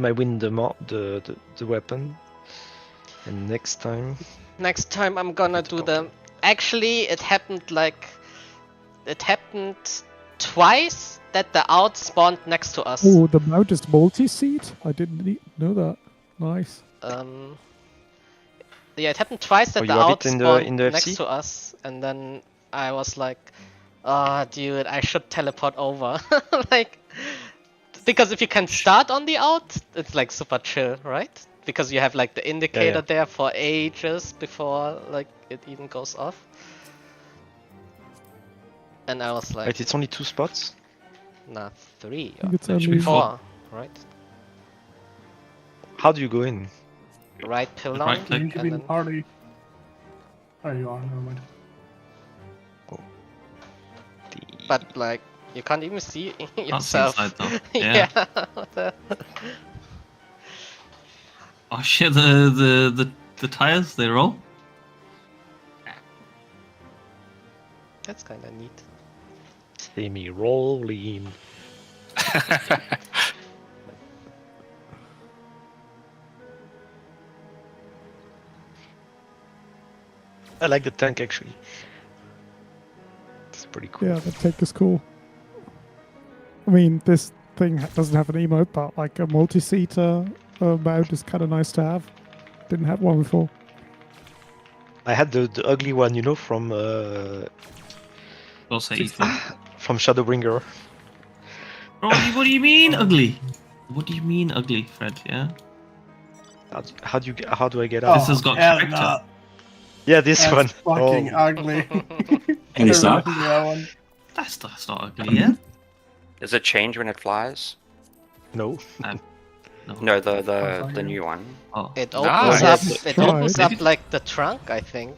I win the weapon, and next time. next time I'm gonna do the. Actually, it happened twice that the out spawned next to us. Oh, the mount is multi-seed? I didn't know that. Nice. Yeah, it happened twice that Oh, the you have out it in the- spawned in the next FC? to us, and then I was like, "Ah, dude, I should teleport over." Like, because if you can start on the out, it's like super chill, right? Because you have like the indicator there for ages before like it even goes off. And I was like, Wait, it's only 2 spots. nah, 3 I think or it's It should be only 4, right? How do you go in? Right pylon, Right click. Link and in then party. There you are, never mind. but like you can't even see Can't see yourself. inside though. Yeah. What the- Oh shit! The tires they roll. That's kind of neat. Semi-rolling. I like the tank actually. It's pretty cool. Yeah, the tank is cool. I mean, this thing doesn't have an emote, but like a multi-seater mount is kind of nice to have. Didn't have one before. I had the ugly one, from Don't say Ethan. from Shadowbringer. Bro, what do you mean ugly? What do you mean ugly, Fred? Yeah. How do I get out? This has got hell character. no. Yeah, this That's one. fucking Oh, ugly. And is that? That one. That's not ugly, yeah. Does it change when it flies? no. No, the new one. Oh. It Nice. opens up. It Try opens it. up like the trunk, I think.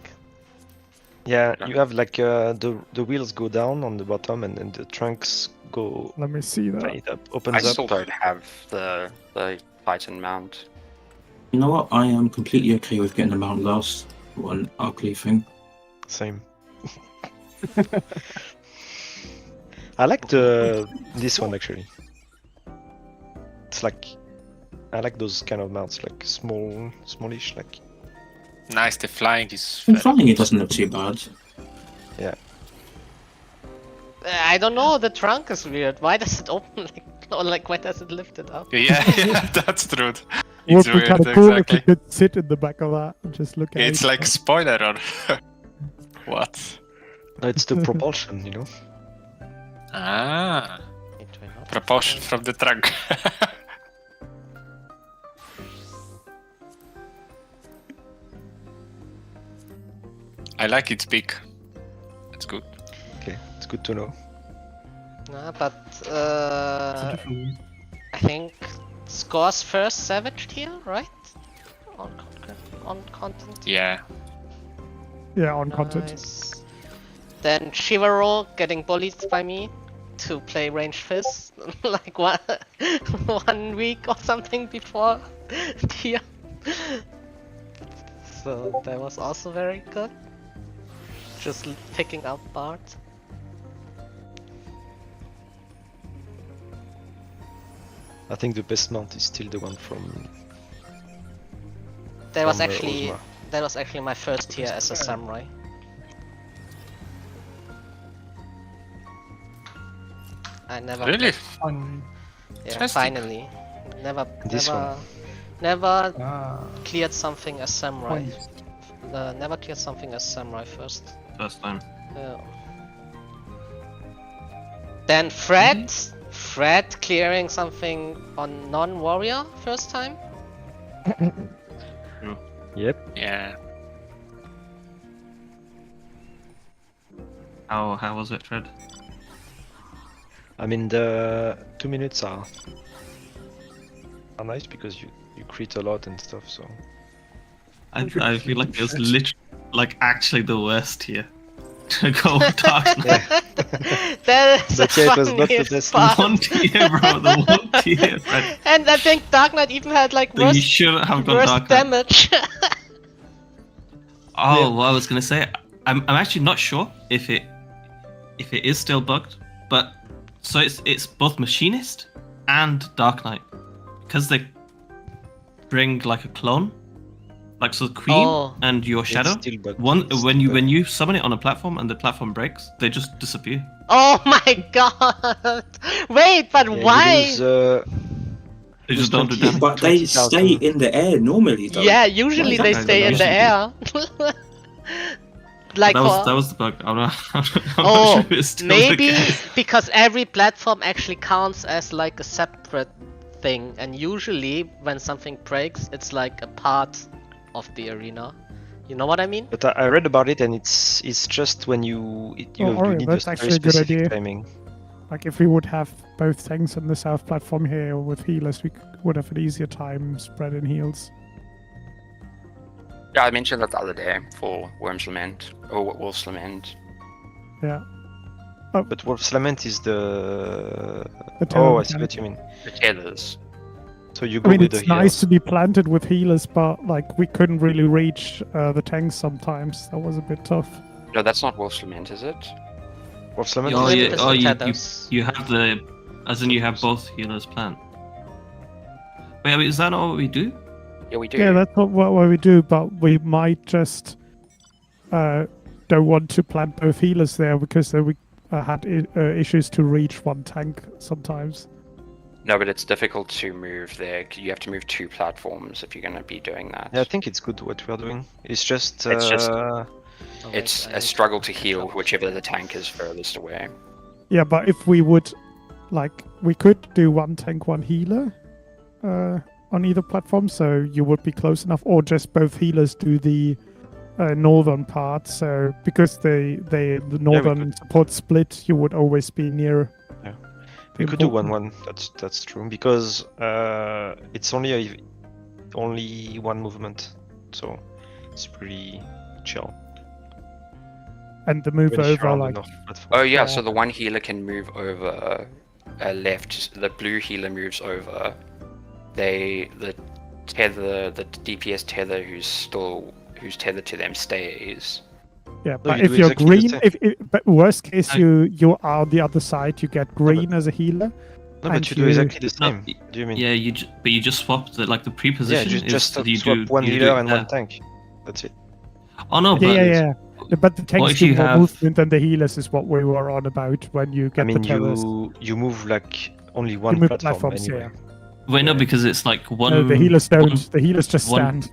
Yeah, you have like the wheels go down on the bottom, and then the trunks go. Let me see that. It I opens up. still don't have the Titan mount. You know what? I am completely okay with getting the mount last. What an ugly thing. Same. I like this one actually. It's like I like those kind of mounts, like smallish, like. Nice, the flying is. In flying, it doesn't look too bad. I don't know. The trunk is weird. Why does it open like? Or like why does it lift it up? Yeah, that's true. Would It's be weird, kind of cool if exactly. you could sit in the back of that and just look at it. It's like spoiler or what? It's the propulsion, you know. Ah, Wait, not propulsion from the trunk. I like its beak. It's good. Okay, it's good to know. Nah, but It's a different one. I think scores first Savage tier, right? On content. Yeah. Yeah, on content. Nice. Then Shivaro getting bullied by me to play ranged fist like what 1 week or something before tier. So that was also very good. Just picking up Bart. I think the best mount is still the one from. That was From, actually my first tier as a samurai. I never Really? Finally. Yeah, Interesting. finally. This one. Never Ah, cleared something as samurai. points. Never cleared something as samurai first. First time. Yeah. Then Fred clearing something on non-warrior first time. Yep. Yeah. How was it, Fred? I mean the 2 minutes are nice because you crit a lot and stuff. So I feel like it was literally like actually the worst here to go dark. That is But the yeah, it was not the funniest best part. One tier, bro. The one tier, Fred. And I think Dark Knight even had like So you worse, should have gone worse dark. Knight. damage. Oh, well, I was gonna say, I'm actually not sure if it is still bugged, but so it's both Machinist and Dark Knight because they bring like a clone, like so Queen Oh. and your Shadow. It's still bugged. One It's when still you bugged. when you summon it on a platform and the platform breaks, they just disappear. Oh my god! Wait, but Yeah, you why? lose, They just don't do 20. damage. But they 20,000. stay in the air normally, though. Yeah, usually Why they is that? stay in the air. Like that for was the bug. I'm not oh, sure it's still the maybe case. because every platform actually counts as like a separate thing, and usually when something breaks, it's like a part of the arena. You know what I mean? But I read about it, and it's just when you Ori, need that's a actually very a good specific idea. timing. Like if we would have both tanks on the south platform here with healers, we would have an easier time spreading heals. Yeah, I mentioned that the other day for Worm's Lament or Wolf's Lament. Yeah. But Wolf's Lament is the. The tower Oh, I see mechanic. what you mean. The tethers. So you I go mean, with it's the nice healers. to be planted with healers, but like we couldn't really reach the tanks sometimes. That was a bit tough. No, that's not Wolf's Lament, is it? Wolf's Lament Oh, is yeah, the- oh, you Tethers. have the, as in you have both healers planned. Wait, is that not what we do? Yeah, we do. Yeah, that's what we do, but we might just don't want to plant both healers there because then we had issues to reach one tank sometimes. No, but it's difficult to move there. You have to move 2 platforms if you're going to be doing that. Yeah, I think it's good what we're doing. It's just. It's just- Oh, wait, It's I a need struggle to pick heal up. whichever the tank is furthest away. Yeah, but if we would, like, we could do one tank, one healer on either platform, so you would be close enough, or just both healers do the northern part. So because the northern support split, you would always be near. Yeah. the We could do important- 1-1. That's true because it's only one movement, so it's pretty chill. and the move When you're over, on the like, north platform. Oh yeah, Yeah. so the one healer can move over left. The blue healer moves over. The tether, the DPS tether who's tethered to them stays. Yeah, No, but you if do you're exactly the green, same. but worst case I- you are on the other side, you get green as a healer. No, And but you do you- exactly the No, same. Do you mean? Yeah, but you just swap the the Yeah, pre-position. just is you swap do, one you healer do and that. one tank. That's it. Oh no, but Yeah. But the tanks if do you more have- movement than the healers is what we were on about when you get I mean, the tethers. you move like only one move platform platforms, anyway. wait, no, Yeah. because it's like one. No, the healers don't. one- The healers just one- stand.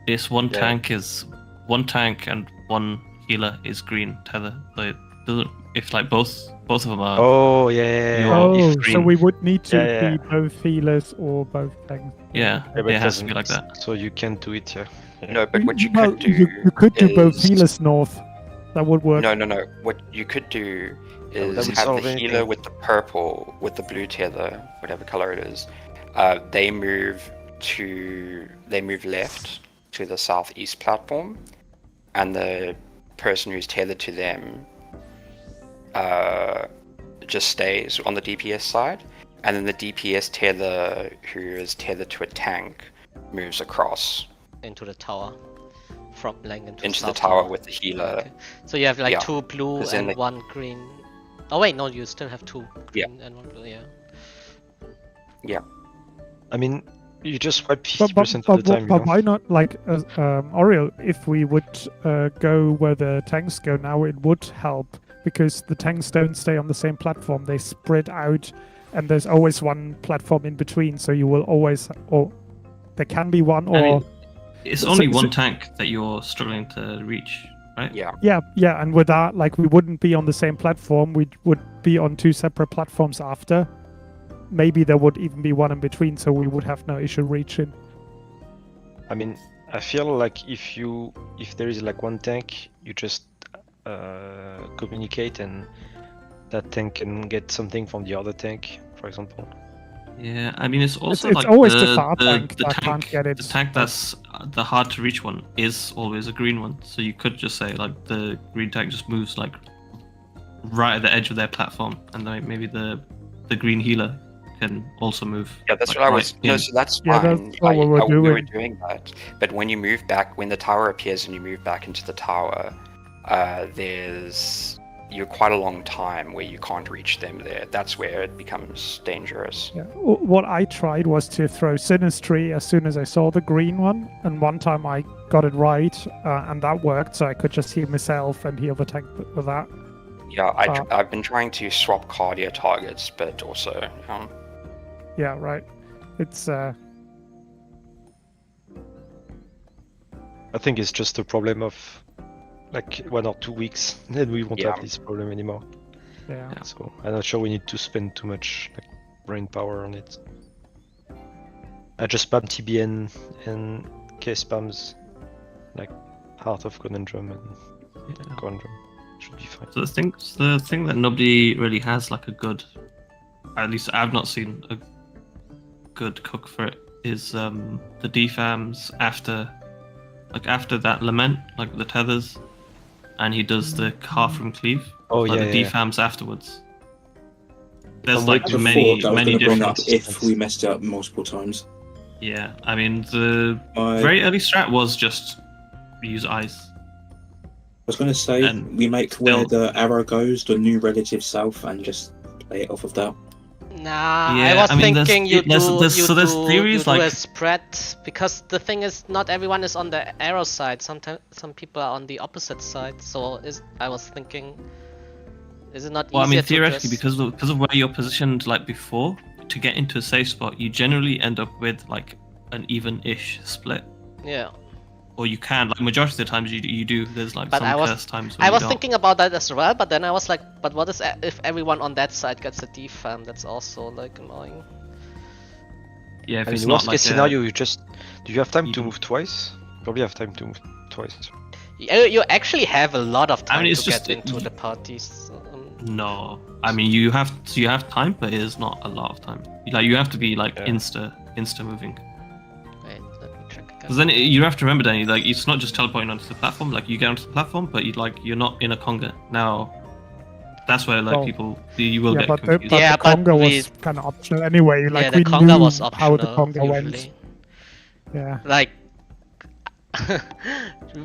It's one Yeah. tank is one tank and one healer is green tether. Like doesn't if like both of them are. Oh yeah. You're- Oh, if so green- we would need to Yeah. be both healers or both tanks. Yeah, Yeah, but it has to be like that. So you can do it, yeah. No, but what you Well, could do you could do both is- healers north. That would work. No. What you could do that is would have solve the anything. healer with the purple, with the blue tether, whatever color it is. They move left to the southeast platform, and the person who's tethered to them just stays on the DPS side, and then the DPS tether who is tethered to a tank moves across Into the tower. From lane into into the south tower with the healer. Okay. So you have like Yeah, 2 blue 'cause then and they- 1 green. Oh wait, no, you still have 2 Yeah. green and 1 blue. Yeah. I mean, you just wipe But, 50% of the time. but why not, like, Oriel, if we would go where the tanks go now, it would help, because the tanks don't stay on the same platform. They spread out, and there's always one platform in between, so you will always, or there can be one, or... I mean, it's So- only so- one tank that you're struggling to reach, right? Yeah. Yeah, and with that, like, we wouldn't be on the same platform. We would be on 2 separate platforms after. Maybe there would even be one in between, so we would have no issue reaching. I mean, I feel like if there is like one tank, you just communicate, and that tank can get something from the other tank, for example. Yeah, I mean it's also it's like always the far tank the that tank can't get it. the tank that's the hard to reach one is always a green one. So you could just say like the green tank just moves like right at the edge of their platform, and then maybe the green healer can also move. Yeah, that's like, what I was. right No, in. so that's Yeah, fine. that's what we were we were doing. doing that. But when you move back, when the tower appears and you move back into the tower, you're quite a long time where you can't reach them there. That's where it becomes dangerous. Yeah. What I tried was to throw Sinistry as soon as I saw the green one, and one time I got it right, and that worked, so I could just heal myself and heal the tank with that. Yeah, I've been trying to swap cardio targets, but also Yeah, right. It's I think it's just a problem of like 1 or 2 weeks, then we won't Yeah. have this problem anymore. yeah. So I'm not sure we need to spend too much like brain power on it. I just spam TBN and K spams like Heart of Conundrum and Yeah. Conundrum. Should be fine. So the thing that nobody really has like a good, at least I've not seen a good cook for it, is the defams after that lament, like the tethers, and he does the half from cleave. Oh like yeah, the yeah. defams afterwards. There's I'm like waiting I many thought I was many going to bring different. up if we messed it up multiple times. Yeah, I mean the I very early strat was just use ice. was going to say And we make where still- the arrow goes the new relative south and just play it off of that. Nah, I Yeah, was I mean, there's- thinking you there's- do there's- you so there's do theories you do like- a spread, because the thing is not everyone is on the arrow side. Sometimes some people are on the opposite side. So I was thinking, is it not Well, I easier mean, to theoretically, just... because of where you're positioned, like before, to get into a safe spot, you generally end up with like an even-ish split, Yeah, or you can, like majority of the times you do. There's like But some I was- cursed times. Where I you was don't. thinking about that as well, but then I was like, but what is if everyone on that side gets a defam? That's also like annoying. Yeah, if I it's mean, not worst like case a- scenario, do you have time to you- move twice? Probably have time to move twice. You actually have a lot of time it's to just- get into the parties. No, I mean you have time, but it is not a lot of time. Like you have to be like Yeah. insta moving. Wait, let me check again. Because then you have to remember, Danny, like it's not just teleporting onto the platform. Like you get onto the platform, but you're not in a conga. Now, that's where like Well, people you will yeah, get but confused. Yeah, the but conga we- was kind of optional anyway. Like yeah, the we conga knew was how optional the conga usually. went. Yeah. Like,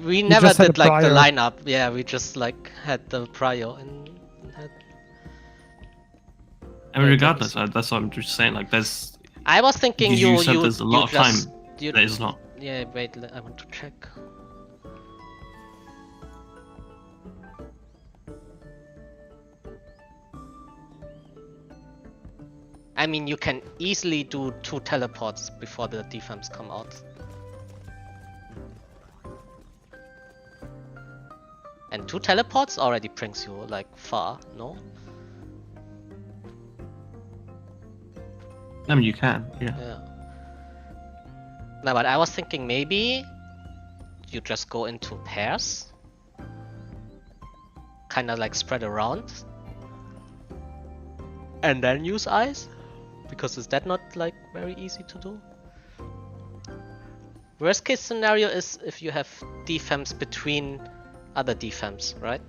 we You never just had did a like the prior. lineup. Yeah, we just like had the prio and had... I mean, Yeah, regardless, that's what I'm just saying. Like, there's I was thinking you you said there's a lot of just, time. you, There is not. Yeah, wait, I want to check. I mean, you can easily do 2 teleports before the defense come out. And 2 teleports already brings you like far, no? I mean, you can, yeah. Yeah. No, but I was thinking maybe you just go into pairs. Kinda like spread around. And then use ice? Because is that not like very easy to do? Worst case scenario is if you have defense between other defense, right?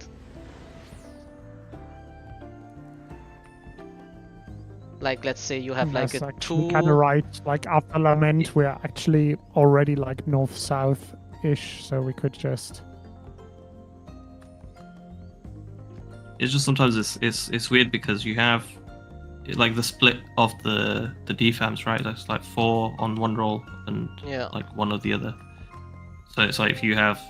Like let's say you have like That's a actually 2... kind of right. Like after Lament, we're actually already like north-south-ish, so we could just... It's just sometimes it's weird because you have like the split of the defams, right? That's like 4 on one roll and Yeah. like 1 of the other. So it's like if you have,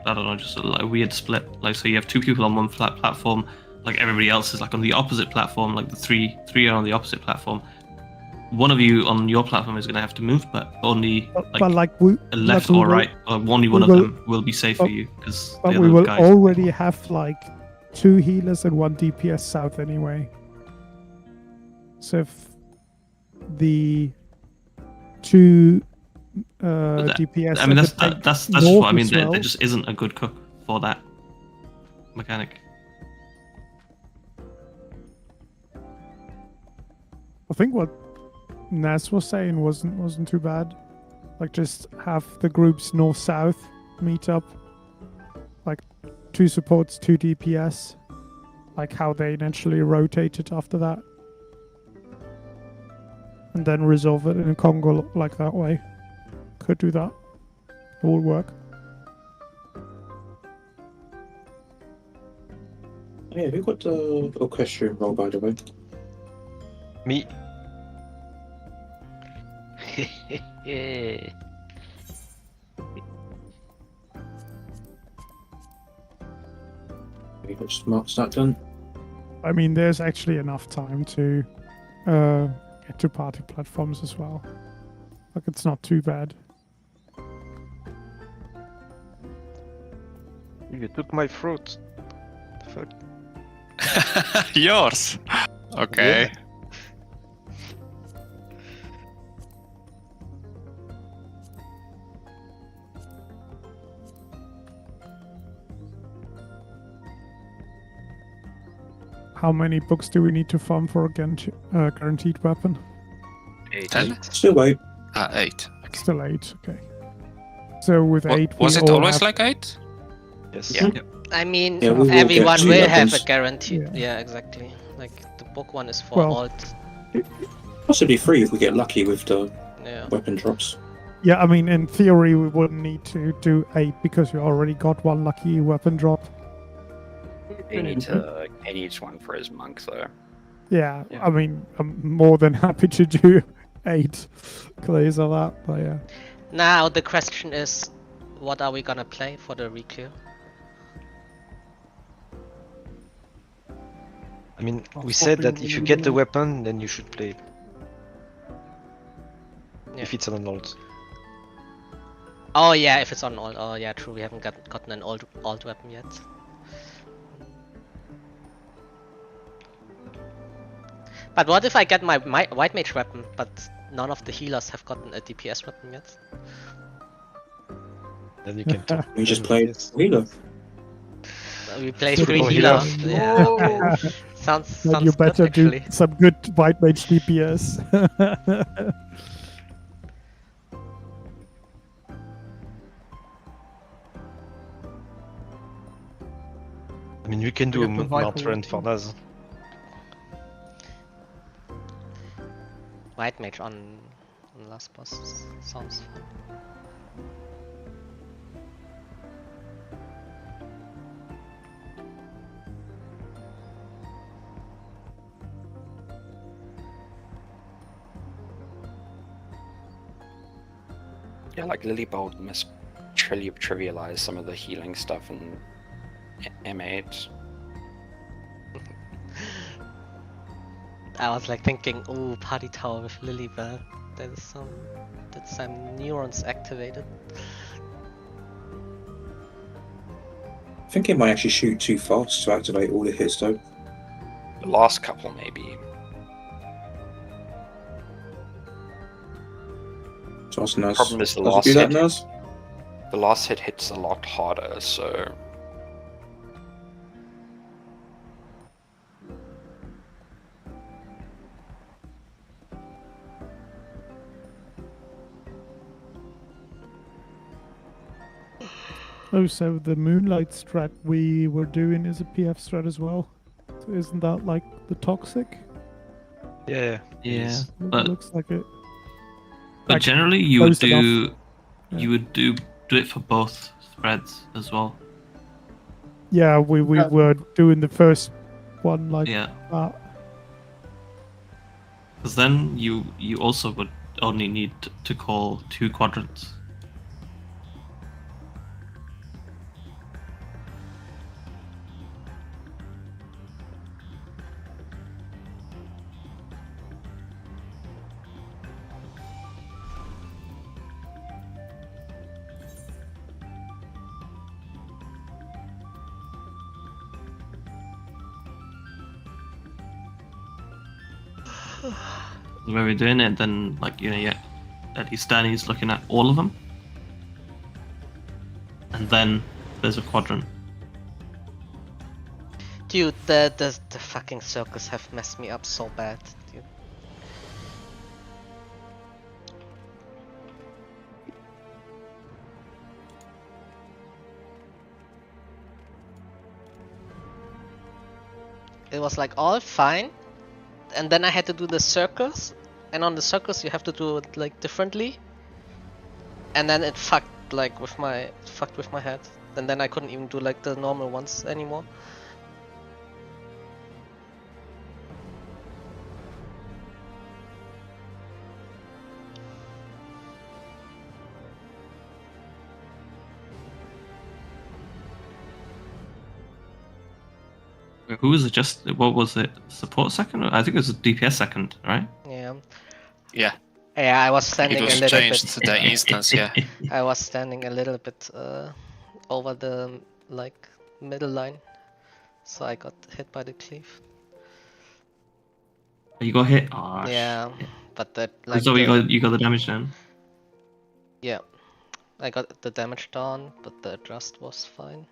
I don't know, just a weird split. Like so you have 2 people on one flat platform, like everybody else is like on the opposite platform. Like the three are on the opposite platform. One of you on your platform is going to have to move, but only we, a left we or will- right. Or only one of them will be safe for you because But the we other will guys. already have like 2 healers and 1 DPS south anyway. So if the 2 DPS... I mean, and that's the tank that's north what I mean. as There well- just isn't a good cook for that mechanic. I think what Nas was saying wasn't too bad. Like just have the groups north-south meet up. Like 2 supports, 2 DPS. Like how they naturally rotated after that. And then resolve it in a Congo like that way. Could do that. It will work. Yeah, who got the orchestra roll, by the way? Me. We got Smart's that done. I mean, there's actually enough time to get to party platforms as well. Like, it's not too bad. You took my fruit. Fuck. Yours. Okay. How many books do we need to farm for a guaranteed weapon? 10? Still wait. 8. Okay. Still 8, okay. So with 8, Was we it all always have... like 8? Yes. Yeah. I mean, Yeah, we will everyone get 2 will have a weapons. guaranteed. Yeah. Yeah, exactly. Like the book one is for Well- alt. Possibly 3 if we get lucky with the Yeah. weapon drops. Yeah, I mean, in theory, we wouldn't need to do 8 because we already got 1 lucky weapon drop. He needs one for his monk, though. Yeah, Yeah. I mean, I'm more than happy to do 8 clays of that, but yeah. Now the question is, what are we gonna play for the reclear? I mean, we said that if you get the weapon, then you should play it. Yeah. If it's an alt. Oh yeah, if it's on alt. Oh yeah, true. We haven't gotten an alt weapon yet. But what if I get my white mage weapon, but none of the healers have gotten a DPS weapon yet? Then you can talk. We just played Yes. healer. We play So 3 no healer. healer. Yeah. Okay. Sounds Then you good, better do actually. some good white mage DPS. I mean, we can do a get the Viper Mount Run for weapon. Naz. White mage on last boss sounds fun. Yeah, like Lilybolt must trivialize some of the healing stuff in M8. I was like thinking, oh, party tower with Lilybell. That's some neurons activated. I think it might actually shoot too fast to activate all of his though. The last couple, maybe. So ask Naz. Problem is the Does it last do that, hit. Naz? The last hit hits a lot harder, so. Oh, so the Moonlight strat we were doing is a PF strat as well. So isn't that like the toxic? Yeah. Yeah, It but looks like it. but like, generally you would close enough. do Yeah. you would do it for both spreads as well. Yeah, we were doing the first one like Yeah, that. because then you also would only need to call 2 quadrants. When we're doing it, then like yeah, at least Danny's looking at all of them, and then there's a quadrant. Dude, the fucking circus have messed me up so bad. Dude. It was like all fine, and then I had to do the circus, and on the circus you have to do it like differently, and then it fucked with my head, and then I couldn't even do like the normal ones anymore. Who was it? Just what was it? Support second? I think it was a DPS second, right? Yeah. Yeah, Yeah, I was it standing a was little changed bit. the instance. Yeah. I was standing a little bit over the like middle line, so I got hit by the cleave. You got hit. Oh, Yeah, shit. but that like So you the- got the damage then. yeah, I got the damage down, but the adjust was fine.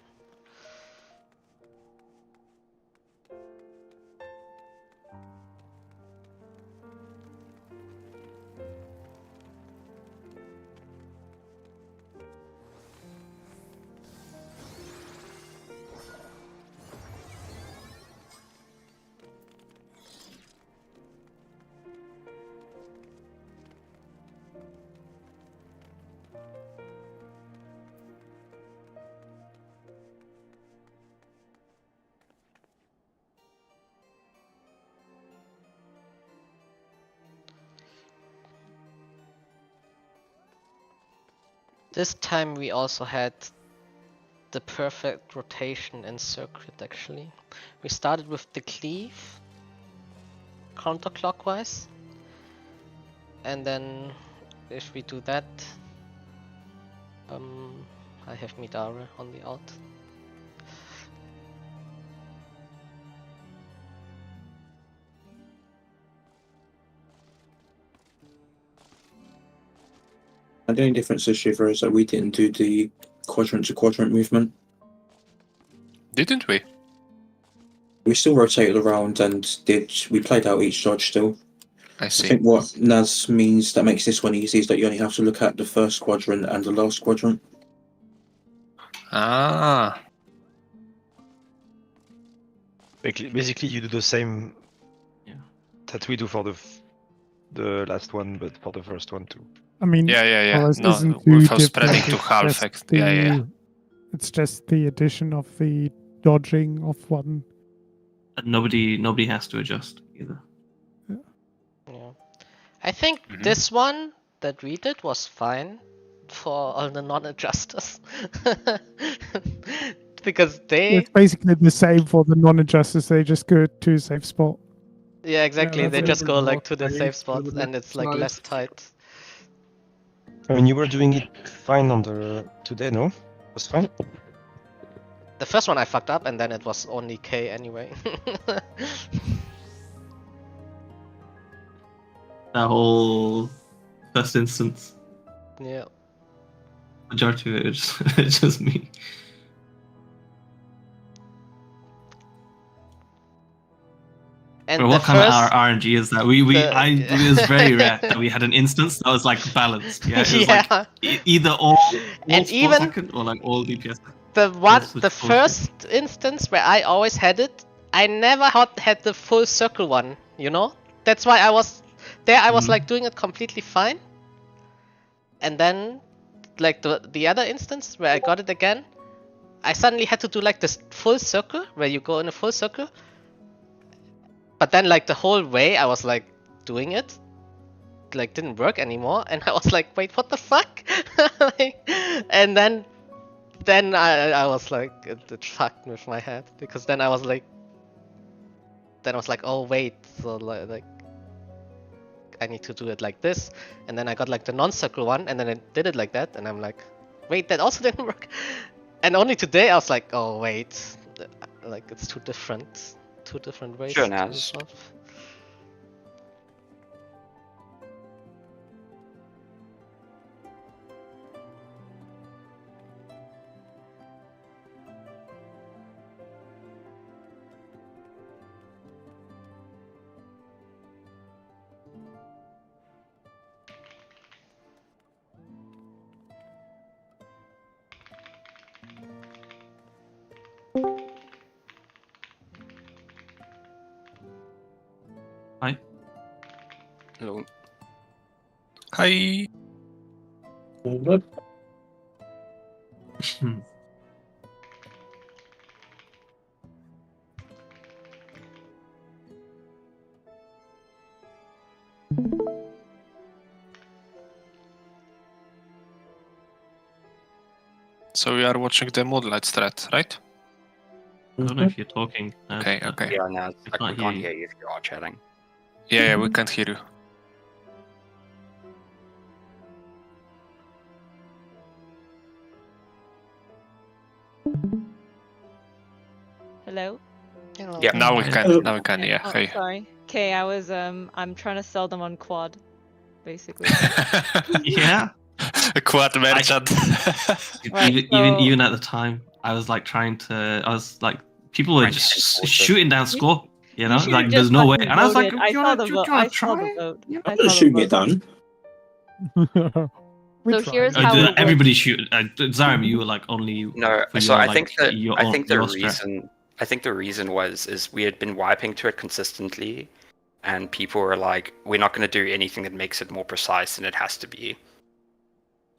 This time we also had the perfect rotation in circuit actually. We started with the cleave counterclockwise, and then if we do that, I have Midara on the out. And the only difference this Shiver is that we didn't do the quadrant to quadrant movement. Didn't we? We still rotated around and we played out each dodge still. I I see. think what Naz means that makes this one easy is that you only have to look at the first quadrant and the last quadrant. Ah, Basically, you do the same Yeah. that we do for the last one, but for the first one too. I mean, yeah. ours No, isn't too without different, spreading to it's half. just Yeah. It's just the addition of the dodging of one. And nobody has to adjust either. Yeah. I think Mhm. this one that we did was fine. for all the non-adjusters. Because they, It's basically the same for the non-adjusters. They just go to a safe spot. yeah, exactly. that's They a just little go bit like more to the safe, safe a spot, little bit and it's like less precise. tight. I mean, you were doing it fine on the today, no? It was fine. The first one I fucked up, and then it was only K anyway. That whole first instance, Yeah. majority of it is it's just me. And But the what kind of first, RNG is that? It was very rare that we had an instance that was like balanced. Yeah, it was yeah. like either all And support even second or like all DPS. the first instance where I always had it, I never had the full circle one. You know, that's why I was there. I was like doing it completely fine. And then, like the other instance where I got it again, I suddenly had to do like this full circle where you go in a full circle. But then like the whole way I was like doing it, like didn't work anymore, and I was like, wait, what the fuck? Like, and then I was like, it fucked with my head, because then I was like, oh wait, so like I need to do it like this, and then I got like the non-circle one, and then I did it like that, and I'm like, wait, that also didn't work. And only today I was like, oh wait, like it's two different ways Sure, to Naz. resolve. Hi. Hello. Hi. So we are watching the Moonlight strat, right? I don't know if you're talking. Okay, but okay. Yeah, Naz. I Like, can't we hear can't you. hear you if you are chatting. Yeah, we can't hear you. Hello? Yeah. Now we Hi. can. Now we can. Yeah. Oh, Hey. sorry. Okay, I was I'm trying to sell them on quad, basically. Yeah. A quad merchant. Right, Even at the time, I was like trying to. I was like, people were Trying to just enforce it. shooting down score. You know, should've like just there's no way. fucking And I was like, voted. do I you saw wanna the do vote. you wanna I saw the try? vote. Yeah. I'm I gonna saw the shoot it vote. down. We So tried. here's how it Everybody works. shoot. Zarim, you were like only No, for so your I like think that your I own, think the your strat. reason was we had been wiping to it consistently, and people were like, we're not going to do anything that makes it more precise than it has to be,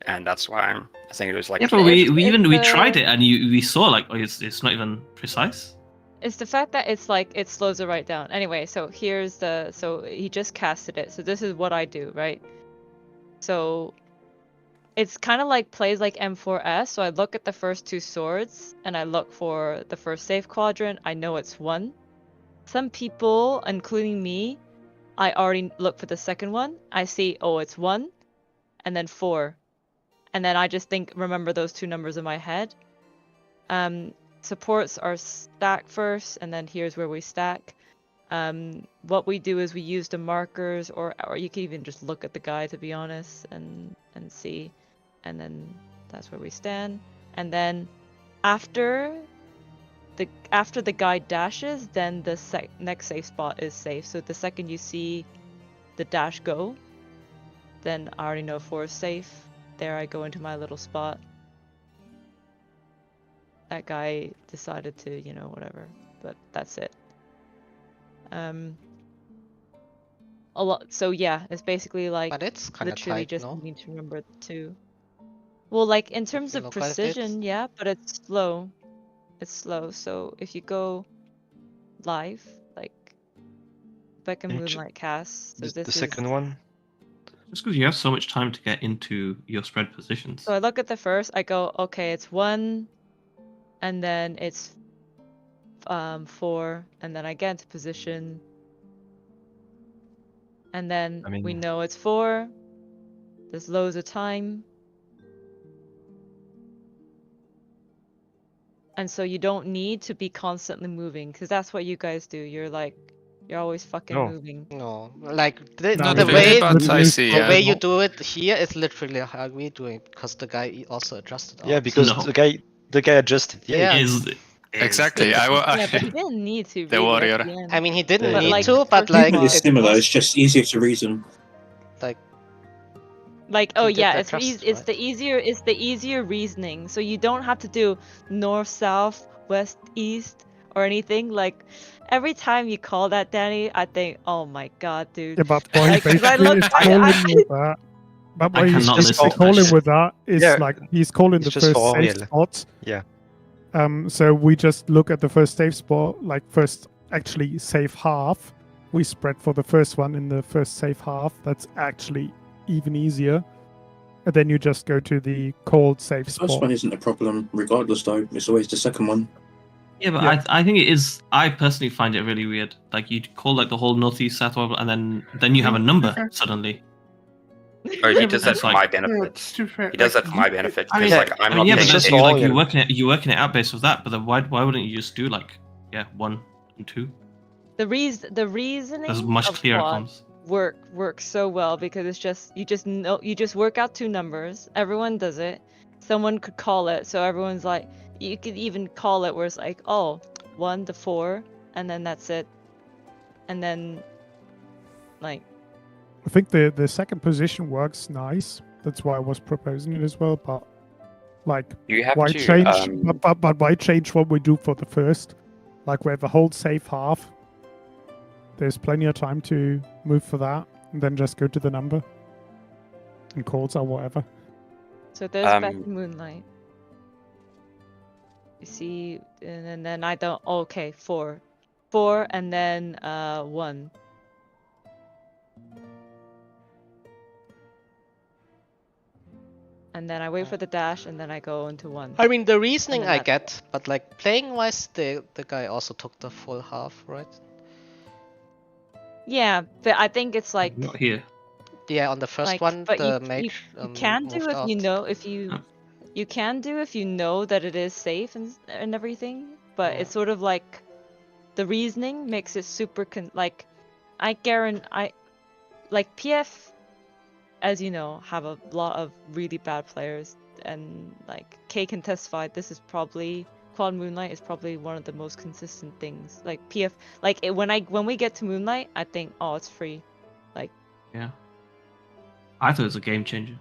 and that's why I think it was like. Yeah, but we It's tried it and we saw like, oh, it's not even precise. It's the fact that it's like it slows it right down. Anyway, so here's so he just casted it. So this is what I do, right? So it's kind of like plays like M4S. So I look at the first two swords and I look for the first safe quadrant. I know it's 1. Some people, including me, I already look for the second one. I see, oh, it's 1 and then 4. And then I just remember those two numbers in my head. Supports are stacked first, and then here's where we stack. What we do is we use the markers, or you can even just look at the guide, to be honest, and see, and then that's where we stand. And then after the guide dashes, then the next safe spot is safe. So the second you see the dash go, then I already know 4 is safe. There I go into my little spot. That guy decided to, whatever, but that's it. A lot. So yeah, it's basically like But it's kind of literally tight, just no? need to remember the 2. Well, like in terms you of look at it. precision, yeah, but it's slow. It's slow. So if you go live, like Beckham Can you Moonlight cast, so The this is second one. Just because you have so much time to get into your spread positions. So I look at the first, I go, okay, it's 1, and then it's 4, and then I get into position, and then I mean- we know it's 4. There's loads of time. And so you don't need to be constantly moving, because that's what you guys do. You're always fucking No. moving. No, like the, No, the the way but I see. the Yeah. way you do it here is literally how we do it, because the guy also adjusted. Yeah, ours. because No. the guy adjusted. Yeah. Yeah. Is Exactly. Yeah, but he didn't need to. The really, at warrior. the end. I mean, he didn't But, need like, to, but first like of all- It's it similar. was It's just easier to reason. like Like, oh did yeah, that it's just it's right. the easier reasoning. So you don't have to do north, south, west, east, or anything. Like every time you call that, Danny, I think, oh my god, dude. Yeah, but what he Like, 'cause I basically look- is I- calling I- with that. But what I he's cannot just listen to calling that. with that is Yeah, like he's calling it's the just first for safe real. spot. Yeah. So we just look at the first safe spot, like first actually safe half. We spread for the first one in the first safe half. That's actually even easier. And then you just go to the called safe The first spot. one isn't a problem, regardless, though. It's always the second one. Yeah, but Yeah. I think it is. I personally find it really weird. Like you call like the whole northeast, south, and then you have a number suddenly. Or he does that It's for like- my Yeah, benefit. to fair, He does like, that for my benefit I because mean, like I'm I not mean, yeah, but paying just that's attention. all like you- you're working it out based off that. But then why wouldn't you just do like 1 and 2? the reasoning There's much of clearer quad comms. works so well because it's just you just work out 2 numbers. Everyone does it. Someone could call it, so everyone's like, you could even call it where it's like, oh, 1 to 4, and then that's it. And then like I think the second position works nice. That's why I was proposing it as well. But like, You have why to change? But why change what we do for the first? Like we have a whole safe half. There's plenty of time to move for that, and then just go to the number and calls or whatever. so there's back to Moonlight. You see, and then I don't. Okay, 4, and then 1. And then I wait for the dash, and then I go into 1. I mean, the reasoning then I that- get, but like playing wise, the guy also took the full half, right? Yeah, but I think it's like Not here. Yeah, on the first like, one, but the you mage can do moved if you out. know if you Huh. you can do if you know that it is safe and everything. But Yeah. it's sort of like the reasoning makes it super like I guarantee like PF, as you know, have a lot of really bad players, and like Kay can testify. This is probably Quad Moonlight is probably one of the most consistent things. Like PF, like when we get to Moonlight, I think, oh, it's free. Yeah. I thought it was a game changer.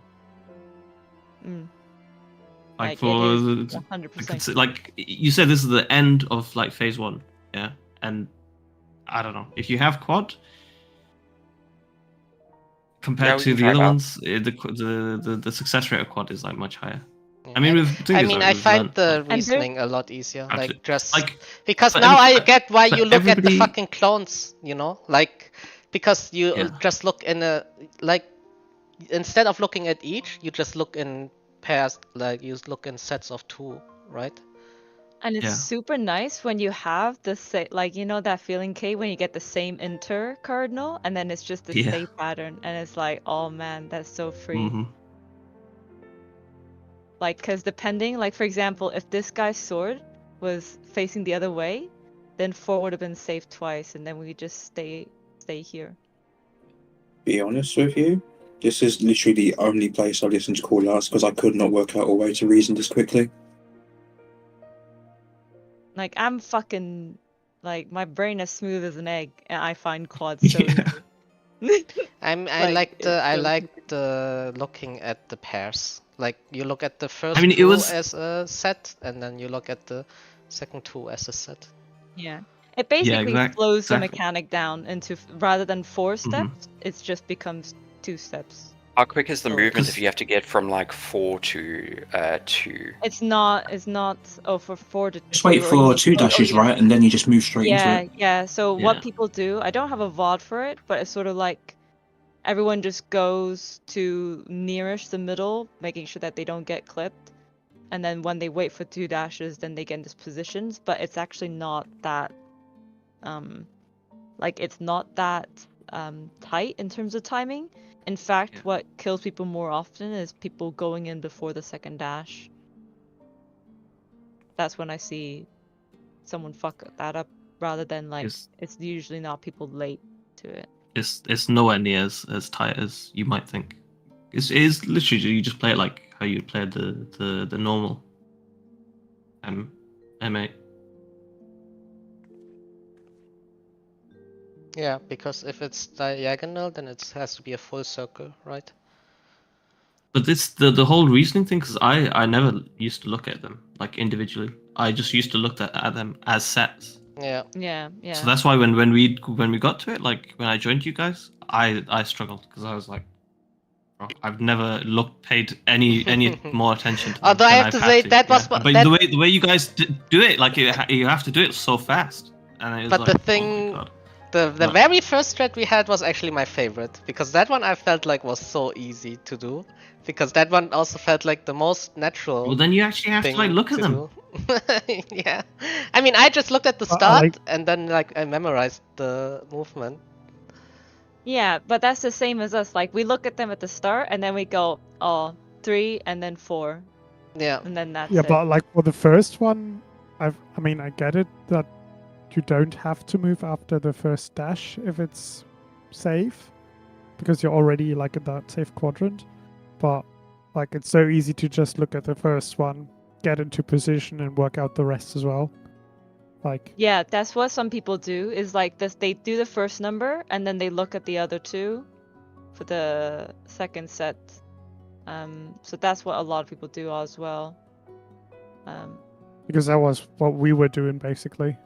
Mm. Like Like, for it is the- 100%. like you said, this is the end of like phase 1. Yeah, and I don't know if you have quad compared Yeah, we to can the try it other out. ones, the success rate of quad is like much higher. Yeah. I mean, with doing I this, mean, like, I we've find learned, the like, And there- reasoning a lot easier. Absolutely. Like just like because but now I every- get why but you look at the everybody- fucking clones, you know? Like because you Yeah. just look in a like instead of looking at each, you just look in pairs, like you look in sets of 2, right? And it's Yeah. super nice when you have the like, you know that feeling, Kate, when you get the same inter cardinal and then it's just the Yeah. same pattern and it's like, oh man, that's so free. Mhm. Like, because depending, like for example, if this guy's sword was facing the other way, then 4 would have been saved twice and then we just stay here. Be honest with you, this is literally the only place I listened to call outs because I could not work out a way to reason this quickly. Like, I'm fucking, like, my brain is smooth as an egg and I find quads so Yeah. easy. I Like, like it's the I so like the looking at the pairs. Like you look at the first mean, it 2 was- as a set, and then you look at the second 2 as a set. Yeah. It basically slows the exactly. mechanic down into rather than 4 Mhm. steps, it just becomes 2 steps. How quick is the So- movement 'Cause- if you have to get from like 4 to 2? It's not for 4 to Just wait 2 or for even- 2 dashes, yeah. right? And then you just move straight Yeah, into it. yeah. So Yeah. what people do, I don't have a VOD for it, but it's sort of like everyone just goes to nearest the middle, making sure that they don't get clipped. And then when they wait for 2 dashes, then they get into positions. But it's actually not that, it's not that tight in terms of timing. In fact, what kills people more often is people going in before the second dash. That's when I see someone fuck that up, rather than it's usually not people late to it. It's nowhere near as tight as you might think. It is literally you just play it like how you play the normal M8. Yeah, because if it's diagonal, then it has to be a full circle, right? But this the whole reasoning thing, because I never used to look at them like individually. I just used to look at them as sets. Yeah. Yeah. So that's why when we got to it, like when I joined you guys, I struggled because I was like, bro, I've never paid any more attention to them. Although I have to say that was but the way you guys do it, like you have to do it so fast. And it was but like, the thing, oh my God. the very first thread we had was actually my favorite, because that one I felt like was so easy to do, because that one also felt like the most natural. Well, then you actually have to like look at them. Yeah, I mean, I just looked at the start and then like I memorized the movement. Yeah, but that's the same as us. Like we look at them at the start and then we go, 3 and then 4. Yeah. And then that's Yeah, it. but like for the first one, I get it that you don't have to move after the first dash if it's safe, because you're already like in that safe quadrant. But like it's so easy to just look at the first one, get into position, and work out the rest as well. Like yeah, that's what some people do. Is like this: they do the first number and then they look at the other two for the second set. So that's what a lot of people do as well. Because that was what we were doing basically.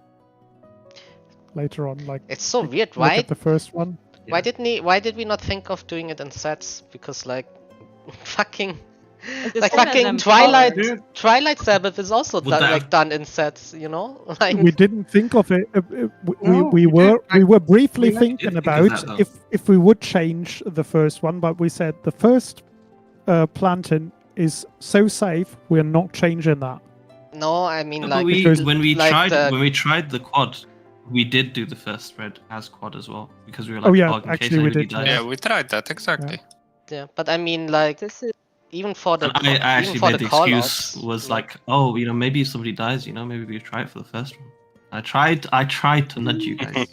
Later on, like it's so weird. Look at the first one. Why did we not think of doing it in sets? Because like, fucking Twilight Sabbath is also done in sets, you know. Like we didn't think of it. We were briefly thinking about if we would change the first one, but we said the first planting is so safe, we're not changing that. No, I mean when we tried the quad, we did do the first thread as quad as well, because we were like, actually we did. Yeah, we tried that exactly. Yeah, but I mean like even for the I actually made the excuse was like, oh, you know, maybe if somebody dies, you know, maybe we try it for the first one. I tried to nudge you guys.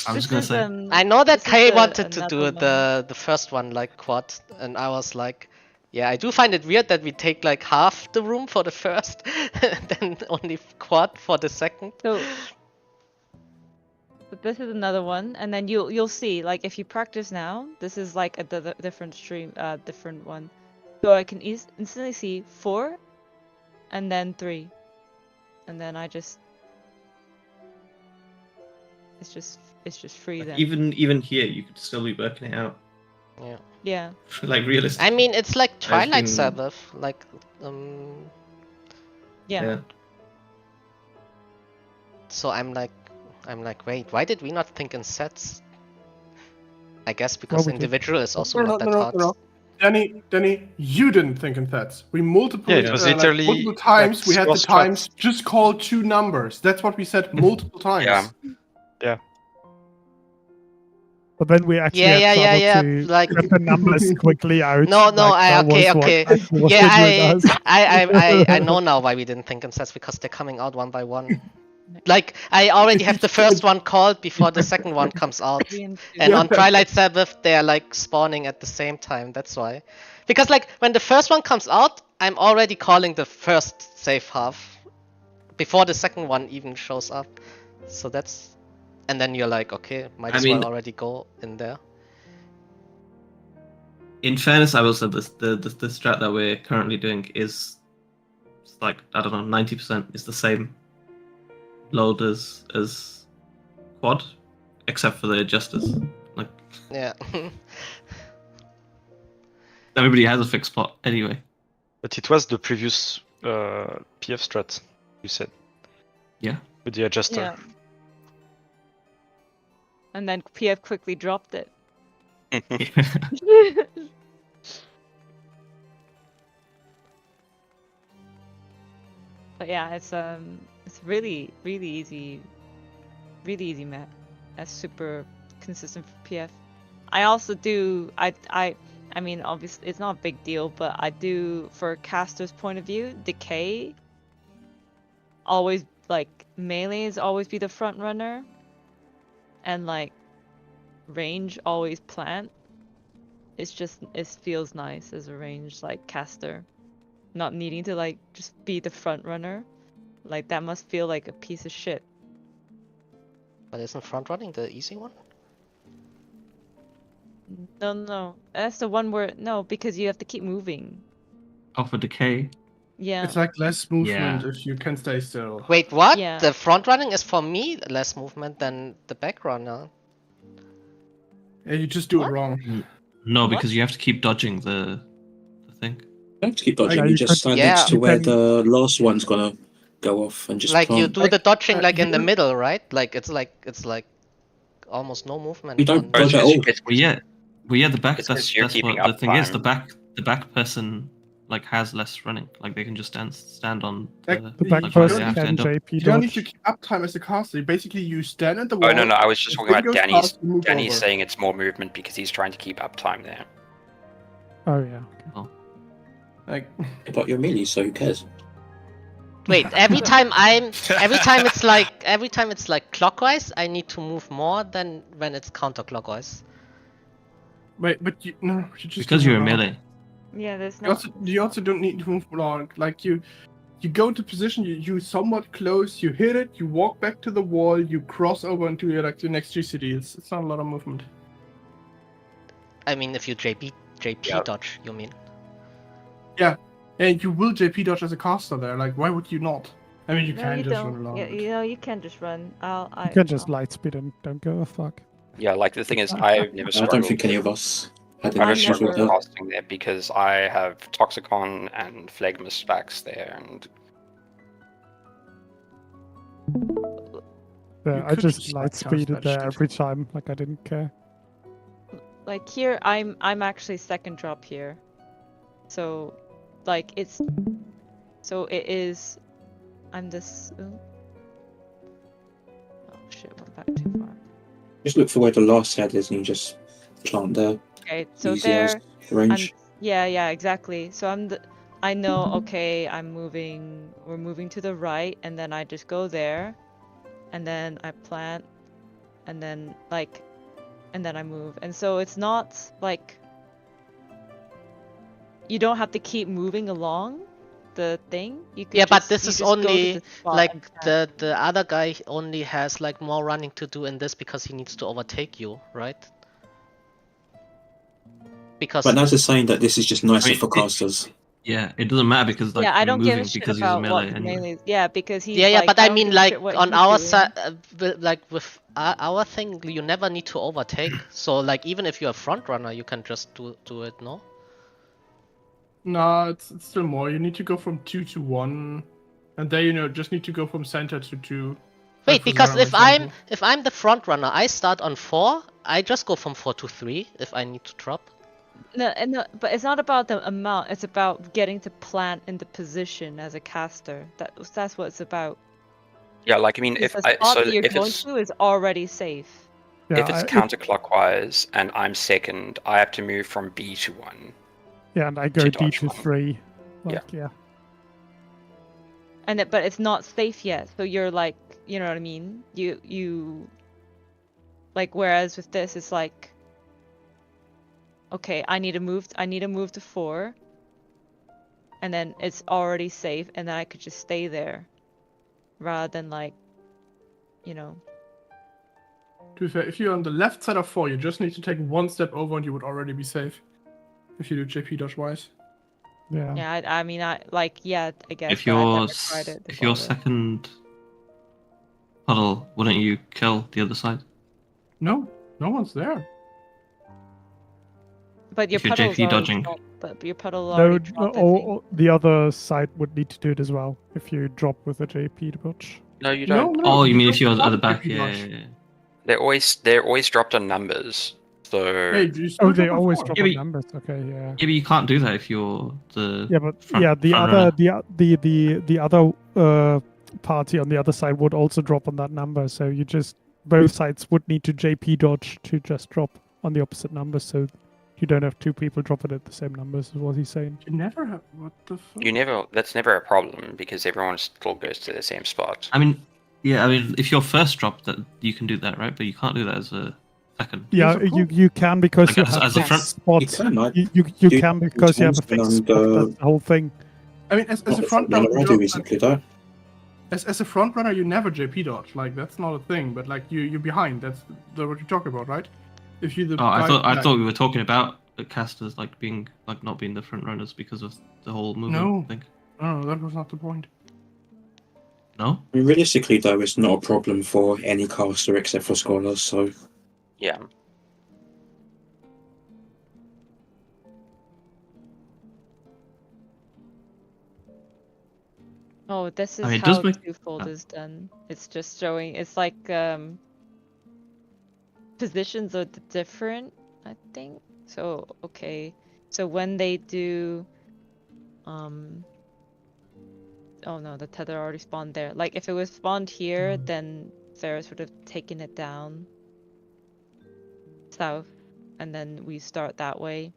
I was gonna say. I know that Kay wanted to do the first one like quad, and I was like, yeah, I do find it weird that we take like half the room for the first, and then only quad for the second. So this is another one, and then you'll see, like if you practice now, this is like a different different one. So I can instantly see 4, and then 3, and then it's just free then. Even here, you could still be working it out. Yeah. Yeah. Like realistic. I mean, it's like Twilight Sabbath, like Yeah. So I'm like, wait, why did we not think in sets? I guess because individual is also not that hard. No. Danny, you didn't think in sets. We multiple times. We had the times just call 2 numbers. That's what we said multiple times. Yeah. But then we actually had trouble to like get the numbers quickly out. No, okay. Yeah, I know now why we didn't think in sets, because they're coming out one by one. Like, I already have the first one called before the second one comes out. And on Twilight Sabbath, they're like spawning at the same time. That's why. Because like, when the first one comes out, I'm already calling the first safe half before the second one even shows up. So that's... And then you're like, okay, might as well already go in there. In fairness, I will say the strat that we're currently doing is like, I don't know, 90% is the same load as quad, except for the adjusters. Like, yeah. Everybody has a fixed plot anyway. But it was the previous PF strat, you said. Yeah. With the adjuster. Yeah. And then PF quickly dropped it. But yeah, it's really easy, map. That's super consistent for PF. I also do I mean obviously it's not a big deal, but I do, for a caster's point of view, decay always, like, melees always be the front runner, and like range always plant. It's just, it feels nice as a range like caster, not needing to like just be the front runner. Like that must feel like a piece of shit. But isn't front running the easy one? No, that's the one where, no, because you have to keep moving. Oh, for decay. Yeah. It's like less movement Yeah. if you can stay still. Wait, what? Yeah. The front running is for me less movement than the back runner. Yeah, you just do What? it wrong. No, because you have to keep dodging the thing. You don't have to keep dodging. Yeah, you you just stand Yeah. next to You where can- the last one's gonna go off and just Like you plant. do the dodging like in the you- middle, right? Like it's like almost no movement. You don't on- dodge at all. Well, yeah, the back. It's 'cause That's you're what keeping the up thing is. time. The back person like has less running. Like they can just stand on Like, The back like where they person have to can end up. JP You don't need to dodge. keep uptime as a caster. Basically, you stand at the wall. Oh no, I was just if talking it about goes Danny's. past, you move Danny's over. saying it's more movement because he's trying to keep uptime there. Oh yeah. Like, But you're melee, so who cares? Wait, every time it's like clockwise, I need to move more than when it's counterclockwise. wait, but you just Because do it you're a wrong. melee. Yeah, there's You no. also don't need to move long. Like you go into position, you somewhat close, you hit it, you walk back to the wall, you cross over into your the next GCD. It's not a lot of movement. I mean, if you JP Yeah. dodge, you mean? And you will JP dodge as a caster there. Like, why would you not? I mean, you No, can you just don't. run along. Yeah, but- you can just run. You can just light speed and don't give a fuck. Yeah, like the thing is, I've never I struggled. don't think any of us had I've any never issues struggled with with that. casting there because I have Toxicon and Phlegma stacks there, and Yeah, You I could just just light cast speeded that there shit. every time. Like I didn't care. Like here, I'm actually second drop here, so like it is. I'm this. Oh shit! Went back too far. Just look for where the last head is and you just plant there. Okay, so Easy as there. range. Yeah, exactly. So I know, okay, we're moving to the right, and then I just go there, and then I plant, and then I move. And so it's not like, you don't have to keep moving along the thing. You could Yeah, but just- this you is just go to only the spot and like plant. the other guy only has like more running to do in this because he needs to overtake you, right? Because But that's a sign that this is just nicer I mean, for casters. Yeah, it doesn't matter because like yeah, I you're don't give moving a shit because he's a about melee what anyway. melee. Yeah, because he's yeah, like, but I don't mean give a like shit what on he's our doing. side, like with our thing, you never need to overtake. So like even if you're a front runner, you can just do it, no? No, it's still more. You need to go from 2 to 1, and there just need to go from center to 2. Wait, Like for because Zara, if example. I'm the front runner, I start on 4. I just go from 4 to 3 if I need to drop. No, but it's not about the amount. It's about getting to plant in the position as a caster. That's what it's about. yeah, like I mean, Because if the spot that you're if going it's to is already safe. Yeah, if it's counterclockwise and I'm second, I have to move from B to 1. yeah, and I go to D dodge to one. 3. Yeah. Like, yeah. But it's not safe yet. So you're like, you know what I mean? You like, whereas with this, it's like, okay, I need to move to 4, and then it's already safe, and then I could just stay there, rather than like, you know. To be fair, if you're on the left side of 4, you just need to take one step over and you would already be safe. If you do JP dodge wise. Yeah. Yeah, I mean, I guess. If but I you're never tried it if you're before. second puddle, wouldn't you kill the other side? No, no one's there. But your if you're puddle's JP already dodging. dropped, but your puddle No, already dropped, I think. or the other side would need to do it as well if you drop with a JP dodge. No, you No, don't. no. Oh, you mean if don't you're at the want back? JP Yeah, dodge. yeah, yeah. They're always dropped on numbers. So Hey, do you still Oh, they drop a always four? drop Yeah, on but- numbers. Okay, yeah. Yeah, but you can't do that if you're the Yeah, but front, the front other runner. the other party on the other side would also drop on that number. So you just both sides would need to JP dodge to just drop on the opposite numbers. So you don't have two people dropping at the same numbers. Is what he's saying. You never have. What the fuck? that's never a problem because everyone still goes to the same spot. I mean, yeah, I mean, if you're first drop, that you can do that, right? But you can't do that as a second. Yeah, Yes, of you can because Like you as- have as a fixed front- spots. You can, like, You do can because you have a sometimes fixed spot. and, That's the whole thing. I mean, as a Not front runner, runner, I you do don't- exactly that. as a front runner, you never JP dodge. Like that's not a thing. But like you're behind. That's what you're talking about, right? If you the Oh, I guy- thought like- we were talking about the casters like being like not being the front runners because of the whole movement No. thing. No, that was not the point. No. I mean, realistically, though, it's not a problem for any caster except for scholars. So Yeah. Oh, this is I mean, it how does make- twofold is done. It's just showing. It's like positions are different, I think. So okay. So when they do, oh no, the tether already spawned there. Like if it was spawned here, then Ferris would have taken it down south, and then we start that way.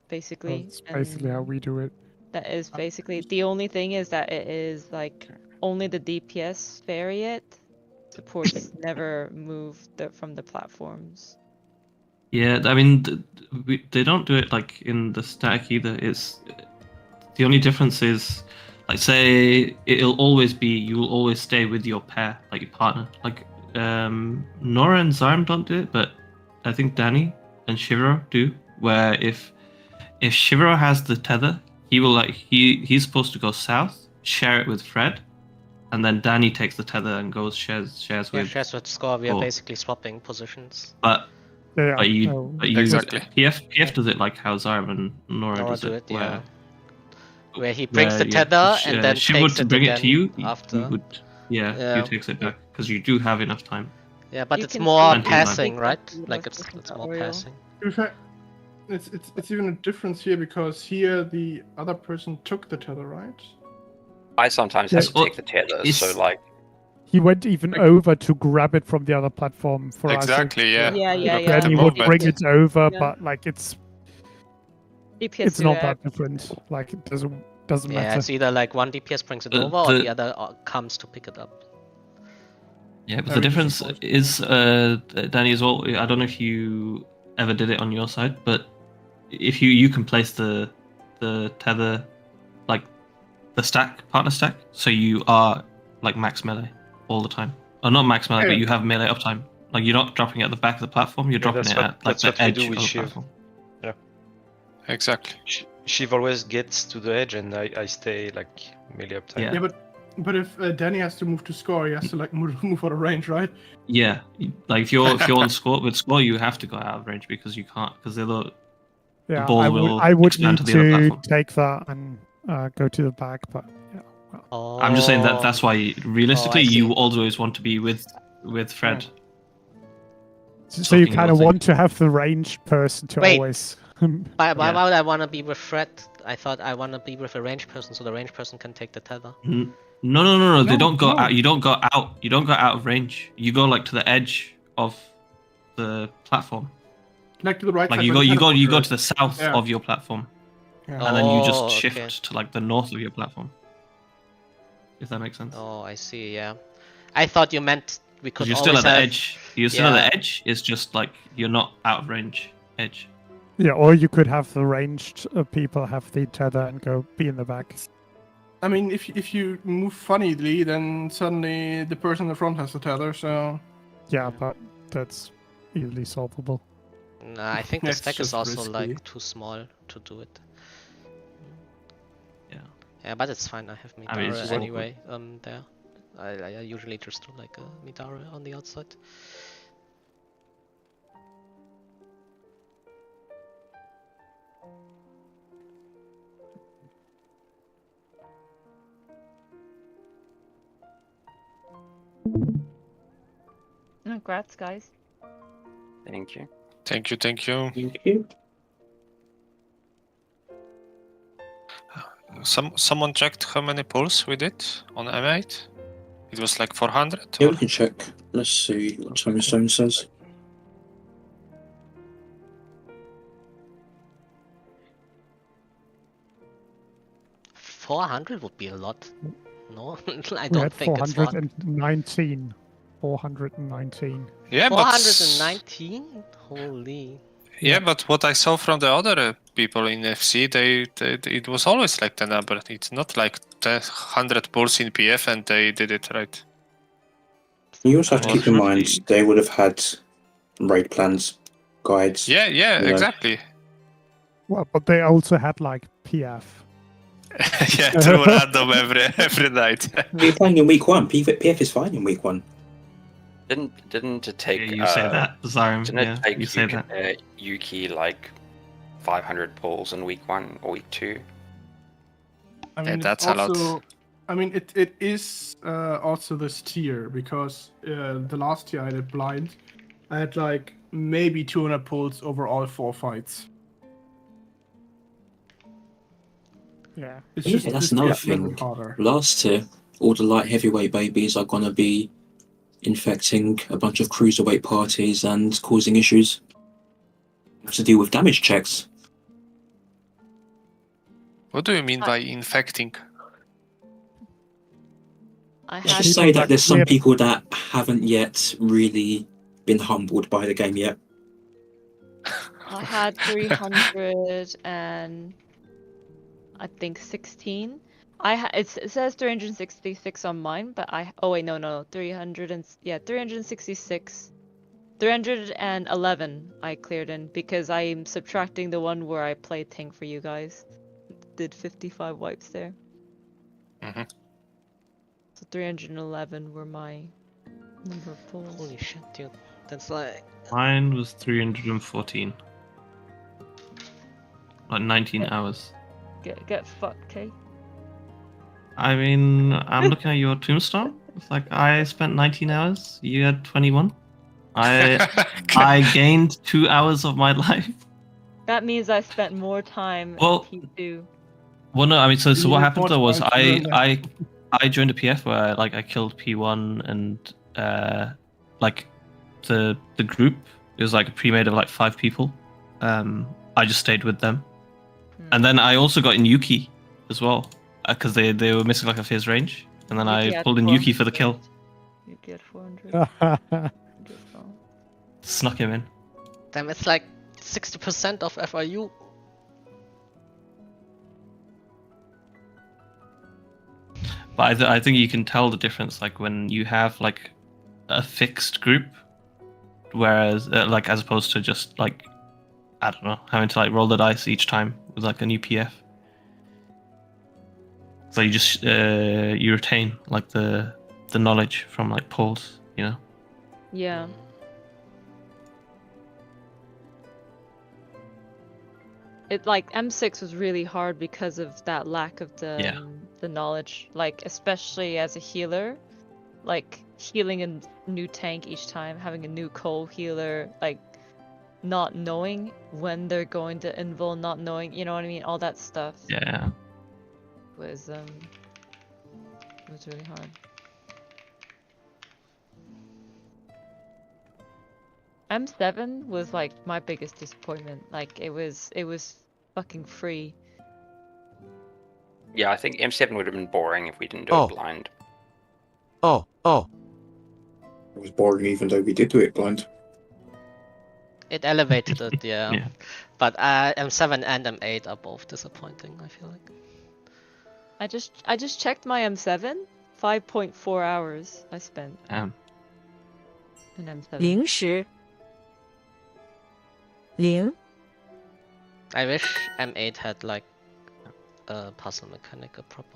Basically. That's basically how and we do it. That is basically the only thing is that it is like only the DPS variant supports never move from the platforms. Yeah, I mean, they don't do it like in the stack either. It's the only difference is, like, say it'll always be you will always stay with your pair, like your partner. Like Nora and Zarm don't do it, but I think Danny and Shivero do. Where if Shivero has the tether, he will he's supposed to go south, share it with Fred, and then Danny takes the tether and goes shares Yeah, with. shares with score. We are Oh. basically swapping positions. But Yeah. But you, no. but you, Exactly. PF does it like how Zarm and Nora, Nora does do it, it, yeah. where, Where he brings where, the yeah, tether Sh- and then Shiv takes would it bring again it to you. after. You would, Yeah. you takes it back because you do have enough time. Yeah, but You it's can more see- passing, Exactly right? what I Like was it's thinking it's about more Oriole. passing. To be fair, it's even a difference here because here the other person took the tether, right? I sometimes Yeah, have to well, take the tether, it's- so like He went even over to grab it from the other platform for us. Exactly, yeah. Yeah, yeah, Look yeah. at Then the he would movement. bring it over, Yeah. but like it's DPS do not that. that different. Like it doesn't Yeah, matter. it's either like one DPS brings it over or the other comes to pick it up. Yeah, but Yeah, the we just difference support- is, Danny, as well. I don't know if you ever did it on your side, but if you can place the tether, like the partner stack, so you are like max melee all the time, or not max melee, but Yeah. you have melee uptime. Like you're not dropping it at the back of the platform, you're dropping that's it what- at like that's the what we edge do of with the Shiv. platform. Exactly. Shiv always gets to the edge, and I stay like melee uptime. Yeah. Yeah, but if Danny has to move to score, he has to like move out of range, right? Yeah, like if you're on score with score, you have to go out of range because you can't because the Yeah, ball I will would expand need to the other to platform. take that and go to the back, but yeah. Well, Oh. I'm just saying that's why realistically see. you always want to be with Fred. so you Talking kind your of thing. want to have the ranged person to Wait. always. Why Yeah. would I want to be with Fred? I thought I want to be with a ranged person, so the ranged person can take the tether. No. They No, don't go no. out. You don't go out. You don't go out of range. You go like to the edge of the platform. Like to the right Like side. you where the go teleporter to the is. south Yeah. of your platform, Yeah. and then you just Oh, shift okay. to like the north of your platform. If that makes sense. Oh, I see. Yeah, I thought you meant we could Because you're still always at the have. edge. You're still at Yeah. the edge. It's just like you're not out of range edge. Yeah, or you could have the ranged people have the tether and go be in the back. I mean, if you move funnily, then suddenly the person in the front has the tether. So Yeah, but that's easily solvable. Nah, I think the That's stack is just also risky. like too small to do it. Yeah. Yeah, but it's fine. I have I mean, it's Midara just anyway. There. I usually just do like a Midara on the outside. Congrats, guys. Thank you. Thank you, thank you. Thank you. Someone checked how many pulls we did on M8? It was like 400? Yeah, Or? we can check. Let's see what Tommy Stone says. $400 would be a lot. No, I We don't had think it's a lot. 419. 419. Yeah, but 419? Holy. yeah, but what I saw from the other people in FC, they it was always like the number. It's not like 100 pulls in PF and they did it right. You also have to Well, keep in mind roughly- they would have had raid plans, guides. Yeah, Yeah. exactly. Well, but they also had like PF. Yeah, true random every night. You're playing in week 1. PF is fine in week 1. Didn't it take? Yeah, you say that, Zyram. Didn't Yeah, it take you say that. Yuki like 500 pulls in week 1 or week 2? I Yeah, mean, that's it's a lot. also, I mean, it is also this tier because the last tier I did blind, I had like maybe 200 pulls over all 4 fights. Yeah. It's Yeah, just that's this another tier is a little bit thing. harder. Last tier, all the light heavyweight babies are gonna be infecting a bunch of cruiserweight parties and causing issues. Have to deal with damage checks. What do you mean by infecting? I Let's had just people say that that there's some cleared- people that haven't yet really been humbled by the game yet. I had 300 and I think 16. It says 366 on mine, but oh wait, no, 366. 311 I cleared in because I'm subtracting the one where I played tank for you guys. Did 55 wipes there. Mhm. So 311 were my number of pulls. Holy shit, dude. That's like. Mine was 314. Like 19 hours. Get fucked, okay? I mean, I'm looking at your tombstone. It's like I spent 19 hours. You had 21. I gained 2 hours of my life. That means I spent more time Well, in P2. Well, no, I mean, so You what need happened more though was time to learn that. I joined a PF where I killed P1 and like the group. It was like pre-made of like 5 people. I just stayed with them, and then I also got in Yuki as well because they were missing like a fierce range, and then Yuki I had pulled in Yuki for the 400. kill. You get 400. Beautiful. Snuck him in. Damn, it's like 60% of FRU. But I think you can tell the difference like when you have like a fixed group, whereas like as opposed to just like I don't know having to like roll the dice each time with like a new PF. So you just you retain like the knowledge from like pulls, you know. Yeah. It like M6 was really hard because of that lack of the knowledge, like especially as a healer, like healing a new tank each time, having a new coal healer, like not knowing when they're going to invul, not knowing, you know what I mean, all that stuff Yeah. was really hard. M7 was like my biggest disappointment. Like it was fucking free. Yeah, I think M7 would have been boring if we didn't do Oh. it blind. Oh. It was boring even though we did do it blind. It elevated it, yeah. Yeah. But M7 and M8 are both disappointing, I feel like. I just checked my M7. 5.4 hours I spent in M7. 0时0 I wish M8 had like a puzzle mechanic, a proper